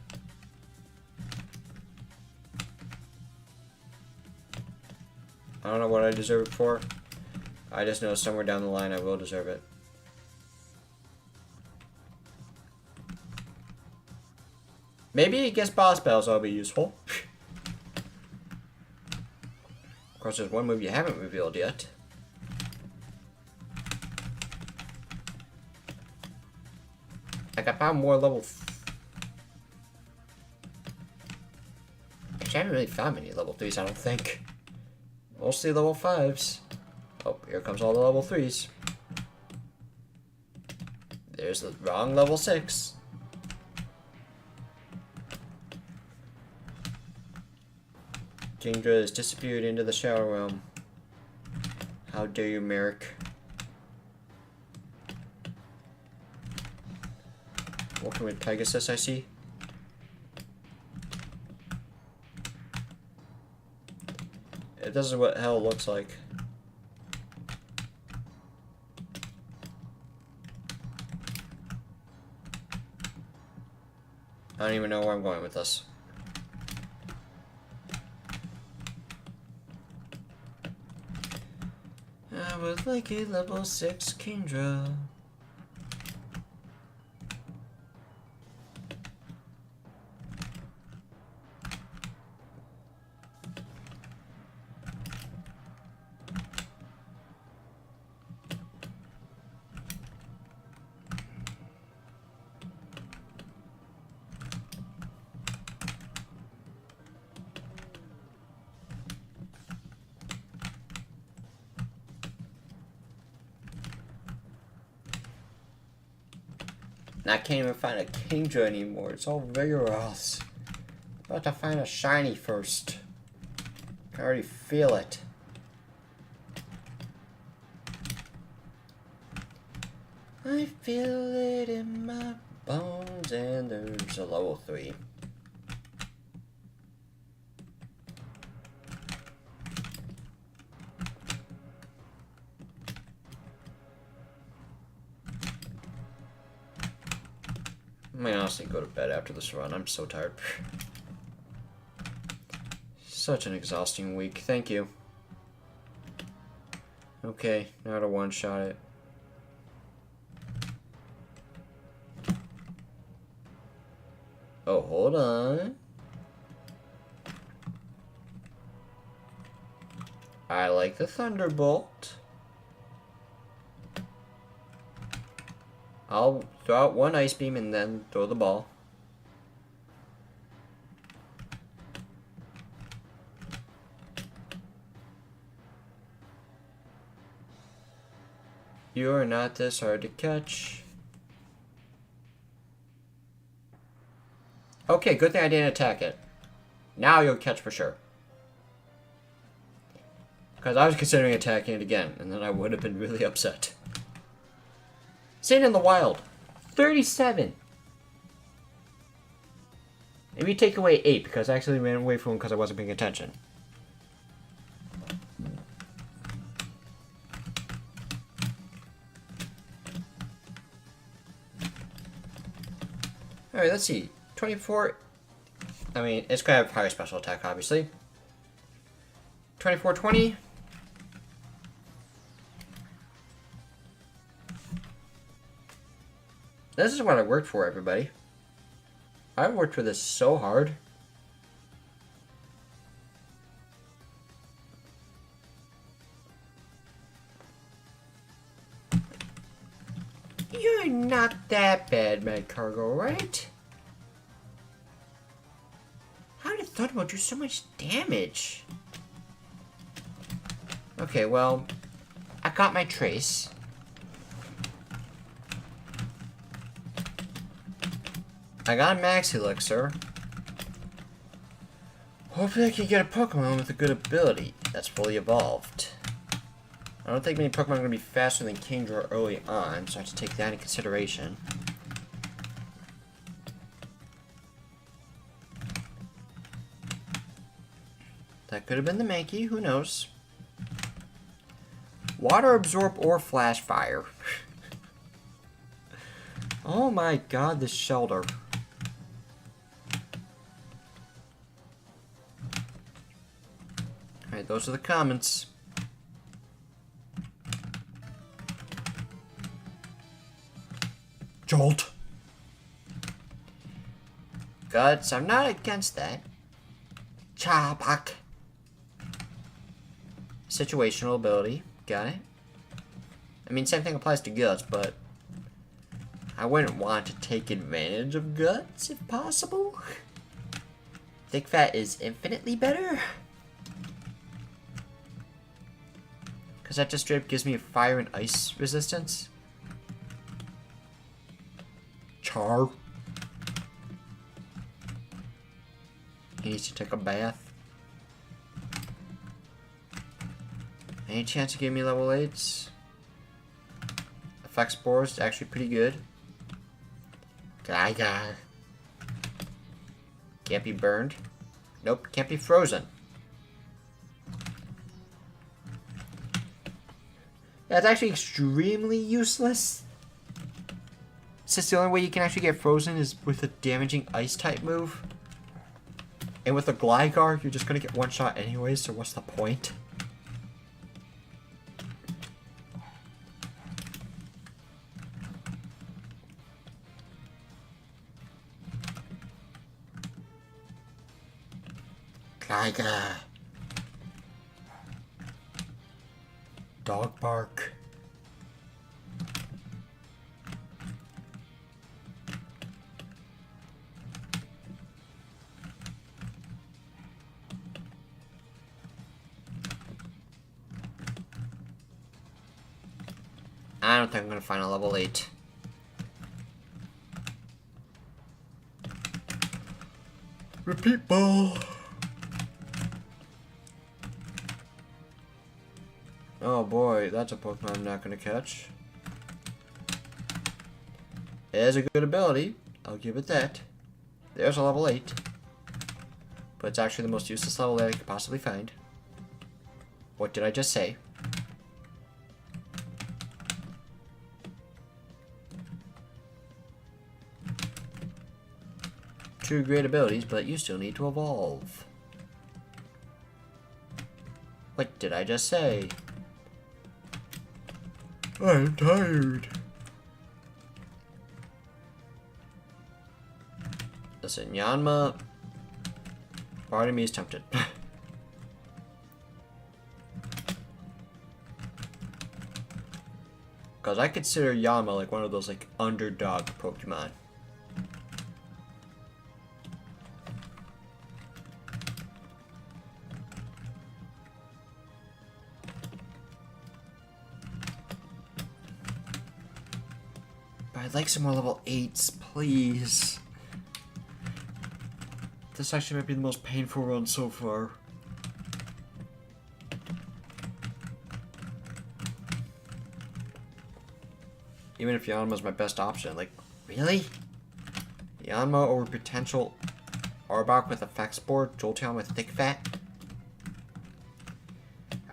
I don't know what I deserve it for. I just know somewhere down the line I will deserve it. Maybe against boss battles I'll be useful. Of course, there's one move you haven't revealed yet. Like, I found more level... Actually, I haven't really found many level 3s, I don't think. Mostly level 5s. Oh, here comes all the level 3s. There's the wrong level 6. Kingdra has disappeared into the Shadow Realm. How dare you, Merrick? Working with Pegasus, I see. This is what hell looks like. I don't even know where I'm going with this. I would like a level 6 Kingdra. And I can't even find a Kaizo anymore. It's all vigorous. About to find a shiny first. I can already feel it. I feel it in my bones, and there's a level 3. I might honestly go to bed after this run. I'm so tired. Such an exhausting week. Thank you. Okay, now to one-shot it. Oh, hold on. I like the Thunderbolt. I'll throw out one Ice Beam and then throw the ball. You are not this hard to catch. Okay, good thing I didn't attack it. Now you'll catch for sure. Because I was considering attacking it again, and then I would have been really upset. Satan in the Wild. 37. Maybe take away 8, because I actually ran away from him because I wasn't paying attention. Alright, let's see. 24. I mean, it's going to have higher special attack, obviously. 24-20. This is what I worked for, everybody. I worked for this so hard. You're not that bad, Mad Cargo, right? How did Thunderbolt do so much damage? Okay, well, I got my trace. I got a Max Elixir. Hopefully I can get a Pokemon with a good ability that's fully evolved. I don't think many Pokemon are going to be faster than Kingdra early on, so I have to take that into consideration. That could have been the Mankey, who knows? Water Absorb or Flash Fire. Oh my god, this shelter. Alright, those are the comments. Jolt. Guts, I'm not against that. Chapak. Situational ability. Got it. I mean, same thing applies to Guts, but I wouldn't want to take advantage of Guts if possible. Thick Fat is infinitely better. Because that just straight up gives me fire and ice resistance. Char. He needs to take a bath. Any chance to give me level 8s? Effect Spores is actually pretty good. Gaga. Can't be burned. Nope, can't be frozen. That's actually extremely useless. Since the only way you can actually get frozen is with a damaging ice type move. And with a Gligar, you're just gonna get one shot anyways, so what's the point? Gligar. Dog bark. I don't think I'm gonna find a level 8. Repeat ball. Oh boy, that's a Pokemon I'm not gonna catch. It has a good ability, I'll give it that. There's a level 8. But it's actually the most useless level that I could possibly find. What did I just say? Two great abilities, but you still need to evolve. What did I just say? I'm tired. Listen, Yanma, part of me is tempted. Because I consider Yanma like one of those like underdog Pokemon. But I'd like some more level 8s, please. This actually might be the most painful run so far. Even if Yanma's my best option. Like, really? Yanma over potential Arbok with Effect Spore, Jolteon with Thick Fat?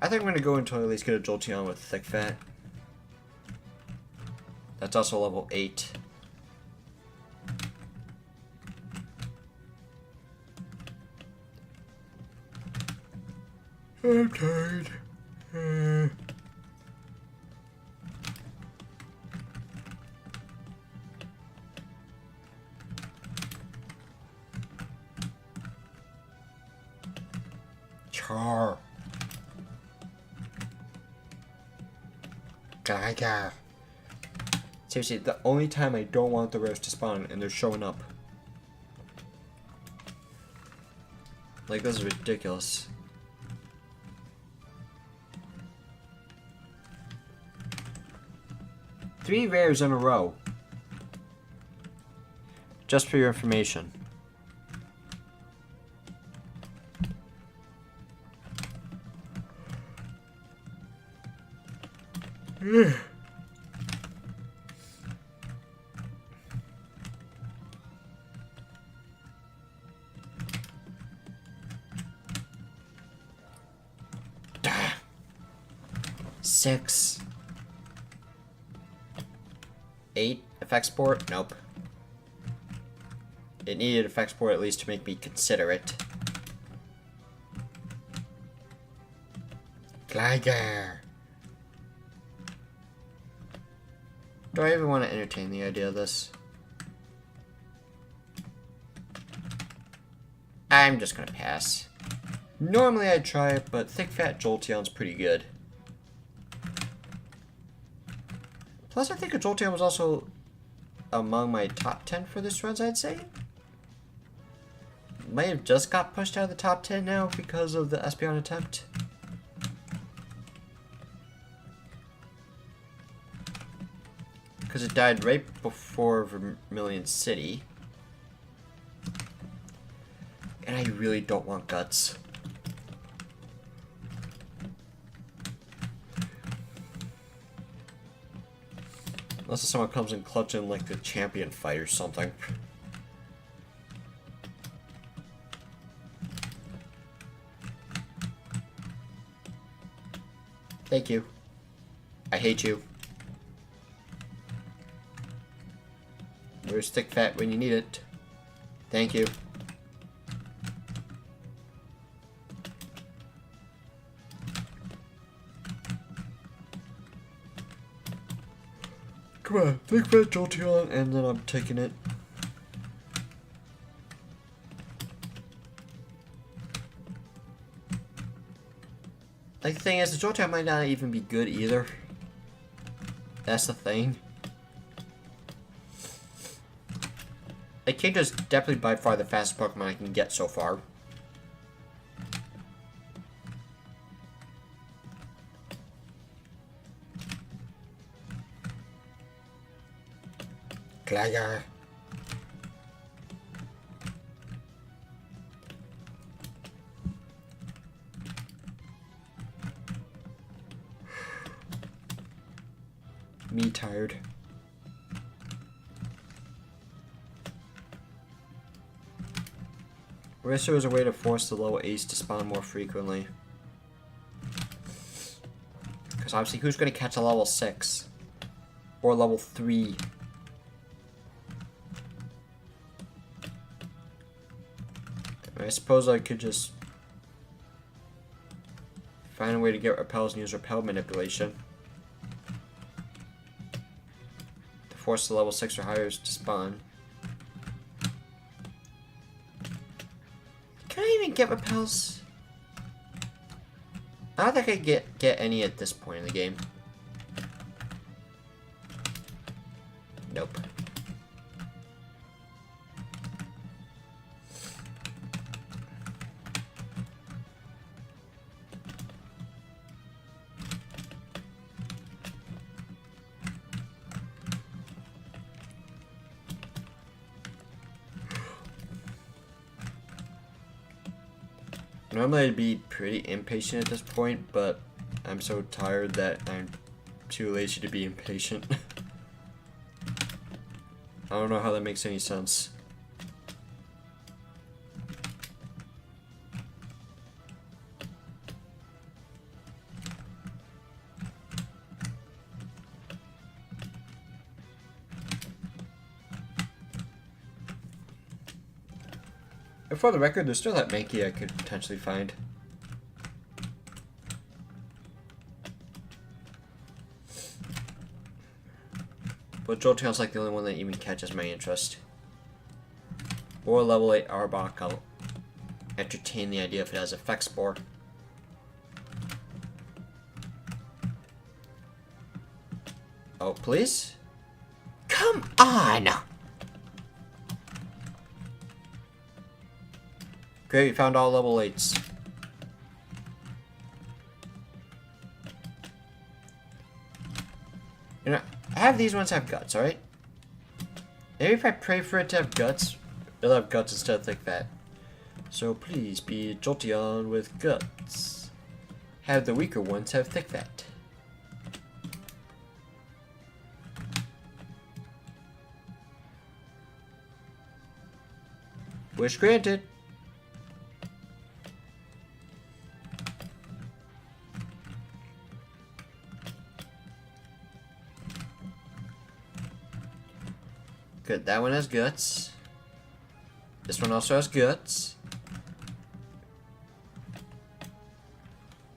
I think I'm going to go until I at least get a Jolteon with Thick Fat. That's also level 8. I'm tired. Char. Gaga. Seriously, the only time I don't want the rares to spawn and they're showing up. Like, this is ridiculous. Three rares in a row. Just for your information. Six. 8 effect sport? Nope. It needed effect sport at least to make me consider it. Gligar. Do I even want to entertain the idea of this? I'm just gonna pass. Normally I'd try it, but Thick Fat Jolteon's pretty good. Plus, I think a Jolteon was also among my top 10 for this run, I'd say. Might have just got pushed out of the top 10 now because of the Espeon attempt. Because it died right before Vermilion City. And I really don't want guts. Unless someone comes in clutching like the champion fight or something. Thank you. I hate you. Where's Thick Fat when you need it? Thank you. Come on, Thick Fat Jolteon, and then I'm taking it. Like, the thing is, the Jolteon might not even be good either. That's the thing. Like, Kaizo's definitely by far the fastest Pokemon I can get so far. Gligar. me tired. I wish there was a way to force the level 8s to spawn more frequently. Because obviously, who's going to catch a level 6? Or level 3? I suppose I could just find a way to get repels and use repel manipulation to force the level 6 or higher to spawn. Can I even get repels? I don't think I get any at this point in the game. Nope. Normally I'd be pretty impatient at this point, but I'm so tired that I'm too lazy to be impatient. I don't know how that makes any sense. And for the record, there's still that Mankey I could potentially find. But Jolteon's like the only one that even catches my interest. Or level 8 Arbok, I'll entertain the idea if it has Effect Spore. Oh, please? Come on! Great, we found all level 8s. You know, have these ones have guts, alright? Maybe if I pray for it to have guts, it'll have guts instead of thick fat. So please be Jolteon with guts. Have the weaker ones have thick fat. Wish granted. Good, that one has guts. This one also has guts.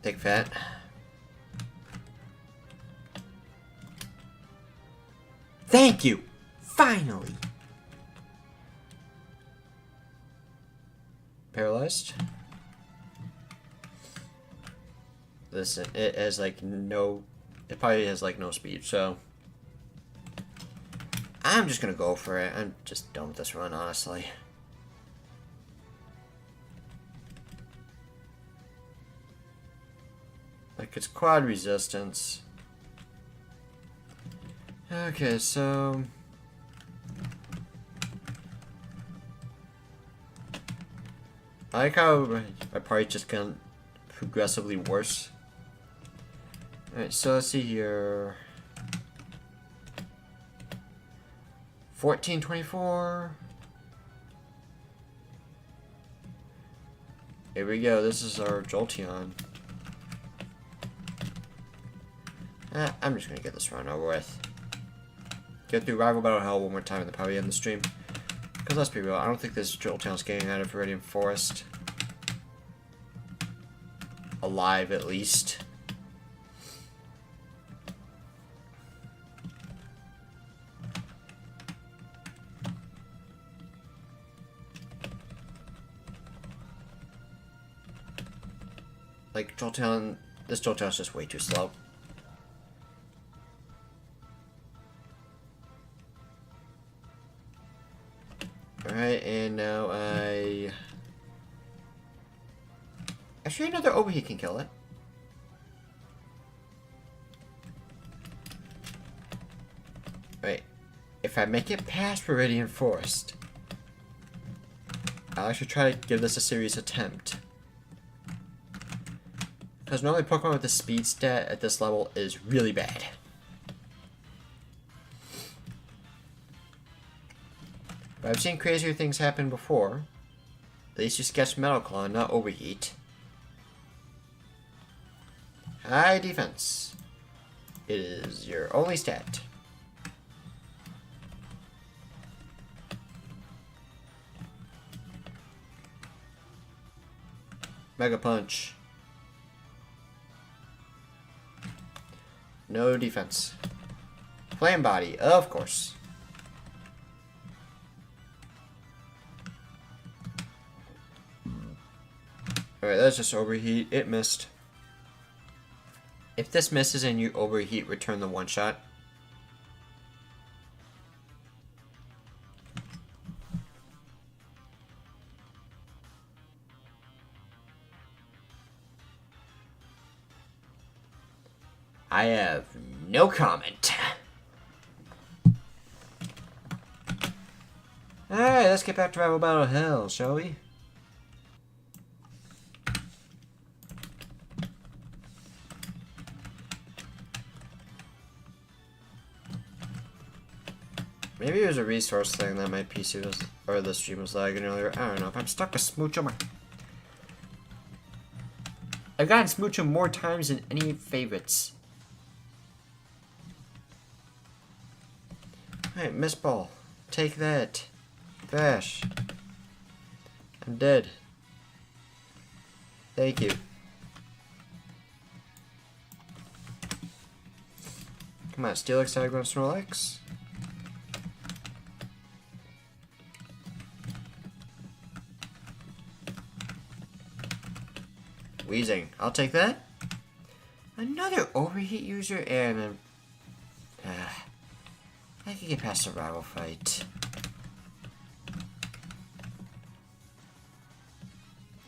Thick fat. Thank you! Finally! Paralyzed. Listen, it has like no... It probably has like no speed, so... I'm just gonna go for it. I'm just done with this run, honestly. Like, it's quad resistance. Okay, so... I like how my party just got progressively worse. Alright, so let's see here. 1424. Here we go. This is our Jolteon. I'm just gonna get this run over with. Get through Rival Battle Hell one more time and then probably end the stream. Because let's be real, I don't think this Jolteon's getting out of Viridian Forest. Alive, at least. Like, Jolteon, this Jolteon's just way too slow. Alright, and now actually, another Overheat can kill it. Right. If I make it past Viridian Forest, I'll actually try to give this a serious attempt. Because normally Pokemon with the speed stat at this level is really bad. But I've seen crazier things happen before. At least you sketch Metal Claw, not Overheat. High defense. It is your only stat. Mega Punch. No defense. Flame Body, of course. Alright, that's just Overheat. It missed. If this misses and you Overheat, return the one shot. I have no comment. Alright, let's get back to Rival Battle Hell, shall we? Maybe it was a resource thing that my PC was, or the stream was lagging earlier. I don't know. If I'm stuck with Smoochum, I've gotten Smoochum more times than any favorites. Alright, Miss Ball. Take that. Thrash. I'm dead. Thank you. Come on, Steelix, Agron, Snorlax. Wheezing. I'll take that. Another Overheat user and I can get past the rival fight.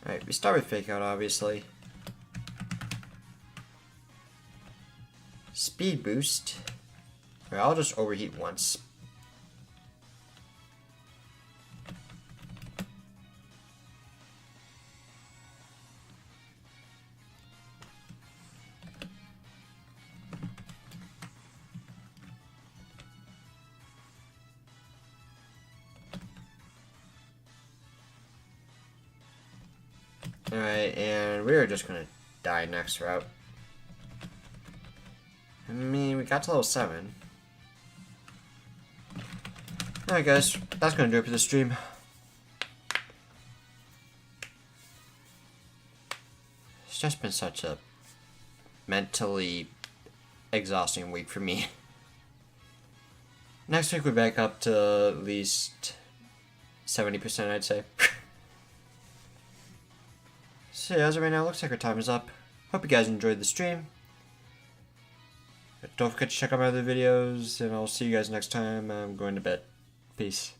Alright, we start with Fake Out, obviously. Speed Boost. Alright, I'll just Overheat once. Alright, and we're just gonna die next route. I mean, we got to level 7. Alright guys, that's gonna do it for the stream. It's just been such a mentally exhausting week for me. Next week we're back up to at least 70%, I'd say. So yeah, as of right now, it looks like our time is up. Hope you guys enjoyed the stream. Don't forget to check out my other videos, and I'll see you guys next time. I'm going to bed. Peace.